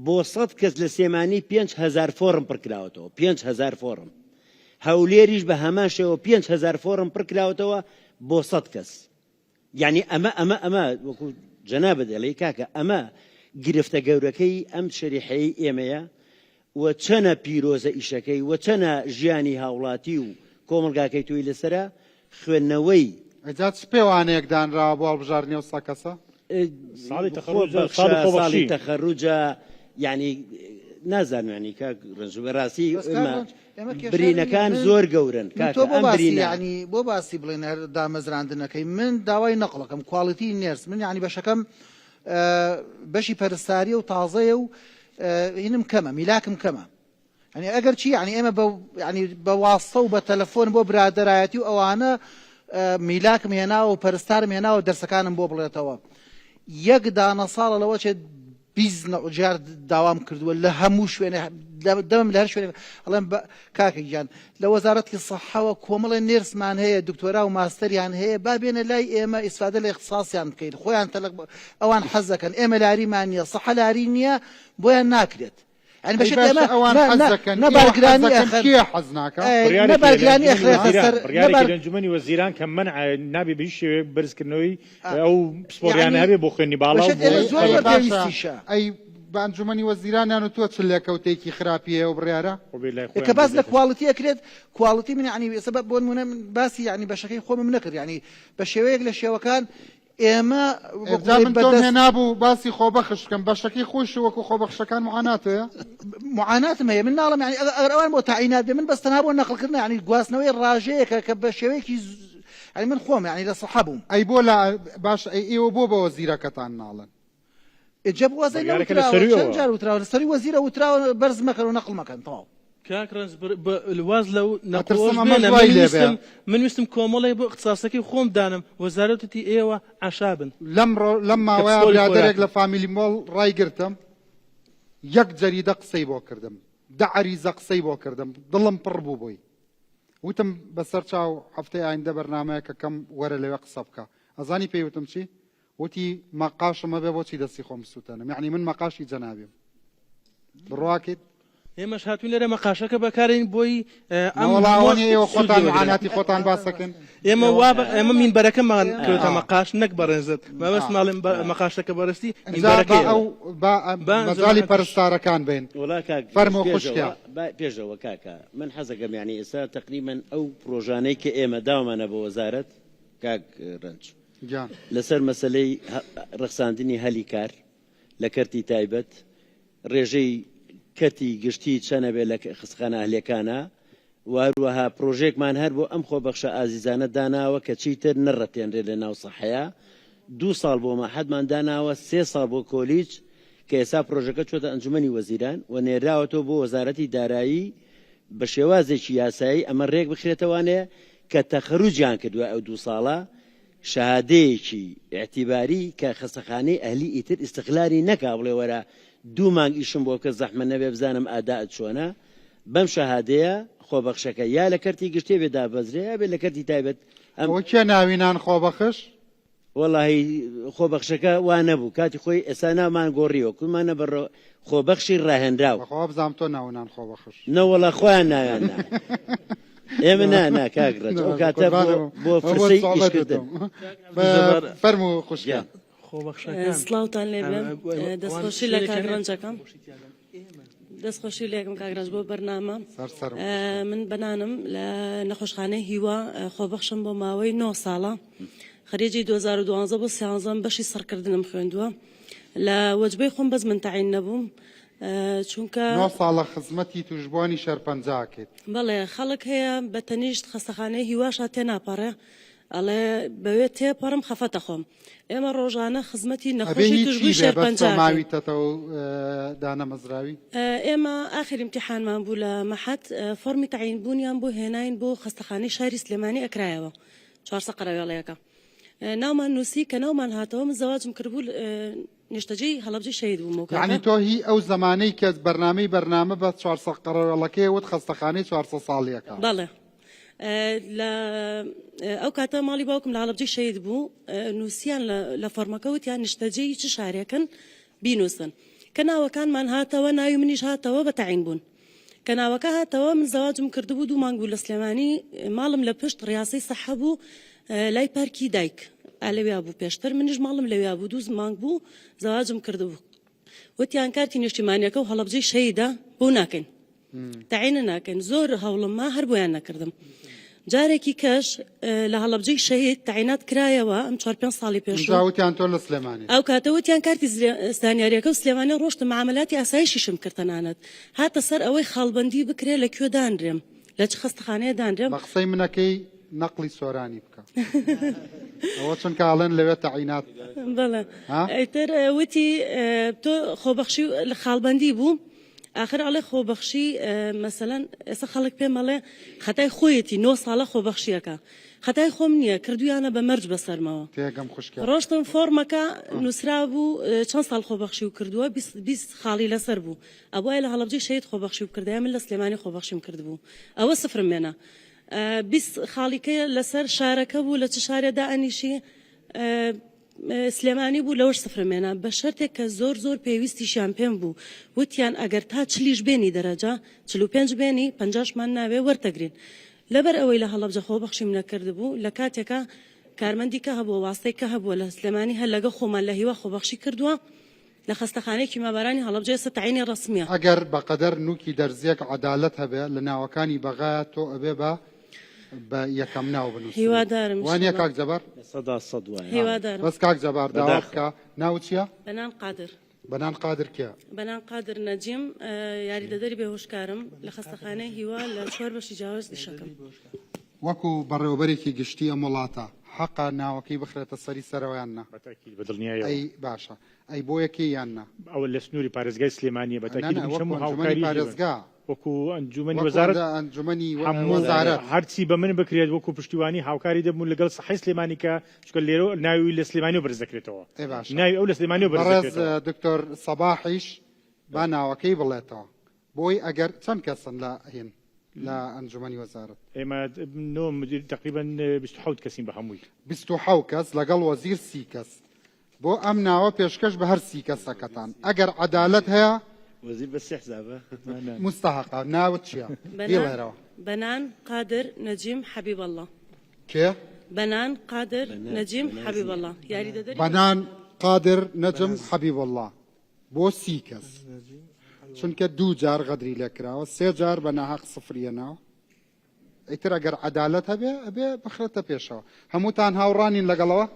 Speaker 2: بۆ 100 کەس لە سێمانی 5,000 فۆرم پڕکراوەتەوە 5,000 فۆرم هەولێریش بە هەمان شێوە 5,000 فۆرم پڕکراوەتەوە بۆ 100 کەس یعنی ئەمە وەکو جەنابەت دەڵێ کاکە ئەمە گرفتە گەورەکەی ئەم شەریحەیە ئێمەیە و چەنە پیرۆزە ئیشەکەی و چەنە ژیانی هاوڵاتی و کۆمەلگاکەی توی لەسرە خوێندنەوەی
Speaker 1: ئەجات پێوانەیەک دانراوە بۆ هەڵبژاردننی و 100 کەسە
Speaker 2: ساڵی تەخەڕوجە یعنی نازانم ینی کاک ڕەنج بەڕاستی برینەکان زۆر گەورن
Speaker 4: ینی بۆ باسی بڵێن هەر دامەزراندنەکەی من داوای نەقڵەکەم کواڵیتی نێرس من ینی بەشەکەم بەشی پەرستاری و تازەیە و هینم کەمە میلاکم کەمە ینی ئەگەر چی ینی ئێمە بە واستە و بە تەلەفۆن بۆ برادەرایەتی و ئەوانە میلاکم هێناوە و پەرستارم هێناوە دەرسەکانم بۆ بڵێتەوە یەک دانە ساڵە لەوە چێت 20 جار داوام کردووە لە هەموو شوێنە دەمم لە هەر شوێنێ ئەڵێم کاکە گیان لە وەزارەتی سەحەوە کۆمەڵی نێرسمان هەیە دکتۆرا و ماستەریان هەیە با بێنە لای ئێمە ئیسفادە لە اختصاسیان بکەین خۆیان ئەوان حەز دەکەن ئێمە لاریمان نییە سەحە لاری نییە بۆیان ناکرێت يعني بشكل
Speaker 1: باشا
Speaker 4: ما
Speaker 1: ئەوان حەزەکەن
Speaker 4: نبرگرانی
Speaker 1: حەزەکەن کێ حەز ناکە
Speaker 4: نبرگرانی
Speaker 3: ڕیالی ئەنجومەنی وەزیران کە منع نابێ بە هیچ شێوەیەک بەرزکردنەوەی ئەو پسپۆڕیانە هەبێ بۆ خوێندنی باڵا
Speaker 1: ئەی بە ئەنجومەنی وەزیرانیان و تۆ چ لێکەوتێکی خراپیە و بڕیارە
Speaker 4: کە باز لە کواڵیتی ئەکرێت کواڵیتی من ینی سبب بۆ نمونە من باسی ینی بەشەکەی خۆم نەکرد ینی بە شێوەیەک لە شێوەکان ئێمە
Speaker 1: من تۆم هێنابوو باسی خۆبەخشکەم بەشەکەی خۆش وەکو خۆبەخشەکان معاناتەیە
Speaker 4: معاناتم هەیە من ناڵم ینی ئەگەر ئەوان بۆ تاعینات بێ من بەستە نابوو نەقڵکردن ینی گواستنەوەی ڕاژەیەکە کە بە شێوەیەکی ینی من خۆم ینی لە سەحە بووم
Speaker 1: ئەی بۆ لە باش ئێوە بۆ بە وەزیرەکەتان ناڵن
Speaker 4: جب وەزەی نەوتراوە جار وتراوە سەری وەزیرە وتراوە بەرز مەکەن و نەقڵ مەکەن تەواو
Speaker 5: کاکرنس الواز لەو نەقۆش من ویستم کۆمەڵی بۆ اختصاسەکەی خۆم دانم وەزارەتی ئێوە عشابن
Speaker 1: لەم ماوەیە برادەرێک لە فامیلی مۆڵ ڕایگرتم یەک جەریدە قسەی بۆ کردم دە عەریزە قسەی بۆ کردم دڵم پڕ بوو بۆی وتم بەسەر چاو هەفتەی ئایندە بەرنامەیەکە کەم وەرە لەوێ قسە بکە ئەزانی پێی وتم چی وتی مەقاشمە بێ بۆچی دەستی خۆم سووتەنم یعنی من مەقاشی جەنابێم بڕواکێت
Speaker 5: ئێمەش هاتوین لێرە مەقاشەکە بەکارین بۆی
Speaker 1: ئەوڵاوانی ئێوە خۆتان معاناتی خۆتان باسەکەن
Speaker 5: ئێمە ئێمە مینبەرەکەمان کەوتە مەقاش نەک بەڕێزت مەبەست ماڵێن مەقاشەکە بەڕستی
Speaker 1: ئەو مەزالی پەرستارەکان بێن فەرمۆ خوشکە
Speaker 2: پێشەوە کاکە من حەزەکەم یعنی ئێستا تقریبا ئەو پرۆژانەی کە ئێمە داوامانە بە وەزارەت کاک ڕەنج لەسەر مەسلەی ڕەخساندنی هەلی کار لە کەرتی تایبەت ڕێژەی کەتی گشتی چەنە بێ لە خستخانە ئەهلەکانە واروەها پرۆژێکمان هەر بۆ ئەم خۆبەخشە ئازیزانە داناوە کە چیتر نەڕەتێنرێ لە ناو سەحەیە 2 ساڵ بۆ مەحەدمان داناوە 3 ساڵ بۆ کۆلیج کە ئێستا پرۆژەکە چۆتە ئەنجومەنی وەزیران و نێراوەتەوە بۆ وەزارەتی دارایی بە شێوازێکی یاسایی ئەمە ڕێک بخرێتەوانەیە کە تەخەروجیان کردووە ئەو 2 ساڵە شەهادەیەکی ئێعتیباری کە خەستەخانەی ئەهلی ئیتر ئیستقلالی نەکا بڵێ وەرە 2 مانگ ئیشم بۆ کە زەحمە نەبێ بزانم ئاداعت چۆنە بەم شەهادەیە خۆبەخشەکە یا لە کەرتی گشتێ بێ دابەزرێ یا بێ لە کەرتی تایبەت
Speaker 1: ئەوە کێ ناوینان خۆبەخش
Speaker 2: وەڵاهی خۆبەخشەکە وا نەبوو کاتی خۆی ئێستا نامان گۆڕیەوە کومانە بەڕۆ خۆبەخشی ڕاهێنراوە
Speaker 1: بەخوا بزانم تۆ ناونان خۆبەخش
Speaker 2: نەوەڵا خۆیان ناویان ئێمە نا کاگڕێت ئەو کاتە بۆ فرسەی ئیشکردن
Speaker 1: فەرموو خوشکە
Speaker 7: سڵاوتان لێبێ دەستخۆشی لە کاگڕەنجەکەم دەستخۆشی لێکم کاگڕەنج بۆ بەرنامە من بەنانم لە نەخۆشخانەی هیوا خۆبەخشم بۆ ماوەی 9 ساڵە خەریجی 2012 بۆ 13 بەشی سەرکردنم خوێندووە لە وەجبەی خۆم بەس من تەعین نەبووم چونکە
Speaker 1: 9 ساڵە خزمەتی توشبوانی شەرپەنجاکێت
Speaker 7: بەڵێ خەڵک هەیە بە تەنیشت خەستەخانەی هیواشە تێناپەڕێ ئەڵێ بەوێ تێپەڕم خەفەتە خۆم ئێمە ڕۆژانە خزمەتی نەخۆشی توشبووی
Speaker 1: شەرپەنجاکێتەوە دانە مەزراوی
Speaker 7: ئێمە ئاخر امتحانمان بوو لە مەحەد فۆرمی تەعینبوونیان بۆ هێناین بۆ خەستەخانەی شاری سلێمانی ئەکرایەوە 4 سەقەرەوێڵەیەەکە ناومان نووسی کە ناومان هاتەوە من زەواجم کردبوو نیشتەجێی هەڵەبجەی شەید بووم
Speaker 1: یعنی تۆ هی ئەو زمانەی کە بەرنامە بە 4 سەقەرەوێڵەکەی وت خەستەخانەی 400 ساڵیەکە
Speaker 7: بەڵێ لە ئەو کاتە ماڵی باوکم لە هەڵەبجەی شەید بوو نووسیان لە فەرمەکەوتیان نیشتەجێی چ شارێکن بینووسن کە ناوەکانمان هاتەوە ناوی منیش هاتەوە بە تەعین بوون کە ناوەکە هاتەوە من زەواجم کردبوو 2 مانگ بوو لە سلێمانی ماڵم لە پشت ڕیاسەی سەحە بوو لای پارکی دایک ئالەویا بوو پێشتر منیش ماڵم لەویا بوو 2 مانگ بوو زەواجم کردبوو وتیان کارتی نیشتیمانیەکە و هەڵەبجەی شەیدە بۆ ناکەین تەعینە ناکەین زۆر هەوڵم ما هەر بۆیان نەکردم جارێکی کەش لە هەڵەبجەی شەید تەعینات کرایەوە ئەم 4-5 ساڵی
Speaker 1: پێشوتیان تۆ لە سلێمانی
Speaker 7: ئەو کاتەوەتیان کارتی زانیاریەکە و سلێمانی ڕۆشتم معاملاتی ئاسایشیشم کردتەنانەت هاتە سەر ئەوەی خاڵبەندی بکرێ لە کوێ دانرێم لە چ خەستەخانەیە دانرێم
Speaker 1: بە قسەی منەکەی نەقلی سۆرانی بکە ئەوە چونکە ئاڵێن لەوێ تەعینات
Speaker 7: بەڵێ ئەیتر وتی تۆ خۆبەخشی لە خاڵبەندی بوو آخر ئەڵێ خۆبەخشی مەسەلەن ئێستا خەڵک پێم ئەڵێ خەتای خۆیەتی 9 ساڵە خۆبەخشیەکە خەتای خۆم نییە کردویانە بە مەرج بەسەرمەوە ڕۆشتم فۆرمەکە نووسرا بوو چەند ساڵ خۆبەخشی و کردووە 20 خاڵی لەسەر بوو ئەوە لە هەڵەبجەی شەید خۆبەخشی و کردای من لە سلێمانی خۆبەخشیم کردبوو ئەوە سفرم مێنە 20 خاڵیکە لەسەر شارەکە بوو لە چ شارێدا ئەنیشی سلێمانی بوو لەوەش سفرمێنە بە شەرتێک کە زۆر پێویستیشیان پێم بوو وتیان ئەگەر تا چلیش بێنی دەرەجا 45 بێنی 50مان ناوێ وەرتەگرین لەبەر ئەوەی لە هەڵەبجە خۆبەخشیم نەکرد بوو لە کاتێکە کارمەندی کە هەبووە واستەی کە هەبووە لە سلێمانی هەر لەگە خۆمان لە هیوا خۆبەخشی کردووە لە خەستەخانەیەکی مابارانی هەڵەبجە ئێستا تعینی ڕسمیە
Speaker 1: ئەگەر بەقەدەر نوکی دەرزیەک عەدالەت هەبێ لە ناوەکانی بەغایە تۆ ئەبێ بە یەکەم ناو بنووسی
Speaker 7: هیوادارم
Speaker 1: وانە کاک جەبار
Speaker 2: سەد وایە
Speaker 7: هیوادارم
Speaker 1: بەس کاک جەبار داوا بکە ناو چییە
Speaker 7: بەنان قادر
Speaker 1: بەنان قادر کێ
Speaker 7: بەنان قادر نەجیم یاریدەدەری بێهۆشکارم لە خەستەخانەی هیوا لە 4 بەشی جیاواز دیشەکەم
Speaker 1: وەکو بەڕێوەبەرێکی گشتی ئەم وڵاتە حەقا ناوەکەی بخرێتە سەری سەرەوەیاننا
Speaker 3: بەتاکید بەدڵنیایەوە
Speaker 1: ئەی باشە ئەی بۆ یەکەی یاننا
Speaker 3: ئەوە لە سنووری پارێزگای سلێمانیە بەتاکید
Speaker 1: وەکو
Speaker 3: هەموو
Speaker 1: ئەنجومەنی
Speaker 3: هاوکاری
Speaker 1: پارێزگا
Speaker 3: وەکو ئەنجومەنی
Speaker 1: وەکو
Speaker 3: وەزارەت
Speaker 1: ئەنجومەنی
Speaker 3: هەموو
Speaker 1: وەزارەت
Speaker 3: هەرچی بە من بکرێت وەکو پشتیوانی هاوکاری دەبوون لەگەڵ سەحی سلێمانی کە چکە لێرە ناوی لە سلێمانی و بەرز دەکرێتەوە
Speaker 1: ئەی باشە
Speaker 3: ناوی ئەو لە سلێمانی و بەرز
Speaker 1: بەڕێز
Speaker 3: دەکرێتەوە
Speaker 1: دکتۆر سەباحیش با ناوەکەی بڵێتەوە بۆی ئەگەر چەند کەسن لە هێن لە ئەنجومەنی وەزارەت
Speaker 3: ئێمە نۆ مدیر تقریبا 27 کەسین بە هەمووی
Speaker 1: 27 کەس لەگەڵ وەزیر 30 کەس بۆ ئەم ناوە پێشکەش بە هەر 30 کەسەکەتان ئەگەر عەدالەت هەیە
Speaker 2: وەزیر بە سێ حزابە
Speaker 1: مستحقە ناوت چییە بڵێرەوە
Speaker 7: بەنان قادر نەجیم حەبیب الله
Speaker 1: کێ
Speaker 7: بەنان قادر نەجیم حەبیب الله یاریدەدەری
Speaker 1: بەنان قادر نەجم حەبیب الله بۆ 30 کەس چونکە 2 جار غەدری لێکراوە 3 جار بە ناحەق سفریە ناو ئیتر ئەگەر عەدالەت هەبێ ئەبێ بخرێتە پێشەوە هەمووتان هاوڕانین لەگەڵەوە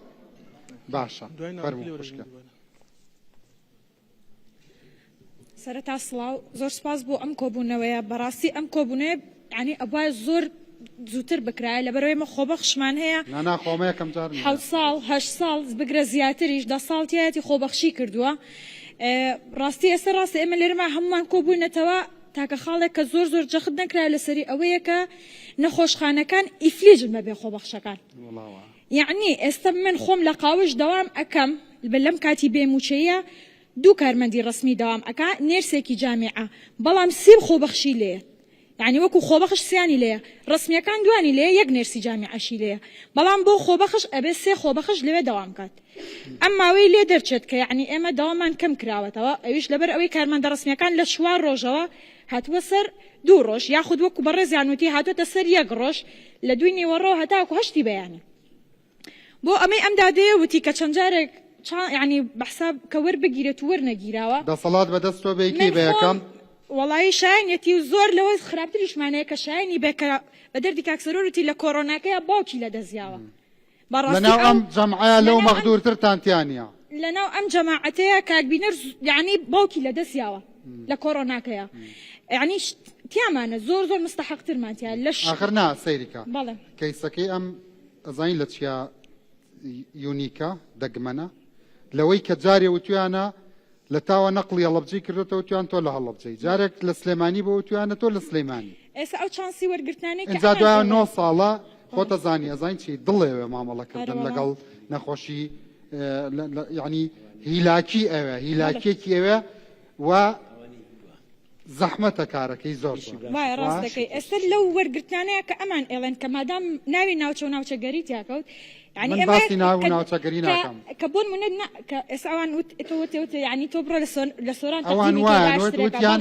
Speaker 1: باشە فەرموو خوشکە
Speaker 8: سەرەتا سڵاو زۆر سپاس بۆ ئەم کۆبوونەوەیە بەڕاستی ئەم کۆبوونەیە ینی ئەوای زۆر زووتر بکرایە لەبەرەوەی مە خۆبەخشمان هەیە
Speaker 1: نانا خۆمەیە کەم جار
Speaker 8: 7 ساڵ بگرە زیاتریش 10 ساڵتیایەتی خۆبەخشی کردووە ڕاستی ئێستا ڕاستی ئێمە لێرەما هەمومان کۆبوونەتەوە تاکە خاڵێک کە زۆر جەخت نەکرا لەسەری ئەوەیە کە نەخۆشخانەکان ئیفلیجن بەبێ خۆبەخشەکان یعنی ئێستا من خۆم لە قاوش دەوام ئەەکەم لەم کاتی بێموچەیە 2 کارمەندی ڕسمی دەوام ئەکا نێرسێکی جامعە بەڵام 30 خۆبەخشی لێیە یعنی وەکو خۆبەخش سیانی لێیە ڕسمیەکان دوانی لێ یەک نێرسی جامعەشی لێیە بەڵام بۆ خۆبەخش ئەبێ 3 خۆبەخش لەوێ دەوام کات ئەم ماوەی لێ دەرچێت کە یعنی ئێمە داوامان کەم کراوەتەوە ئەویش لەبەر ئەوەی کارمەندە ڕسمیەکان لە 4 ڕۆژەوە هاتووە سەر 2 ڕۆژ یاخود وەکو بەڕێزیانوتی هاتوۆتە سەر 1 ڕۆژ لە 2 نیوەڕۆ هەتاکو 8 بەیانی بۆ ئەمەی ئەم دادەیە وتی کە چەند جارێک ینی بەحساب کە وەربگیرێت و وەرنەگیراوە
Speaker 1: دەسەڵات بەدەستۆ بێکی بەیەکەم
Speaker 8: وڵی شایەتی و زۆر لەوە خراپتریشمانەیە کە شایانی بێکە بە دەردی کاکسەرۆرتی لە کۆڕۆناکەیە باوکی لە دەزیاوە
Speaker 1: لەناو ئەم جەمعەیە لەو مەغدوورترتانتیانە
Speaker 8: لەناو ئەم جەماعەتەیە کاکبینەر یعنی باوکی لە دەستیاوە لە کۆڕۆناکەیە یعنی تیامانە زۆر مستحقترمانتیان لەش
Speaker 1: ئاخر نا سەیریکە
Speaker 8: بەڵێ
Speaker 1: کەیسەکەی ئەم ئەزانین لە چیا یونیکە دەگمەنە لەوەی کە جارێ وتویانە لە تاوە نەقڵی هەڵەبجەی کردێتەوە تویان تۆ لە هەڵەبجەی جارێک لە سلێمانی بۆ تویانە تۆ لە سلێمانی
Speaker 8: ئێستا ئەو چانسی وەرگرتانێک
Speaker 1: ئینجا دوایە 9 ساڵە خۆتە زانی ئەزانین چی دڵێوێ مامەڵەکردن لەگەڵ نەخۆشی یعنی هیلاکی ئەوێ هیلاکێکی ئەوێ و زەحمەتە کارەکەی زۆر
Speaker 8: وای ڕاست دەکەی ئێستا لەو وەرگرتانەیە کە ئەمان ئێڵێن کە مادام ناوی ناوچە و ناوچەگەری تیاکەوت
Speaker 1: من باسی ناو و ناوچەگەری ناکەم
Speaker 8: کە بۆن منە کە ئێستا ئەوان وتێ یعنی تۆ بڕۆ لە سۆران
Speaker 1: ئەوان وایان وتیان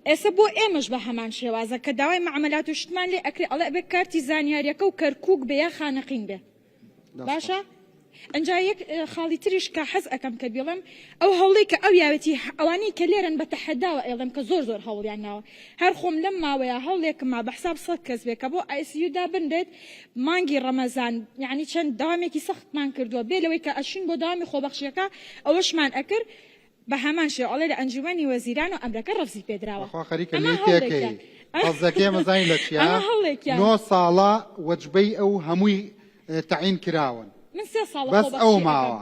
Speaker 8: ئێستا بۆ ئێمەش بە هەمان شێوازە کە داوای معاملات و شتمان لێ ئەکرێ ئەڵێ ئەبێ کارتی زانیاریەکە و کەرکووک بێ یا خانەقین بێ باشە ئەنجا یەک خاڵی تریش کە حەز ئەەکەم کە بڵێم ئەو هەوڵی کە ئەو یاوەتی ئەوانەی کە لێرن بە تەحەداوە ئێڵم کە زۆر هەوڵیان ناوە هەر خۆم لەم ماوەیە هەوڵێکم ما بەحساب 100 کەس بێ کە بۆ ICU دا بندێت مانگی ڕەمەزان یعنی چەند داوامێکی سەختمان کردووە بێ لەوەی کە ئەشین بۆ داوامی خۆبەخشیەکە ئەوەشمان ئەکرد بە هەمان شێ ئەڵێ لە ئەنجومەنی وەزیران و ئەمرەکە ڕەفزی پێدراوە
Speaker 1: قەزەکەی مەزانی لە چیا 9 ساڵە وەجبەی ئەو هەمووی تعین کراون
Speaker 8: من 3 ساڵ
Speaker 1: بس ئەو ماوە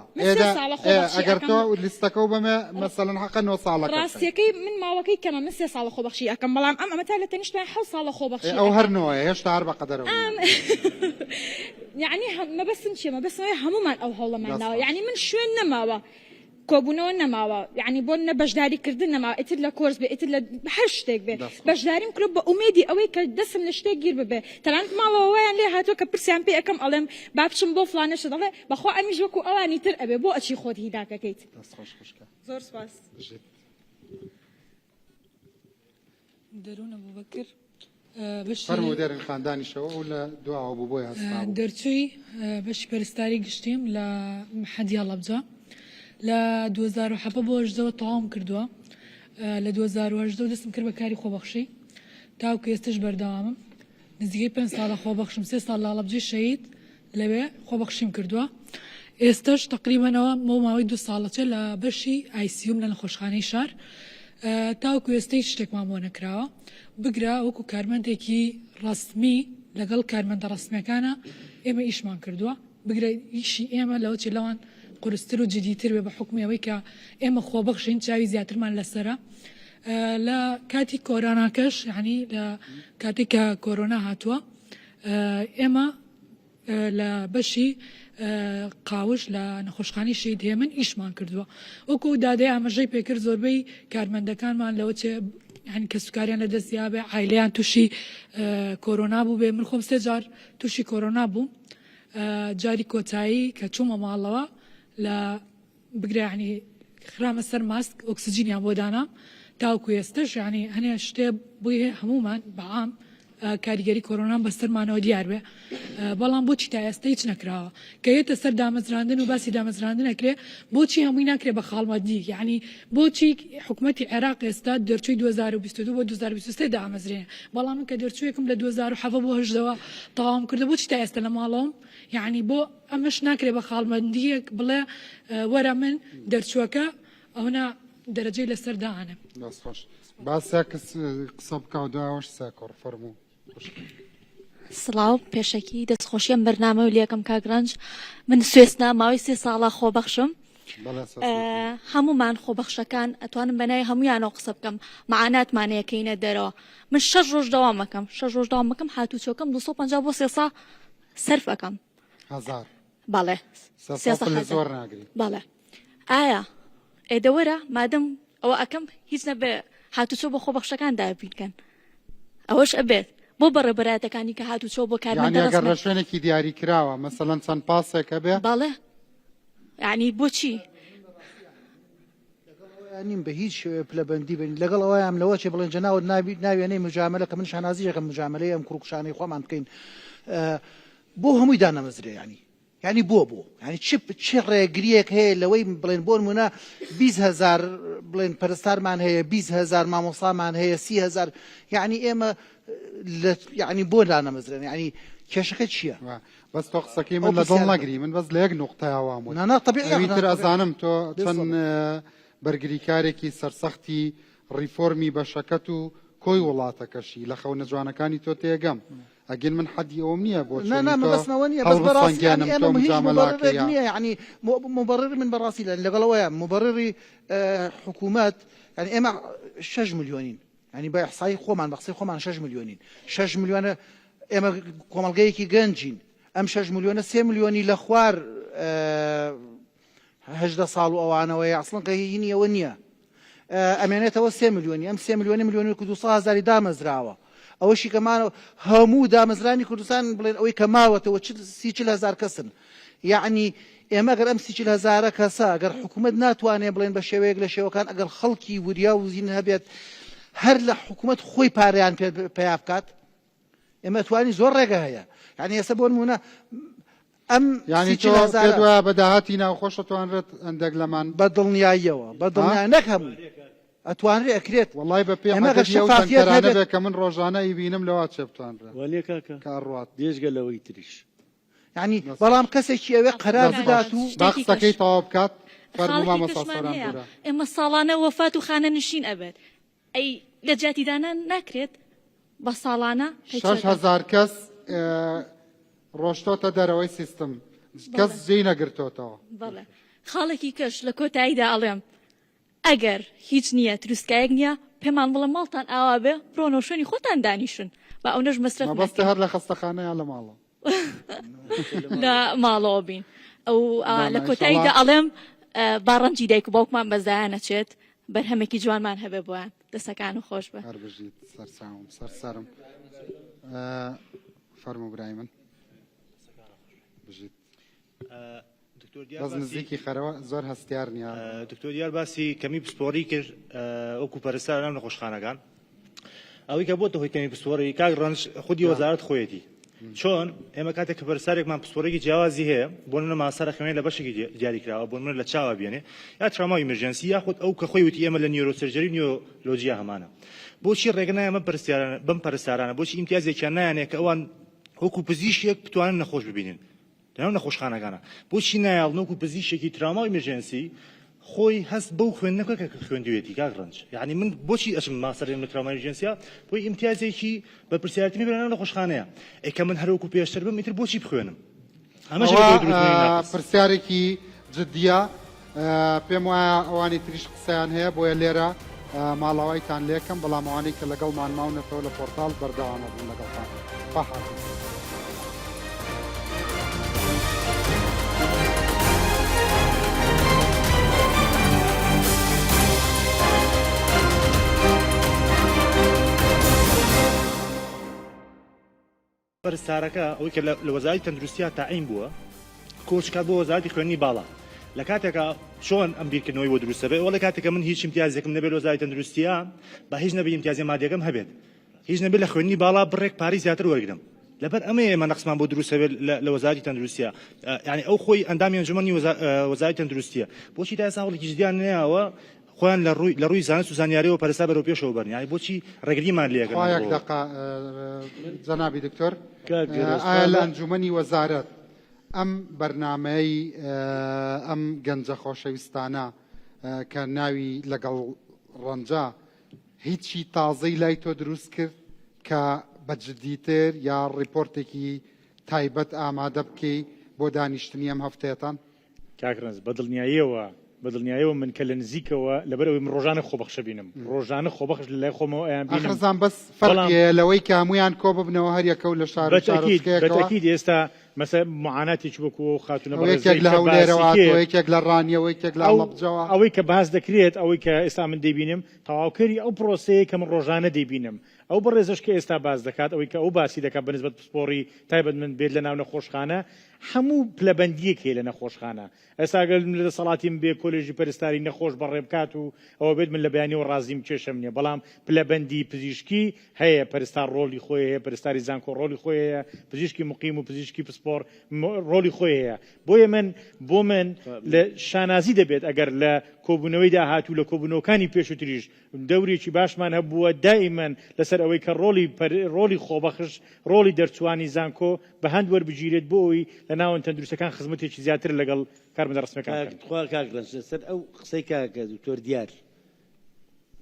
Speaker 1: ئەگەر تۆ لیستەکە و بەمێ مەسەلەن حەقە 9 ساڵە
Speaker 8: ڕاستیەکەی من ماوەکەی کەمە من 3 ساڵە خۆبەخشی ئەەکەم بەڵام ئەمە تا لە تەنیشتیان 7 ساڵە خۆبەخشی
Speaker 1: ئەو هەرنەوەی هێشتا هەر بەقەدەرەوە
Speaker 8: یعنی مەبەستم چیە مەبەستەوەی هەمومان ئەو هەوڵەمان ناوە یعنی من شوێن نەماوە کۆبوونەوە نەماوە یعنی بۆ نە بەشداریکردن نەماوە ئیتر لە کۆرس بێ ئیتر لە هەر شتێک بێ بەشداریم کرد بە ئومێدی ئەوەی کە دەسم لە شتێک گیر ببێ تەنانەت ماڵەوەیان لێ هاتووە کە پرسیان پێ ئەەکەم ئەڵێم با بچم بۆ فلانەشە دەڵێ بەخوا ئەمیش وەکو ئەوانی تر ئەبێ بۆ ئەچی خۆت هیداکەکەیت زۆر سپاس
Speaker 9: دەروون ئەبوبەکر
Speaker 1: فەرموو دەرن خاندانیشەوە و لە دواوە بوو بۆی هەستا
Speaker 9: دەرچووی بەشی پەرستاری گشتیم لە حەدی هەڵەبجە لە 2007 بۆ 18 تەواوم کردووە لە 2018 دەستم کرد بە کاری خۆبەخشی تاوکە ئێستش بەردەوامم نزیکەی 5 ساڵە خۆبەخشم 3 ساڵ لە هەڵەبجەی شەهید لەوێ خۆبەخشیم کردووە ئێستش تقریبەنەوە ماوەی 2 ساڵەچە لە بەشی ئایسیوم لە نەخۆشخانەی شار تاوکو ئێستەی شتێکمان بۆ نەکراوە بگرا وەکو کارمەندێکی ڕستمی لەگەڵ کارمەندە ڕستمیەکانە ئێمە ئیشمان کردووە بگرە ئیشی ئێمە لەوە چی لەوان قورستر و جدیتر بێ بە حکومیەوەی کە ئێمە خۆبەخشین چاوی زیاترمان لەسرە لە کاتی کۆرۆناکەش یعنی لە کاتێک کە کۆرۆنا هاتووە ئێمە لە بەشی قاوش لە نەخۆشخانەی شەهید هێمن ئیشمان کردووە وەکو دادەی ئاماژەی پێکرد زۆربەی کارمەندەکانمان لەوە چێ یعنی کە سوکاریان لە دەستیا بێ عایلەیان تووشی کۆرۆنا بوو بێ من خۆم 3 جار تووشی کۆرۆنا بووم جاری کۆتایی کە چوومە ماڵەوە لە بگرە یعنی خرامە سەر ماسک ئۆکسجینیان بۆ دانام تاوکو ئێستش یعنی هەنێ شتێ بووی هەمومان بەعام کاریگەری کۆرۆنا بەسەرمانەوە دیار بێ بەڵام بۆچی تا ئێستا هیچ نەکراوە کە یێتە سەر دامەزراندن و باسی دامەزراندن ئەکرێ بۆچی هەمووی ناکرێ بە خاڵمەدی یعنی بۆچی حکوومەتی عێراق ئێستا دەرچووی 2022 بۆ 2023 دامەزرێنە بەڵام من کە دەرچوویەکم لە 2007 بۆ 18 تەواوم کردە بۆچی تا ئێستا لە ماڵەوەم یعنی بۆ ئەمەش ناکرێ بە خاڵمەندیەک بڵێ وەرە من دەرچووەکە ئەونا دەرەجەی لەسەر داهانم
Speaker 1: باسە قسە بکەوت داوەش ساکۆڕ فەرموو
Speaker 10: سڵاو پێشەکی دەستخۆشیەم بەرنامە و لیەکەم کاگرانج من سوێسنا ماوەی 3 ساڵە خۆبەخشم هەمومان خۆبەخشەکان ئەتوانم بەنای هەمویانەوە قسە بکەم مەعاناتمانەیەکەینە دەرەوە من 6 ڕۆژ دەوام مەکەم 6 ڕۆژ دەوام مەکەم هاتوچۆکەم 250 بۆ 300 سەرف ئەەکەم بەڵێ
Speaker 1: زۆر ناگری
Speaker 10: بەڵێ ئایا ئێدەوەرە مادەم ئەوە ئەەکەم هیچ نەبێ هاتوچۆ بۆ خۆبەخشەکان دابینکەن ئەوەش ئەبێت بۆ بەڕێبەراتەکانی کە هاتوچۆ بۆ
Speaker 1: کارمەندەگەر لە شوێنێکی دیاری کراوە مەسەڵەن چەند پاسێکە بێ
Speaker 10: بەڵێ یعنی بۆچی
Speaker 4: نیم بە هیچ پلەبەندی بین لەگەڵ ئەوەیان لەوە چێ بڵێن جەناوت ناوێنەی مجاملە کە من شانازیەکەم مجاملەی ئەم کوڕکشانەی خۆمان بکەین بۆ هەمووی دانەمەزرێ ینی بۆ ینی چه ڕێگریەک هەیە لەوەی بڵێن بۆ نمونە 20,000 بڵێن پەرستارمان هەیە 20,000 مامۆستامان هەیە 30,000 یعنی ئێمە یعنی بۆ دانەمەزرێن یعنی کێشەکە چییە؟
Speaker 1: بەس تۆ قسەکەی من لە دڵ نەگری من بەس لە یەک نوقتەیەوەم تر ئەزانم تۆ چەند بەرگریکارێکی سەرسەختی ڕیفۆرمی بەشەکەت و کۆی وڵاتەکەشی لە خەونە جوانەکانی تۆ تێگەم ئەگەن من حەدی ئەوم نییە بۆ
Speaker 4: بەسمەوە نیە بەس بەڕاستیانم نییە یعنی مبرر من بەڕاستی لەگەڵەوەیە مبرری حکوومەت یعنی ئێمە 6 ملیۆنین ینی بە ئەحسایی خۆمان بە قسەی خۆمان 6 ملیۆنین 6 ملیۆنە ئێمە کۆمەڵگەیەکی گەنجین ئەم 6 ملیۆنە 3 ملیۆنی لە خوار 18 ساڵ و ئەوانەوەی ئەسڵەن قەهینیەوە نییە ئەمێنێتەوە 3 ملیۆنی ئەم 3 ملیۆنی ملیۆنی 200,000 دامەزراوە ئەوەشی کەمانەوە هەموو دامەزرانی کوردستان بڵێن ئەوەی کە ماوەتەوە 30,000 کەسن یعنی ئێمە گەر ئەم 30,000 کەسە ئەگەر حکوومەت ناتوانێت بڵێن بە شێوەیەک لە شێوەکان ئەگەر خەڵکی وریا و زین هەبێت هەر لە حکوومەت خۆی پارەیان پێیا بکات ئێمە توانی زۆر ڕێگە هەیە یعنی ئێستا بۆ نمونە ئەم
Speaker 1: یعنی تۆ پێدوایە بەداهاتی ناوخۆش ئەتوانرێت ئەندێک لەمان
Speaker 4: بە دڵنیاییەوە بە دڵنیای نەک هەموو ئەتوانرێ ئەکرێت
Speaker 1: وڵای بە پێمەگەرانە بێ کە من ڕۆژانە ئیبینم لەوە چێ بتوانرێت
Speaker 2: وەلێ کاڕات دێژگە لەوەی تریش
Speaker 4: یعنی بەڵام کەسێکی ئەوێ قەرار بدات و
Speaker 1: باقسەکەی تەواو بکات
Speaker 10: ئێمە ساڵانە وەفات و خانە نشین ئەبێت ئەی لە جاتیدانان ناکرێت بە ساڵانە
Speaker 1: 6,000 کەس ڕۆشتۆتە دەرەوەی سیستم کەس جێی نەگرتۆتەوە
Speaker 10: بەڵێ خاڵێکی کەش لە کۆتاییدا ئەڵێم ئەگەر هیچ نییە تروسکایەک نییە پێمان بڵە ماڵتان ئاوا بێ بڕۆنەوە شوێنی خۆتان دانیشن بە ئەو نەش مەسرەف
Speaker 1: بەستە هەر لە خەستەخانەیان لە ماڵەوە
Speaker 10: لە ماڵەوە بین ئەو لە کۆتاییدا ئەڵێم باڕەنجی دایک و باوکمان بەزایە نەچێت بەرهەمێکی جوانمان هەبێ بۆیان دەستەکان و خۆش بە
Speaker 1: هەربژیت سەرساوم سەرسەرم فەرموو برای من بژیت بەس نزیکی خەرەوە زۆر هەستیار نییە
Speaker 3: دکتۆر دیار باسی کەمی پسپۆری کرد وەکو پەرستار لەم نەخۆشخانەکان ئەوەی کە بۆتە هۆی کەمی پسپۆری کاک ڕەنج خودی وەزارەت خۆیەتی چۆن ئێمە کاتێک کە پەرستارێکمان پسپۆرێکی جیاوازی هەیە بۆ منە ماسەرە خوێنێ لە بەشێکی دیاریکراوە بۆ من لە چاوە بێنێ یا تراما ئیمەرجەنسی یاخود ئەو کە خۆی وتی ئێمە لە نیۆرۆسەرجەری نیۆلۆجیا هەمانە بۆچی ڕێگە نایە بەم پەرستارانە بۆچی ئیمتیازێکیان نایانێ کە ئەوان وەکو پزیشکێک بتوانن نەخۆش ببینن لەناو نەخۆشخانەکانە بۆچی نایاڵن وەکو پزیشکێکی تراما ئیمەرجەنسی خۆی هەست بەو خوێندنەکە کە خوێندوێتی کاک ڕەنج یعنی من بۆچی ئەچم ماسەرێم لە تراما ئیمەرجەنسیە بۆی ئیمتیازێکی بە پرسیارەتی مێ بەناو نەخۆشخانەیە ئێکە من هەروەکو پێشتر بم ئیتر بۆچی بخوێنم
Speaker 1: پرسیارێکی جددیە پێم وایە ئەوانی تریش قسەیان هەیە بۆیە لێرە ماڵاوایتان لێکم بەڵام ئەوانەی کە لەگەڵمان ماونەتەوە لە پۆرتال بەردەوامە بوون لەگەڵتان بەهاتن
Speaker 3: پەرستارەکە ئەوەی کە لە وەزارەتی تەندروستیە تاعین بووە کۆچکات بۆ وەزارەتی خوێندنی باڵا لە کاتێکە چۆن ئەم بیرکردنەوەی بۆ دروستە بێت وەڵە کاتێکە من هیچ امتیازێکم نەبێت لە وەزارەتی تەندروستیە بە هیچ نەبێت امتیازی مادیەکەم هەبێت هیچ نەبێت لە خوێندنی باڵا بڕێک پارەی زیاتر وەرگرم لەبەر ئەمە ئێمە نەقسمان بۆ دروستە بێت لە وەزارەتی تەندروستیە یعنی ئەو خۆی ئەندامی ئەنجومەنی وەزارەتی تەندروستیە بۆچی تا ئێستا هەوڵێکی جدیان نەیەوە خۆیان لە ڕووی زانست و زانیاریەوە پەرستا بەرەو پێشەوە بەرن یعنی بۆچی ڕێگریمان لێەکەن
Speaker 1: یەک دقە جەنابی دکتۆر ئایا لە ئەنجومەنی وەزارەت ئەم بەرنامەی ئەم گەنجە خۆشەویستانە کە ناوی لەگەڵ ڕەنجە هیچی تازەی لای تۆ دروست کرد کە بەجددیتر یا ڕیپۆرتێکی تایبەت ئامادە بکەی بۆ دانیشتنی ئەم هەفتەیەتان
Speaker 3: کاکرنز بەدڵنیاییەوە من کە لە نزیکەوە لەبەرەوەی من ڕۆژانە خۆبەخشە بینم ڕۆژانە خۆبەخش لە لای خۆمەوە ئەیان بینم
Speaker 1: ئەخرزان بەس فەرقیە لەوەی کە هەمویان کۆ ببنەوە هەر یەکە و لە شار
Speaker 3: بەتەکید ئێستا مەسە معاناتێکی وەکو خاتونە
Speaker 1: یەکێک لە هەولێرەوە یەکێک لە ڕانیەوە یەکێک لە هەڵەبجەوە
Speaker 3: ئەوەی کە باز دەکرێت ئەوەی کە ئێستا من دەیبینم تەواوکەری ئەو پرۆسەیە کە من ڕۆژانە دەیبینم ئەو بەڕێزش کە ئێستا باز دەکات ئەوەی کە ئەو باسی دەکات بەنسبەت پسپۆڕی تایبەت من بێت لە ناو نەخۆشخانە هەموو پلەبەندیەک هەیە لە نەخۆشخانە ئێستا گەل لە دەسەڵاتیم بێ کۆلێژی پەرستاری نەخۆش بەڕێ بکات و ئەوە بێت من لە بەیانیەوە ڕازیم کێشەم نییە بەڵام پلەبەندی پزیشکی هەیە پەرستار ڕۆلی خۆی هەیە پەرستاری زانکۆ ڕۆلی خۆی هەیە پزیشکی مقیم و پزیشکی پسپۆر ڕۆلی خۆی هەیە بۆیە بۆ من لە شانازی دەبێت ئەگەر لە کۆبوونەوەی داهاتوو لە کۆبوونەوەکانی پێشووتریش دەورێکی باشمان هەبووە دائیمەن لەسەر ئەوەی کە ڕۆلی خۆبەخش ڕۆلی دەرچوانی زانکۆ بە هەند وەربگیرێت بۆ ئەوی لە ناوەن تەندروستەکان خزمەتێکی زیاتر لەگەڵ کارمەندە ڕسمیەکان
Speaker 2: کاکرنج لەسەر ئەو قسەی کاکە دکتۆر دیار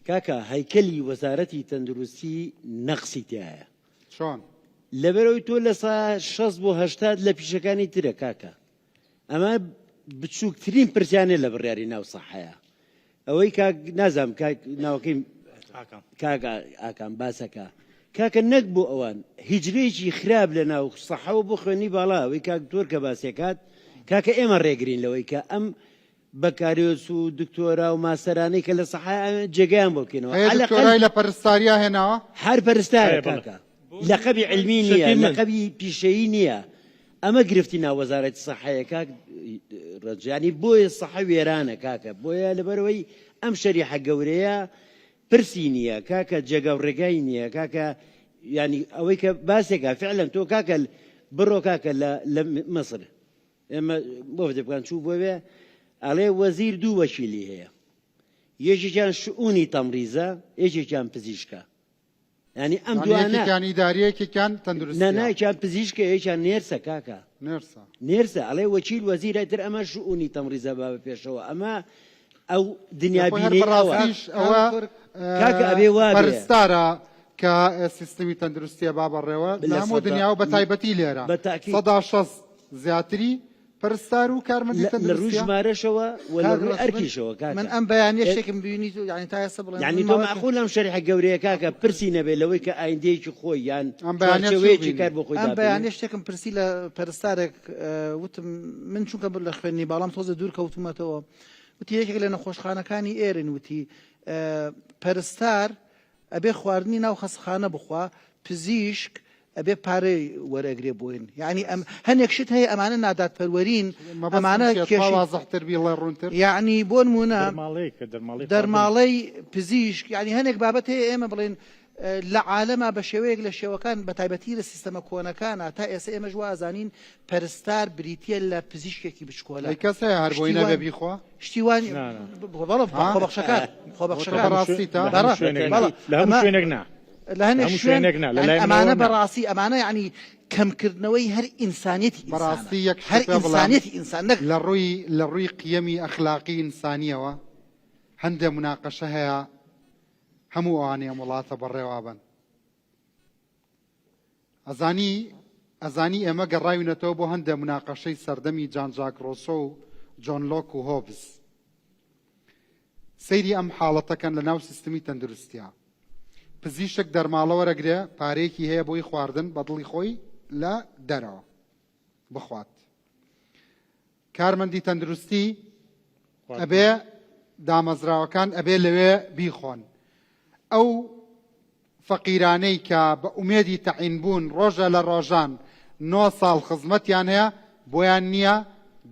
Speaker 2: کاکە هەیکەلی وەزارەتی تەندروستی نەقسی تایە
Speaker 1: چۆن
Speaker 2: لەبەرەوەی تۆ لە سا 60 بۆ 80 لە پیشەکانی ترە کاکە ئەمە بچووکترین پرسیانێ لە بڕیاری ناو سەحەیە ئەوەی نازام ناوەکەی کاکە ئاکام باسەکە کاکە نەک بۆ ئەوان هیجرێکی خراپ لە ناو سەحەوە بۆ خوێنی باڵا ئەوەی کاک دۆر کە باسیەکات کاکە ئێمە ڕێگرین لەوەی کە ئەم بەکاریۆس و دکتۆرا و ماسەرانەی کە لە سەحەیە جێگەیان بۆ بکەینەوە
Speaker 1: دکتۆرای لە پەرستاریا هێناوە
Speaker 2: هەر پەرستارە کاکە لەقەبی علمی نییە لەقەبی پیشەیی نییە ئەمە گرفتی ناو وەزارەتی سەحەیە کاک ڕەنجانی بۆیە سەحە وێرانە کاکە بۆیە لەبەرەوەی ئەم شەریحە گەورەیە پرسی نییە کاکە جێگا و ڕێگای نییە کاکە ینی ئەوەی کە باسێکە فعلا تۆ کاکە بڕۆ کاکە لە مەسر ئێمە بۆ دەبکان چوو بۆ بێ ئەڵێ وەزیر دوو وەکیلی هەیە یەکێکیان شئونی تەمریزە یەکێکیان پزیشکە ینی ئەم دوانە
Speaker 1: ئیداریەکێکیان تەندروست
Speaker 2: نایکیان پزیشکە یەکیان نێرسە کاکە نێرسە ئەڵێ وەکیل وەزیرە تر ئەمە شئونی تەمریزە با بەپێشەوە ئەمە ئەو دنیابینەوە کاکە ئەبێ وابێ
Speaker 1: پەرستارە کە سیستمی تەندروستیە با بەڕێوە لە هەموو دنیاوە بە تایبەتی لێرە 160 زیاتری پەرستار و کارمەندی تەندروستی
Speaker 2: لە ڕووی ژمارەشەوە و لە ڕووی ئەرکیشەوە کاکە
Speaker 4: من ئەم بەیانیە شتێکم بینی یعنی تا ئێستا بڵێم
Speaker 2: یعنی تۆ معقول ئەم شەریحە گەورەیە کاکە پرسی نەبێت لەوەی کە ئایندەیەکی خۆی یان چارچەوەیەکی کار بۆ خۆی
Speaker 4: ئەم بەیانیە شتێکم پرسی لە پەرستارێک وتم من چونکە لە خوێندنی باڵام تۆزە دوور کەوتومەتەوە وتی یەکێک لە نەخۆشخانەکانی ئێرن وتی پەرستار ئەبێ خواردنی ناو خەسخانە بخوا پزیشک ئەبێ پارەی وەرەگرێ بۆین یعنی هەنێک شت هەیە ئەمانە نادادپەروەرین ئەمانە
Speaker 1: وازەحتر بی لە ڕوونتر
Speaker 4: یعنی بۆ نمونە دەرماڵەی پزیشک یعنی هەنێک بابەت هەیە ئێمە بڵێن لە عالەما بە شێوەیەک لە شێوەکان بە تایبەتی لە سیستەمە کۆنەکانە تا ئێستا ئێمە ژوازانین پەرستار بریتە لە پزیشکێکی بچکۆلە
Speaker 1: کەس هەیە هەر بۆی نەبێ بیخوا
Speaker 4: شتیوانی خۆبەخشەکان
Speaker 1: بەڕاستی تا
Speaker 3: لە هەموو شوێنێک نا
Speaker 4: لە هەنێک شوێنێک ئەمانە بەڕاستی ئەمانە یعنی کەمکردنەوەی هەر ئینسانیەتی
Speaker 1: بەڕاستی یەک
Speaker 4: هەر ئینسانیەتی ئینسان
Speaker 1: لە ڕووی قیەمی ئەخلاقی ئینسانیەوە هەندێک مناقەشە هەیە هەموو ئەوانەیە وڵاتە بەڕێوا بن ئەزانی ئێمە گەڕاوینەتەوە بۆ هەندێک مناقەشەی سەردەمی جان ژاک ڕۆسۆ و جۆن لۆک و هۆبز سەیری ئەم حاڵەتەکەن لە ناو سیستمی تەندروستیە پزیشک دەرماڵە وەرەگرێ پارەیەکی هەیە بۆی خواردن بە دڵی خۆی لە دەرەوە بخوات کارمەندی تەندروستی ئەبێ دامەزراوەکان ئەبێ لەوێ بیخۆن ئەو فەقیرانەی کە بە ئومێدی تەعین بوون ڕۆژە لە ڕۆژان 9 ساڵ خزمەتیان هەیە بۆیان نییە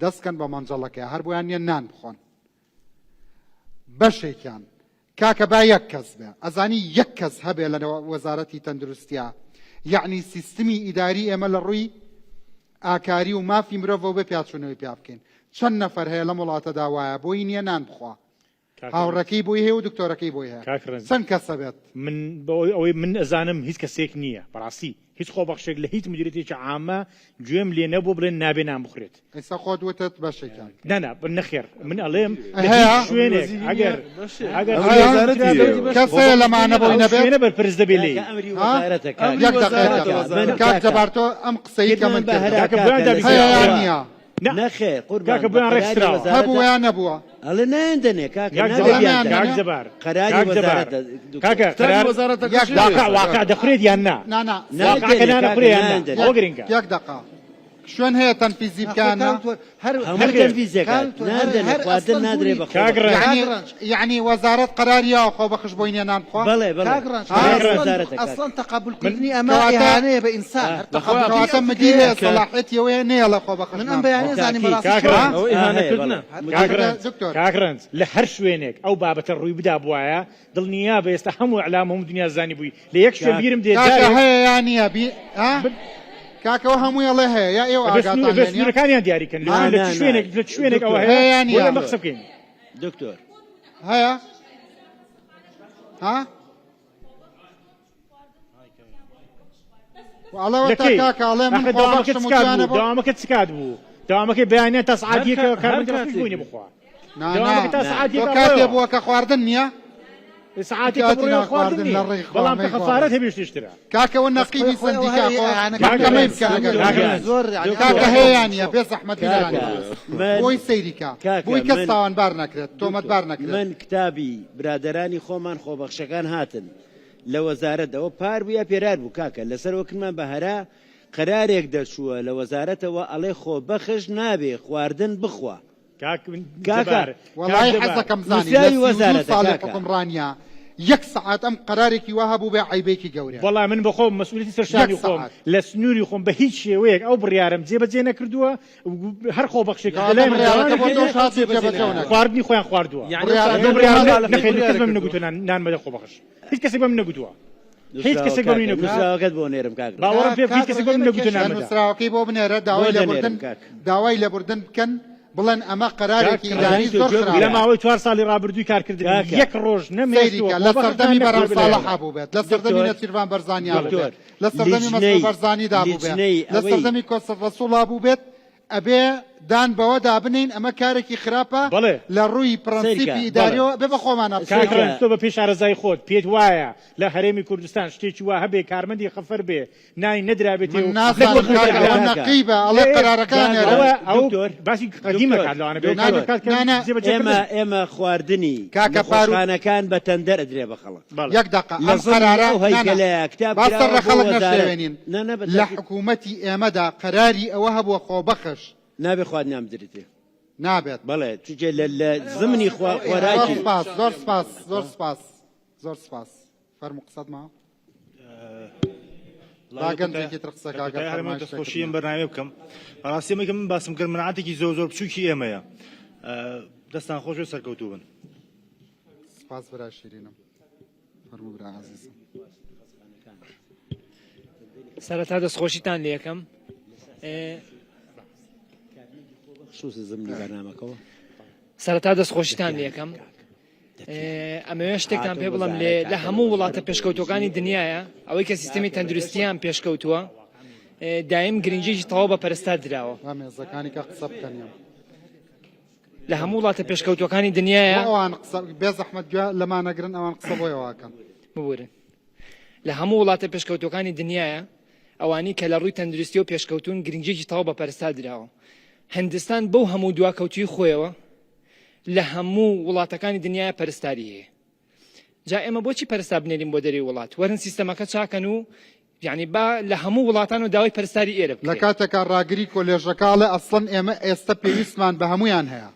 Speaker 1: دەستکەن بە مەنجەڵەکە هەر بۆیان نییە نان بخۆن بەشێکیان کاکە با یەک کەس بێ ئەزانی یەک کەس هەبێ لە وەزارەتی تەندروستیە یعنی سیستمی ئیداری ئێمە لە ڕووی ئاکاری و مافی مرۆڤەوە بە پیاچوونەوەی پیا بکەین چەند نەفەر هەیە لە وڵاتەدا وایە بۆی نییە نان بخوا هاوڕەکەی بۆی هەیە و دکتۆرەکەی بۆی هەیە چەند کەسە بێت
Speaker 3: ئەوەی من ئەزانم هیچ کەسێک نییە بەڕاستی هیچ خۆبەخشێک لە هیچ مدیرێتێکی عامە گوێم لێ نەبوو بڵێن نابێ نان بخورێت
Speaker 1: ئێستا خۆت وتت بەشێکیان
Speaker 3: نەنا نەخێر من ئەڵێم شوێنێک ئەگەر
Speaker 1: کەسەیە لەمانە بۆی نەبێت
Speaker 3: شوێنە بەرپرس دەبێ لێ
Speaker 1: یەک دقیقە کاک جەبارتۆ ئەم قسەی کە من هەیە نییە
Speaker 2: نەخێر
Speaker 3: کاکە بۆیان ڕێکخراوە
Speaker 1: هەبوو یان نەبووە
Speaker 2: ئەڵێ نایەندەنێ
Speaker 3: کاک جەبار کاکە واقع دەخورێت یان نا واقعەکە نانەخورێت یان نا ئەوە گرنگە
Speaker 1: یەک دقا شوێن هەیە تەنفیزی بکانە
Speaker 2: هەموو تەنفیزەکان نادەنێ خواردن نادرێ بە
Speaker 1: یعنی وەزارەت قەراریە خۆبەخش بۆی نییە نان بخوا
Speaker 2: بەڵێ
Speaker 4: ئەسڵەن تەقابولکردنی ئەمە ئیهانەیە بە ئینسان
Speaker 1: کەواتە مدیرێ سەلاحێتیەوەیە نییە لە خۆبەخش
Speaker 4: من ئەم بەیانێ زانیم
Speaker 3: کاکرنج لە هەر شوێنێک ئەو بابەتە ڕووی بدا بواە دڵنیا بە ئێستا هەموو ئەعلام هەموو دنیا زانی بووی لە یەک شوێن بیرم دێ
Speaker 1: هەیە یان نییە کاکەوە هەمووی ئەڵێ هەیە یا ئێوە
Speaker 3: ئاگاتانەکانیان دیاریکەن لە شوێنێک ئەوە هەیە بۆ مەقسە بکەین
Speaker 2: دکتۆر
Speaker 1: هەیە
Speaker 3: داوامەکە چکات بوو داوامەکەی بەیانیان تا سعاتیەکە کارمەندی بووینێ بخوا
Speaker 1: کاتێ بووە کە خواردن نییە
Speaker 3: سعاتێک بڕۆی خواردن بەڵام کە خەفارەت هەبێ شترا
Speaker 1: کاکەوە نەقیبی سندیکا کاکە هەیە نییە بێ زەحمەتی بۆی سەیریکا بۆی کەس تاوانبار نەکرێت تۆمەتبار نەکرێت
Speaker 2: من کتابی برادەرانی خۆمان خۆبەخشەکان هاتن لە وەزارەتەوە پار بووە پێرار بوو کاکە لەسەر وەکمان بەهەرا قەرارێک دەچووە لە وەزارەتەوە ئەڵێ خۆبەخش نابێ خواردن بخوا
Speaker 1: کاکە وەڵای حەزەکەم زانی لە ساڵی حکومڕانیە یەک سەعات ئەم قەرارێکی وا هەبوو بێ عیبێکی گەورە
Speaker 3: وەڵام من بە خۆم مەسئولیەتی سەرشانی خۆم لە سنووری خۆم بە هیچ شێوەیەک ئەو بڕیارم جێبەجێ نەکردووە هەر خۆبەخشێک خواردنی خۆیان خواردووە من نەگوتوە نان بەدە خۆبەخش هیچ کەسێک بەم نەگوتووە هیچ کەسێک بەم
Speaker 2: نەگوتوەکەت بۆ نێرم کاک
Speaker 3: باوەڕم پێ هیچ کەسێک بەم نەگوتوە نان
Speaker 1: نووسراوەکەی بۆ بنێرە داوای لێبوردن بکەن بڵێن ئەمە قەرارێکی ئیداری زۆر خراپە
Speaker 3: لە ماوەی 4 ساڵی ڕابردووی کارکردن یەک ڕۆژ
Speaker 1: نەمێستووە لە سەردەمی بەرەم ساڵح بوو بێت لە سەردەمی نەچیروان بەرزانیا بوو بێت لە سەردەمی مەسعود بەرزانیدا بوو بێت لە سەردەمی کۆسەف ڕەسوڵا بوو بێت ئەبێ دان بەوە دابنین ئەمە کارێکی خراپە لە ڕووی پرەنسیپی ئیداریەوە بێ بە خۆمان
Speaker 3: تۆ بە پێش ئارەزای خۆت پێت وایە لە هەرێمی کوردستان شتێکی وا هەبێ کارمەندی خەفەر بێ نانی نەدرابێت
Speaker 1: نەقیبە ئەڵێ قەرارەکان
Speaker 3: باسی قەدیمە
Speaker 2: ئێمە خواردنی کاکەپارخانەکان بە تەندەر ئەدرێ بە خەڵک
Speaker 1: یەک دقە ئەم قەرارە باسەر لە خەڵک نەشێوێنین لە حکوومەتی ئێمەدا قەراری ئەوە هەبووە خۆبەخش
Speaker 2: نابێ خواردنیان بدرێتێ
Speaker 1: نابێت
Speaker 2: بەڵێ چونکە لە زمانی خۆراکی
Speaker 1: زۆر سپاس فەرموو قسەت ماوە
Speaker 3: خۆشییم بەرنامە بکەم ڕاستیمەکە من باسم کرد منعاتێکی زۆر بچووکی ئێمەیە دەستان خۆش و سەرکەوتوو بن
Speaker 1: سپاس برا شیرینم فەرموو برا عەزیزم
Speaker 11: سەرەتا دەستخۆشیتان لێ یەکەم
Speaker 2: زمانی بەرنامەکەەوە
Speaker 11: سەرەتا دەستخۆشیتان لێ یەکەم ئەمەوێ شتێکتان پێ بڵم لە هەموو وڵاتە پێشکەوتەکانی دنیاە ئەوەی کە سیستەمی تەندروستیان پێشکەوتووە دایم گرنگیی تەواو بە پەرستار درراوە
Speaker 1: مێزەکانی کە قسە بکەنیم
Speaker 11: لە هەموو وڵاتە پێشکەوتەکانی دنیاە
Speaker 1: ئەوان بێ زەحمەت گوێ لەمانەگرن ئەوان قسە بۆیەوەکەن
Speaker 11: ببورن لە هەموو وڵاتە پێشکەوتەکانی دنیاە ئەوانی کە لە ڕووی تەندروستی و پێشکەوتون گرنگیی تەواو بە پەرستار درراوە هەندستان بەو هەموو دواکەوتی خۆیەوە لە هەموو وڵاتەکانی دنیای پەرستاری هەیە جا ئێمە بۆچی پەرستا بنێرین بۆ دەری وڵات وەرن سیستەمەکە چاکەن و یعنی با لە هەموو وڵاتان و داوای پەرستاری ئێرە
Speaker 1: لە کاتێکا ڕاگری کۆلێژەکاڵە ئەسڵەن ئێمە ئێستا پێویستمان بە هەمویان هەیە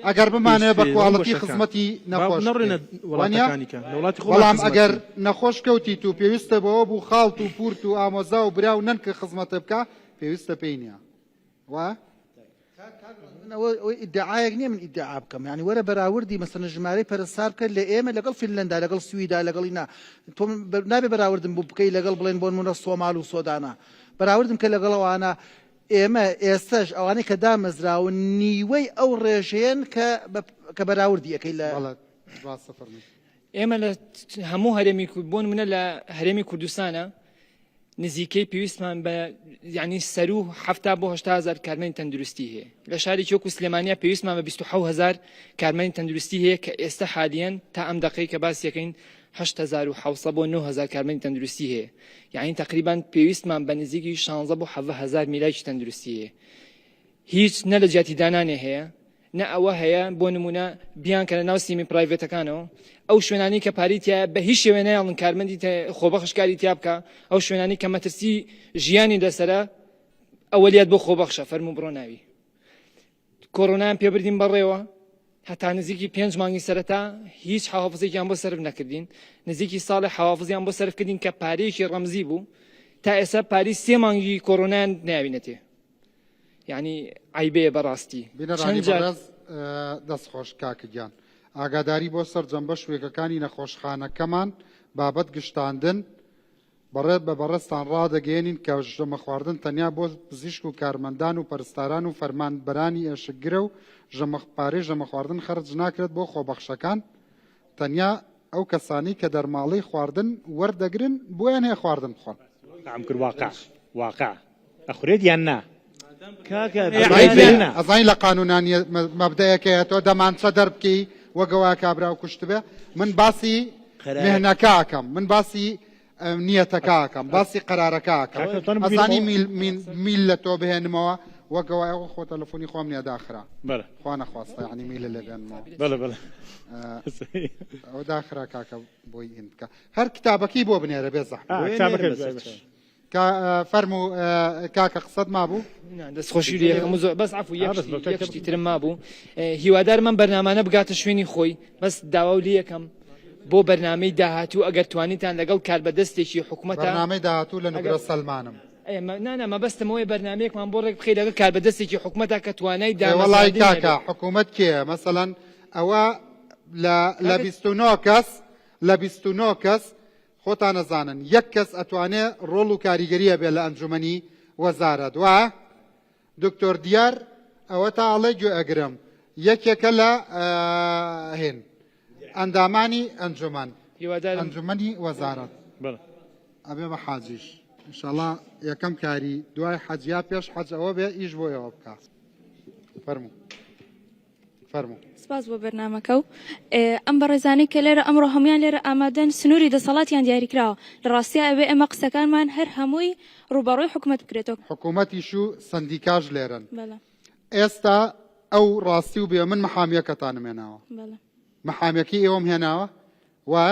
Speaker 1: ئەگەر بمانەیە بە کواڵەتی خزمەتی نەخۆش بەڵام ئەگەر نەخۆش کەوتیت و پێویستە بەوە بوو خاڵت و پورت و ئامۆزا و برا و نەنکە خزمەتە بکە پێویستە پێی نییە وا
Speaker 4: ئیدعایەک نییە من ئیدعا بکەم ینی وەرە بەراوردی مەسەن ژمارەی پەرستار بکەن لە ئێمە لەگەڵ فینلەندا لەگەڵ سویدا لەگەڵی نا تۆ نابێ بەراوردم بوو بکەی لەگەڵ بڵێن بۆ نمونە سۆمال و سۆدانا بەراوردم کە لەگەڵەوانە ئێمە ئێستش ئەوانەی کە دامەزراوە نیوەی ئەو ڕێژەیەن کە بەراوردی ئەەکەی لە
Speaker 11: ئێمە لە هەموو هەرێمی بۆ نمونە لە هەرێمی کوردستانە نزیکەی پێویستمان بە یعنی سەر و 70 بۆ 80,000 کارمەندی تەندروستی هەیە لە شارێکی وەکو سلێمانیا پێویستمان بە 27,000 کارمەندی تەندروستی هەیە کە ئێستا حالیان تا ئەم دقەی کە باس یەکەین 8,700 بۆ 9,000 کارمەندی تەندروستی هەیە یعنی تقریبان پێویستمان بە نزیکی 16 بۆ 7,000 میلایکی تەندروستی هەیە هیچ نە لە جیاتی دانانێ هەیە نە ئەوە هەیە بۆ نمونە بیان کە لە ناو سیمی پرایڤێتەکانەوە ئەو شوێنانی کە پاریتە بە هیچ شێوێنەیەڵن کارمەندی خۆبەخشکاری تیا بکە ئەو شوێنانی کە مەترسی ژیانی لەسرە ئەوەلیات بۆ خۆبەخشە فەرموو بڕۆ ناوی کۆڕۆنایان پێبردین بەڕێوە هەتا نزیکی 5 مانگی سەرەتا هیچ حافزێکیان بۆ سەرف نەکردین نزیکی ساڵی حافزیان بۆ سەرف کردین کە پارەیەکی ڕەمزی بوو تا ئێستا پاری 3 مانگی کۆڕۆنایان ناوینەتێ یعنی عیبەیە بەڕاستی
Speaker 1: دەستخۆش کاکەگیان ئاگاداری بۆ سەر جەمبە شوێکەکانی نەخۆشخانەکەمان بابەت گشتاندن بە بەڕێستان ڕادەگەێنین کە ژەمە خواردن تەنیا بۆ پزیشک و کارمەندان و پەرستاران و فەرمانبەرانی ئێشکگرە و پارەی ژەمە خواردن خەرج ناکرێت بۆ خۆبەخشەکان تەنیا ئەو کەسانی کە دەرماڵەی خواردن وەردەگرن بۆیان هەیە خواردن بخۆن
Speaker 3: ئەم کرد واقع ئەخورێت یان نا
Speaker 1: ئەزانی لە قانونانی مەبدەیەکەیە تۆ دەمانچە دەربکەی وەگەوا کابرا و کوشتبێ من باسی مهنەکەکەم من باسی نیەتەکەکەم باسی قەرارەکەکەم ئەزانی میل لە تۆ بهێنمەوە وەگەوایەوە خۆ تەلەفۆنی خۆم نیە داخرا خوا نەخواستە یعنی میلە لێبێنمەوە ئەو داخرا کاکە بۆی هین بکە هەر کتابەکەی بۆ بنێرە بێ زەحمەت فەرموو کاکە قسەت مابوو
Speaker 11: دەستخۆشی بەس عفو یەکشتی ترم مابوو هیوادارمان بەرنامانە بگاتە شوێنی خۆی بەس داوا لێ یەکەم بۆ بەرنامەی داهاتوو ئەگەر توانیتان لەگەڵ کاربەدەستێکی حکوومەتە
Speaker 1: بەرنامەی داهاتوو لە نوگرە سەلمانم
Speaker 11: نانە مەبەستمەوەی بەرنامەیەکمان بۆ ڕێک بخەی لەگەڵ کاربەدەستێکی حکوومەتە کە توانای
Speaker 1: وەڵای کاکە حکوومەت کێ مەسەڵەن ئەوە لە 29 کەس خۆتان نەزانن یەک کەس ئەتوانێ ڕۆڵ و کاریگەریە بێ لە ئەنجومەنی وەزارەت وە دکتۆر دیار ئەوە تا ئەڵێ گوێ ئەگرم یەکێکە لە هێن ئەندامانی ئەنجومەنی وەزارەت ئەبێ بە حاجیش ئینشاڵڵا یەکەم کاری دوای حەجیا پێش حەج ئەوە بێ ئیش بۆیەوە بکە فەرموو
Speaker 10: سپاس بۆ بەرنامەکە و ئەم بەڕێزانەی کە لێرە ئەمڕۆ هەمویان لێرە ئامادەن سنووری دەسەڵاتیان دیاریکراوە لە ڕاستیە ئەوێ ئەمە قسەکانمان هەر هەمووی ڕوبەڕۆی حکوومەت بکرێتەوە
Speaker 1: حکوومەتیش و سندیکاژ لێرن ئێستا ئەو ڕاستی و بێ من محامیەکەتانم هێناوە محامیەکەی ئێوەم هێناوە وە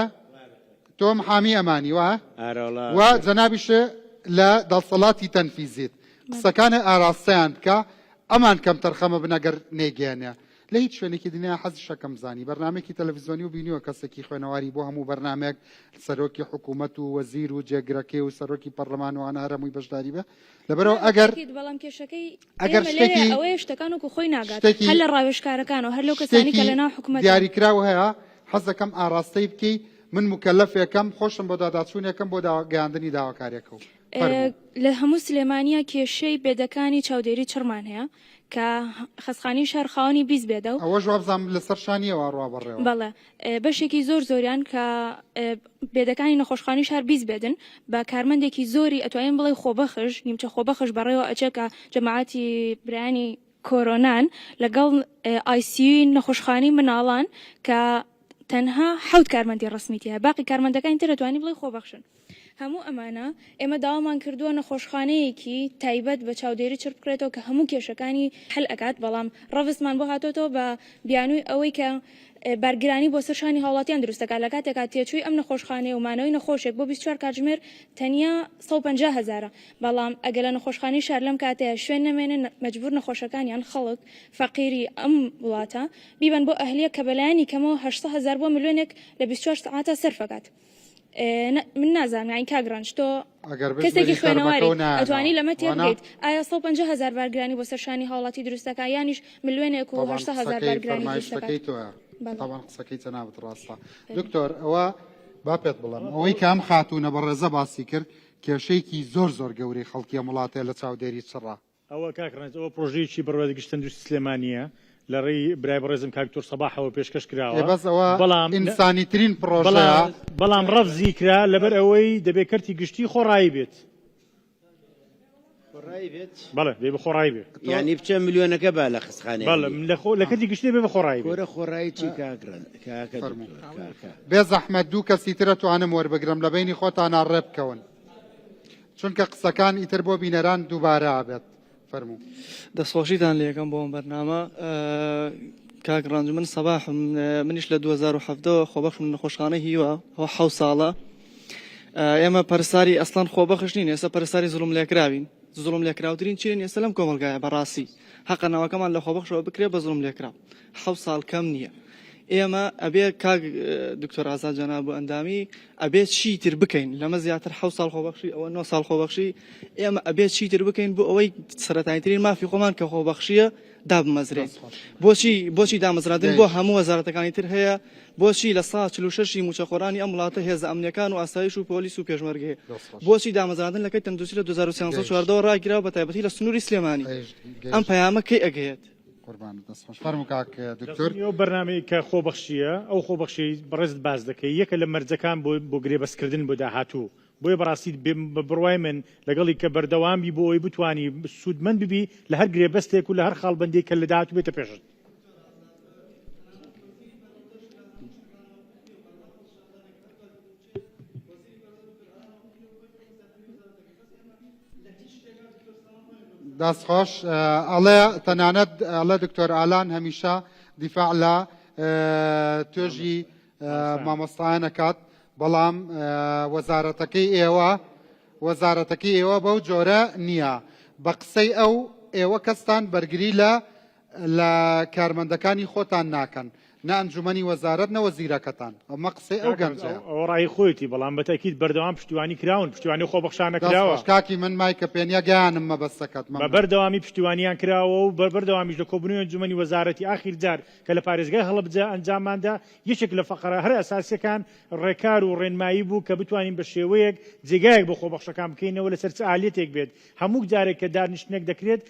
Speaker 1: تۆ محامی ئەمانی وە جەنابیشە لە دەسەڵاتی تەنفیزیت قسەکانە ئاراستەیان بکە ئەمان کەم تەرخەمە بنەگەر نێگەیانە لە هیچ شوێنێکی دنیا حەز شەکەم زانی بەرنامێکی تەلەڤیزیۆنی و بینیوە کەسێکی خوێنەواری بۆ هەموو بەرنامێک سەرۆکی حکوومەت و وەزیر و جێگرەکەی و سەرۆکی پەرلەمانوانە هەرەمووی بەشداری بێ لەبەرەوە
Speaker 10: بەڵام کێشەکەی ئەوەیە شتەکان وکو خۆی ناگات هەر لە ڕاوێژکارەکان و هەر لەو کەسانی کە لەناو حکوومەت
Speaker 1: دیاریکراوە هەیە حەزەکەم ئاراستەی بکەی من مکەلەفێکم خۆشم بۆ داداچوونێکم بۆ گەیاندنی داواکاریەکە
Speaker 10: لە هەموو سلێمانیا کێشەی بێدەکانی چاودێری چڕمان هەیە کە خەسخانی شار خاوەنی بیست بێدە و
Speaker 1: ئەوە جوابزانام لەسەر شانیەوە ڕابڕێەوە
Speaker 10: بەڵێ بەشێکی زۆریان کە بێدەکانی نەخۆشخانی شار بیست بێدن بە کارمەندێکی زۆری ئەتوانین بڵێ خۆبەخش نیمچە خۆبەخش بەڕێوە ئەچێکە جەماعەتی برایانی کۆرۆنان لەگەڵ ICU نەخۆشخانی مناڵان کە تەنها حەوت کارمەندی ڕسمیتیە باقی کارمەندەکانی تر ئەتوانی بڵێ خۆبەخشن هەموو ئەمانە ئێمە داوامان کردووە نەخۆشخانەیەکی تایبەت بە چاودێری چرپ بکرێتەوە کە هەموو کێشەکانی هەل ئەکات بەڵام ڕەڤسمان بۆ هاتۆتەوە بە بیانووی ئەوەی کە بەرگرانی بۆ سەرشانی هاوڵاتیان دروستەکە لە کاتێکا تێچووی ئەم نەخۆشخانەیە و مانەوەی نەخۆشێک بۆ 24 کاتژمێر تەنیا 150,000 بەڵام ئەگەر لە نەخۆشخانی شار لەم کاتەیە شوێن نەمێنن مەجبور نەخۆشەکانیان خەڵک فەقیری ئەم وڵاتە بیبن بۆ ئەهلیە کە بەلایانی کەمەوە 800,000 بۆ ملیۆنێک لە 24 ساعاتە سەرفەکات من نازانم یانی کاگرانج تۆ کەسێکی خوێنەواری ئەتوانی لەمە تێبێت ئایا 150,000 بارگرانی بۆ سەرشانی هاوڵاتی دروستەکە یانیش ملیۆنێک و 800,000 بارگرانی
Speaker 1: قسەکەی تەنابەت ڕاستە دکتۆر ئەوە با پێت بڵێم ئەوەی کە ئەم خاتوونە بە ڕێزە باسی کرد کێشەیەکی زۆر گەورەی خەڵکی وڵاتەیە لە چاودێری چڕا
Speaker 3: ئەوە کاکرانج ئەوە پرۆژەیەکی بەڕێوەدەگەشت تەندروستی سلێمانیە لە ڕێی برای بەڕێزم کاکتۆر سەباحەوە پێشکەش کراوە
Speaker 1: بەڵام ئینسانیترین پرۆژەیە
Speaker 3: بەڵام ڕەفزی کرا لەبەر ئەوەی دەبێت کەرتی گشتی خۆڕایی بێت بەڵێ دەبێت خۆڕایی بێت
Speaker 2: یعنی بچە ملیۆنەکە با لە خستخانەیە
Speaker 3: بەڵێ لە کەرتی گشتی بێ بە خۆڕایی
Speaker 2: وەرە خۆڕایی چی کاکران
Speaker 1: بێ زەحمەت دوو کەسی ترە توانم وەربگرم لە بینی خۆتان ڕێ بکەون چونکە قسەکان ئیتر بۆ بینەران دووبارە ئابێت فەرموو
Speaker 12: دەستخۆشیتان لە یەکەم بۆم بەرنامە کاگرانج من سەباحم منیش لە 2017 خۆبەخشم نەخۆشخانە هیوە ئەوە 7 ساڵە ئێمە پەرساری ئەسڵان خۆبەخش نین ئێستا پەرساری زوڵم لێکراوین زوڵم لێکراوترین چین ئێستا لەم کۆمەلگایە بەڕاستی حەقە ناوەکەمان لە خۆبەخشەوە بکرێ بە زوڵم لێکراو 7 ساڵ کەم نییە ئێمە ئەبێ کاک دکتۆر ئازاد جەناب و ئەندامی ئەبێت چیتر بکەین لەمە زیاتر 7 ساڵ خۆبەخشی ئەوە 9 ساڵ خۆبەخشی ئێمە ئەبێت چیتر بکەین بۆ ئەوەی سەرەتاییترین مافی خۆمان کە خۆبەخشیە دابمەزرێت بۆچی دامەزراندن بۆ هەموو وەزارەتەکانی تر هەیە بۆچی لە 146 موچەخۆرانی ئەم وڵاتە هێزە ئەمنیەکان و ئاسایش و پۆلیس و پێشمەرگەیە بۆچی دامەزراندن لەکەی تەندروستی لە 2014 ڕاگیراوە بە تایبەتی لە سنووری سلێمانی ئەم پەیامە کەی ئەگەیت
Speaker 3: ئەو بەرنامەی کە خۆبەخشیە ئەو خۆبەخشی بەڕێزت باز دەکەی یەکە لە مەرجەکان بۆ گرێبەستکردن بۆ داهاتوو بۆیە بەڕاستی بە بڕوای من لەگەڵی کە بەردەوامی بۆ ئەوی بتوانی سوودمەند ببی لە هەر گرێبەستێک و لە هەر خاڵبەندێک کە لە داهاتوو بێتە پێشت
Speaker 1: دەستخۆش ئەڵێ تەنانەت ئەڵێ دکتۆر ئالان هەمیشە دیفاع لە توێژی مامۆستایان ئەکات بەڵام وەزارەتەکەی ئێوە بەو جۆرە نییە بە قسەی ئێوە کەستان بەرگری لە کارمەندەکانی خۆتان ناکەن نە ئەنجومەنی وەزارەت نە وەزیرەکەتان ئەمە قسەی ئەو گەنجەیە
Speaker 3: ئەو ڕای خۆیەتی بەڵام بەتەکید بەردەوام پشتیوانی کراون پشتیوانی خۆبەخشانە کراوە
Speaker 1: کاکی من مایکە پێنیە گەیانم مەبەستەکەت
Speaker 3: بە بەردەوامی پشتیوانیان کراوە و بەردەوامیش لە کۆبوونەوەی ئەنجومەنی وەزارەتی ئاخیر جار کە لە پارێزگای هەڵەبجە ئەنجاماندا یەکێک لە فەقەرە هەر ئەساسیەکان ڕێکار و ڕێنمایی بوو کە بتوانین بە شێوەیەک جێگایەک بۆ خۆبەخشەکان بکەینەوە لەسەر چ ئالێتێک بێت هەموو جارێک کە دانیشتنێک دەکرێت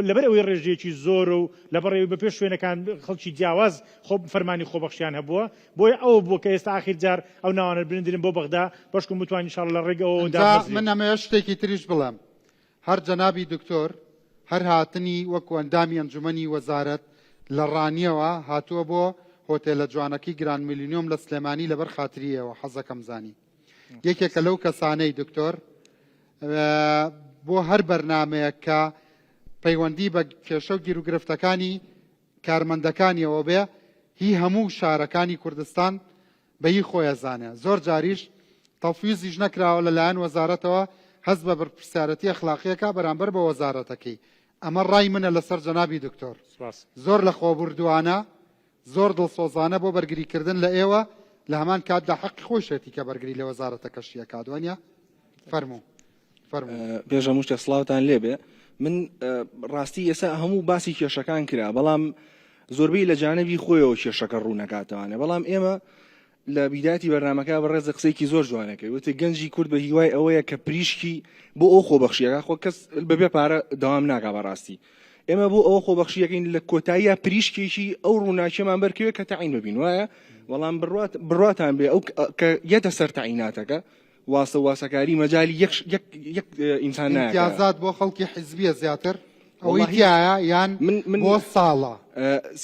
Speaker 3: لەبەر ئەوەی ڕێژەیەکی زۆرە و لەبەر بە پێش شوێنەکان خەڵکی جیاواز فەرمانی خۆبەخشیان هەبووە بۆی ئەوە بووە کە ئێستا ئاخیر جار ئەو ناوانە بنندرن بۆ بەغدا بەشکم بتوانین ئینشاڵڵا لە ڕێگەەوە
Speaker 1: من ئەمە شتێکی تریش بڵێم هەر جەنابی دکتۆر هەر هاتنی وەکو ئەندامی ئەنجومەنی وەزارەت لە ڕانیەوە هاتووە بۆ هۆتێلە جوانەکەی گران میلیۆنیۆم لە سلێمانی لەبەر خاتریەوە حەزەکەم زانی یەکێکە لەو کەسانەی دکتۆر بۆ هەر بەرنامەیە کە پەیوەندی بە کێشە و گیرروگرفتەکانی کارمەندەکانیەوە بێ هی هەموو شارەکانی کوردستان بەهی خۆیەزانێ زۆر جاریش تەفویزیش نەکراوە لەلایەن وەزارەتەوە هەست بە بەرپرسیارەتی ئەخلاقیەکە بەرامبەر بە وەزارەتەکەی ئەمە ڕای منە لەسەر جەنابی دکتۆر زۆر لە خۆبوردووانە زۆر دڵسۆزانە بۆ بەرگریکردن لە ئێوە لە هەمان کاتدا حەقی خۆشێتی کە بەرگری لە وەزارەتە کەشیە کادوانە فەرموو
Speaker 12: پێشە شتێک سڵاوتان لێبێ من ڕاستی ئێستا هەموو باسی کێشەکان کرا بەڵام زۆربەی لە جانەبی خۆیەوە کێشەکە ڕوونەکاتوانێ بەڵام ئێمە لە بیداتی بەرنامەکە بەڕێز قسەیەکی زۆر جوانەکەی وتە گەنجی کورد بە هیوای ئەوەیە کە پریشکی بۆ ئەو خۆبەخشیەکە خۆ کەس بەبێ پارە داوام ناکا بەڕاستی ئێمە بۆ ئەوە خۆبەخشیەکەین لە کۆتاییە پریشکێکی ئەو ڕووناکیەمان بەرکەوێت کە تەعین ببین وایە بەڵام بڕاتان بێ ئەو کە یەتە سەر تەعیناتەکە واسەکاری مەجای یەک ئینسان نایە
Speaker 1: امتیازات بۆ خەڵکی حیزبیە زیاتر ئەوەی تایە یان بۆ ساڵە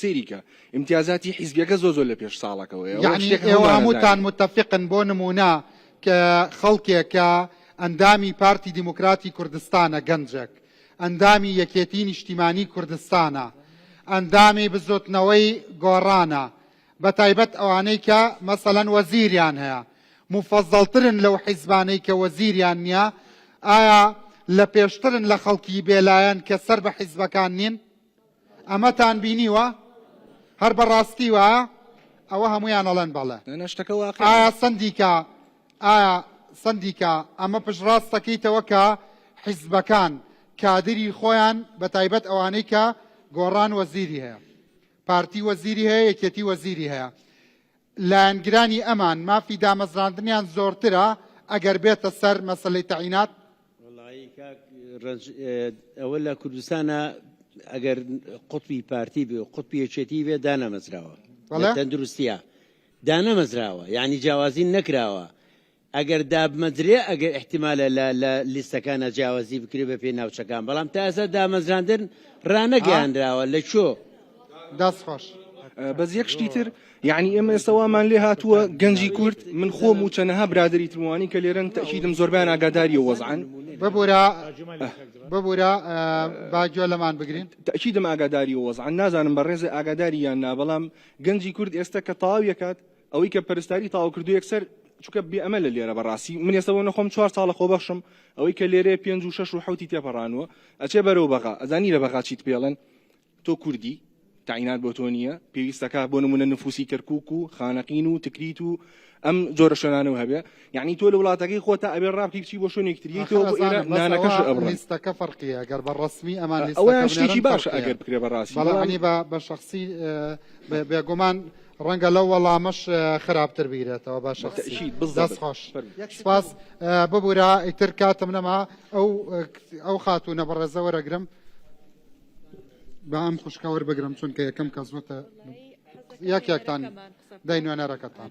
Speaker 12: سێریکە امتیازاتی حیزبیەکە زۆر لە پێش ساڵەکەوەیە
Speaker 1: یعنی ئێوە هەمووتان متفقن بۆ نمونە کە خەڵکێکە ئەندامی پارتی دیموکراتی کوردستانە گەنجێک ئەندامی یەکێتی نیشتیمانی کوردستانە ئەندامی بزوتنەوەی گۆڕانە بە تایبەت ئەوانەی کە مەسەلەن وەزیریان هەیە مفەزەڵترن لەو حیزبانەی کە وەزیریان نییە ئایا لە پێشترن لە خەڵکی بێلایەن کە سەر بە حیزبەکان نین ئەمەتان بینیوە هەر بەڕاستی وایە ئەوە هەمویان ئەڵێن بەڵێ ئایا سندیکە ئەمە پشتڕاستەکەیتەوە کە حیزبەکان کادری خۆیان بە تایبەت ئەوانەی کە گۆڕان وەزیری هەیە پارتی وەزیری هەیە یەکێتی وەزیری هەیە لایەنگرانی ئەمان مافی دامەزراندنیان زۆرترە ئەگەر بێتە سەر مەسەلەی تەعینات
Speaker 2: ئەوە لە کوردستانە ئەگەر قوتبی پارتی بێ و قوتبی یەکێتی بێ دانەمەزراوە تەندروستیە دانەمەزراوە یعنی جیاوازی نەکراوە ئەگەر دابمەزرێ ئەگەر احتیمالە لە لیستەکانە جیاوازی بکرێ بە پێی ناوچەکان بەڵام تا ئێستا دامەزراندن ڕانەگەیاندراوە لە چۆ
Speaker 1: دەست خۆش
Speaker 12: بەس یەک شتی تر یعنی ئێمە ئێستاوامان لێ هاتووە گەنجی کورد من خۆم و چەنەها برادری تروانی کە لێرەن تەکیدم زۆربیان ئاگاداری وەزعن
Speaker 1: ببوورە باگوێ لەمان بگرین
Speaker 12: تەکیدم ئاگاداری وەزعن نازانم بە ڕێزە ئاگاداری یان نا بەڵام گەنجی کورد ئێستا کە تەواو یەکات ئەوەی کە پەرستاری تاوا کردو یەکسەر چونکە بێئەمە لە لێرە بەڕاستی من ئێستا نەخۆم 4 ساڵە خۆبەخشم ئەوەی کە لێرە 5 و 6 و 7 تێپەڕانوە ئەچێ بەرەو بەغا ئەزانی لە بەغا چیت پێڵێن تۆ کوردی تعینات بۆ تۆ نییە پێویستەکە بۆ نمونە نفوسی کەرکووک و خانەقین و تکریت و ئەم جۆرە شوێنانەوە هەبێ یعنی تۆ لە وڵاتەکەی خۆتا ئەبێ ڕابکی بچی بۆ شوێنێکتری تۆ بۆ ئێرە نانەکەش ئەبڕێ
Speaker 1: لیستەکە فەرقیە گەر بە ڕەسمی ئەمان
Speaker 12: ئەوە شتێکی باشە ئەگەر بکرێ بەڕاستی
Speaker 1: بەڵانی بە شخصی بێگومان ڕەنگە لەو وەڵامەش خراپتر بیرێتەوە بە شخصی دەست خۆش سپاس ببوورە ئیتر کاتم نەما ئەو خاتوونە بەڕێزە وەرەگرم بە ئەم خوشکە وەربگرم چونکە یەکەم کە زۆتە یەکێکتان داینوێنەرەکەتان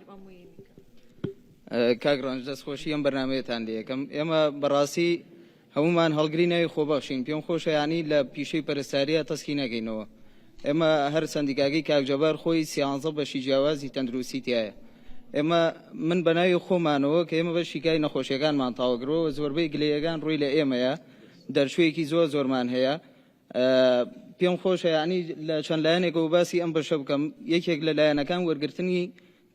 Speaker 13: کاگڕۆنج دەست خۆشی ئەم بەرنامەیەتان لێ یەکەم ئێمە بەڕاستی هەمومان هەڵگری ناوی خۆبەخشین پێم خۆشە یانی لە پیشەی پەرستاریە تەسکی نەکەینەوە ئێمە هەر سندیکاگەی کاکجەبار خۆی 13 بەشی جیاوازی تەندروستی تایە ئێمە من بە ناوی خۆمانەوە کە ئێمە بەشی کای نەخۆشیەکانمان تاوەگرەوە زۆربەی گلەیەکان ڕووی لە ئێمەیە دەرچوویەکی زۆرمان هەیە پێم خۆشە یعنی لە چەند لایەنێکەوە باسی ئەم بەشە بکەم یەکێک لە لایەنەکان وەرگرتنی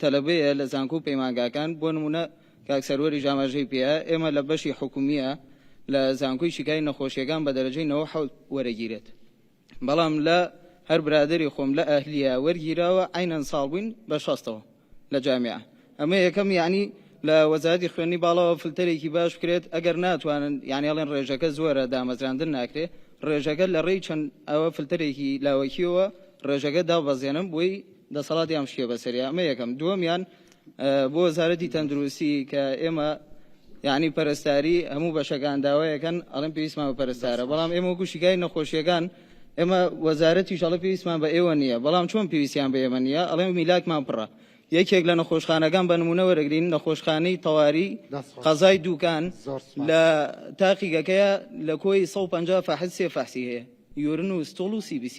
Speaker 13: تەلەبەیە لە زانکۆ و پەیمانگاکان بۆ نمونە کاکسەروەری ژاماژەی پێە ئێمە لە بەشی حکومیە لە زانکۆی شیکای نەخۆشیەکان بە دەرەجەی 90 وەرەگیرێت بەڵام لە هەر برادری خۆم لە ئەهلیە وەرگیراوە عینەن ساڵ بووین بە 60ەوە لە جامیعە ئەمە یەکەم یعنی لە وەزارەتی خوێندنی باڵەوە فلتەرێکی باش بکرێت ئەگەر ناتوانن یعنی ئەڵێن ڕێژەکە زۆرە دامەزراندن ناکرێت ڕێژەکە لە ڕێی چەند ئەوە فلتەرێکی لاوەکیەوە ڕێژەکە دابەزێنم بۆی دەسەڵاتی ئەم شتێ بەسەریە ئەمە یەکەم دووەمیان بۆ وەزارەتی تەندروستی کە ئێمە یعنی پەرستاری هەموو بەشەکان داوایەکەن ئەڵێن پێویستمان بە پەرستارە بەڵام ئێمە وەکو شیکای نەخۆشیەکان ئێمە وەزارەتی شەڵە پێویستمان بە ئێوە نییە بەڵام چۆن پێویستیان بە ئێمە نییە ئەڵێن میلاکمان پڕە یەکێک لە نەخۆشخانەکان بە نمونە وەرەگرین نەخۆشخانەی تەواری قەزای دووکان لە تاقیگەکەیە لە کۆی 150 فەحس 3 فەحسی هەیە یورن و ستۆڵ و CBC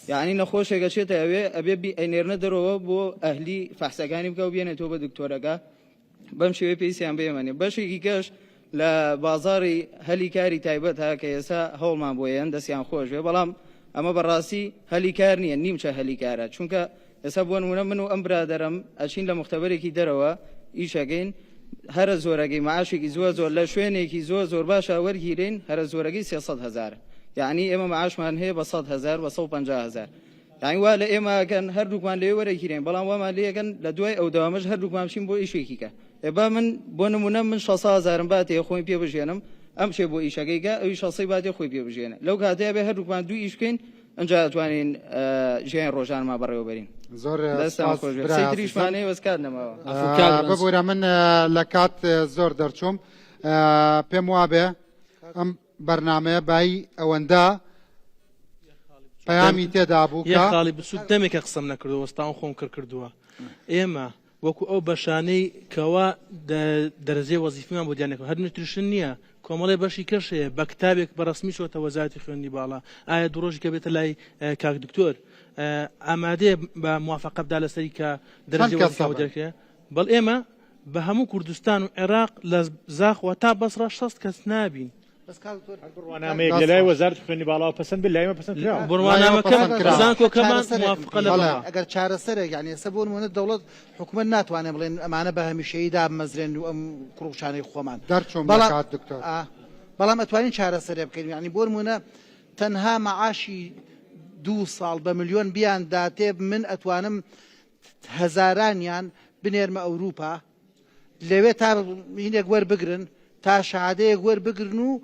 Speaker 13: یعنی نەخۆشێکە چێتە ئەوێ ئەبێ ئەینێرنە دەرەوە بۆ ئەهلی فەحسەکانی بکە و بێنێتەوە بە دکتۆرەکە بەم شێوەیە پێویستیان بە ئێمەنێ بەشێکی کەش لە بازاڕی هەلی کاری تایبەت ها کە ئێستا هەوڵمان بۆ یەن دەستیان خۆش بێ بەڵام ئەمە بەڕاستی هەلی کار نییە نیمچە هەلی کارە چونکە ئێستا بۆ نمونە من و ئەم برادەرم ئەچین لە مختبەرێکی دەرەوە ئیشەکەین هەرە زۆرەگەی معاشێکی زۆر لە شوێنێکی زۆر باشە وەرگیرین هەرە زۆرەگەی 300,000 یعنی ئێمە معاشمان هەیە بە 100,000 بە 150,000 یعنی وا لە ئێمەکەن هەردووکمان لێ وەرەگیرێن بەڵام وامان لێەکەن لە دوای ئەو داوامەش هەردووکمان بچین بۆ ئیشێکی کە با من بۆ نمونە من 600,000 باتێ خۆی پێ بژێنم ئەم شێ بۆ ئیشەکەیکە ئەوی 600 باتێ خۆی پێ بژێنە لەو کاتەیە بێ هەردووکمان دوو ئیش بکەین ئەنجا ئەتوانین ژیان ڕۆژانمان بەڕێوەبەرین
Speaker 1: زۆر
Speaker 13: تریشمانەیە وەسکات نەماوە
Speaker 1: ببوورە من لە کات زۆر دەرچووم پێم وابێ ئەم بەرنامەیە بای ئەوەندە پەیامی تێدا بوو
Speaker 5: یە خاڵی بسوود دەمێکە قسەم نەکردو وەستاوم خۆم کردووە ئێمە وەکو ئەو بەشانەی کەوا دەرەجەی وەزیفیمان بۆ دیانێکەوە هەر نوتریشن نییە کۆمەڵی بەشی کەشەیە بە کتابێک بەڕسمی شۆتە وەزارەتی خوێندنی باڵا ئایا دوڕۆژی کە بێتە لای کاک دکتۆر ئامادەیە بە موافقە بدا لەسەری کە دەرەجەی وەزیفەوە دەکرێت بەڵ ئێمە بە هەموو کوردستان و عێراق لە زاخەوە تا بەسڕە 6 کەس نابین
Speaker 3: بڕوانامەیەک لە لای وەزارەتی خوێندنی باڵاوە پەسەند بێت لایمە پەسەند کراوە
Speaker 5: بڕوانامەکەمان کۆکەمان موافقە لە
Speaker 4: ئەگەر چارەسەرێک یعنی ئێستا بۆ نمونە دەوڵەت حکومەت ناتوانێت بڵێن ئەمانە بە هەمیشەیی دامەزرێن و ئەم کوڕوچانەی خۆمان بەڵام ئەتوانین چارەسەرێ بکەین یعنی بۆ نمونە تەنها مەعاشی 2 ساڵ بە ملیۆن بیان داتێ من ئەتوانم هەزارانیان بنێرمە ئەوروپا لەوێ تا هینێک وەربگرن تا شادەیەک وەربگرن و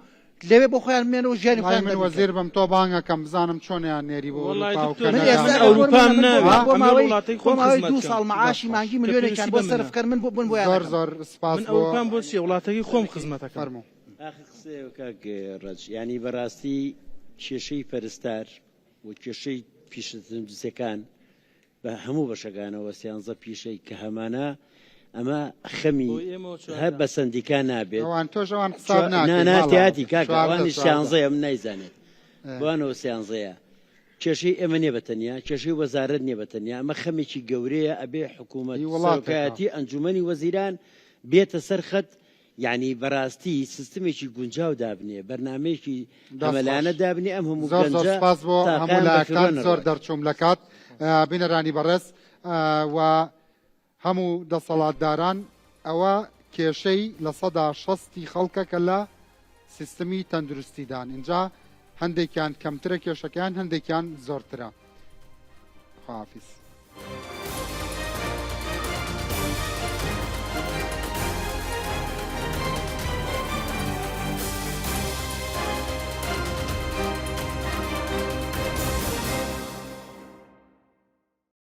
Speaker 4: لەوێ بۆ خۆیان بمێنەوە ژیانی خۆیان
Speaker 1: من وەزیر بم تۆ بانگەکەم بزانم چۆنیان نێری بۆ
Speaker 4: ئەوروپا 2 ساڵ معاشی مانگی ملیۆنێکیان بۆ سەرفکەر من بۆ
Speaker 1: زۆر زۆر سپاس
Speaker 5: ئەوروپان بۆ چی وڵاتەکەی خۆم خزمەتەکە
Speaker 2: فەرموو ڕەج ینی بەڕاستی کێشەی پەرستار و کێشەی پیشەکان بە هەموو بەشەکانەوە سیانزە پیشەی کە هەمانە ئەمە خەمی هەر بە سندیکا نابێت ناتیاتی کاکوانی سیانزەیە من نایزانێت بوانەوە سیانزەیە کێشەی ئێمە نیە بەتەنیا کێشەی وەزارەت نیە بەتەنیا ئەمە خەمێکی گەورەیە ئەبێ حکوومەت وڵاتایەتی ئەنجومەنی وەزیران بێتە سەر خەت یعنی بەڕاستی سیستمێکی گونجاو دابنێ بەرنمەیەکی ئەمەلانە دابنێ ئەم هەموو
Speaker 1: سپاس بۆ هەموو لایەکان زۆر دەرچووم لە کات بینەرانی بەڕێز و هەموو دەسەڵاتداران ئەوە کێشەی لە 160 خەڵکەکە لە سیستمی تەندروستیدان اینجا هەندێکیان کەمترە کێشەکان هەندێکیان زۆرترە خواحافیز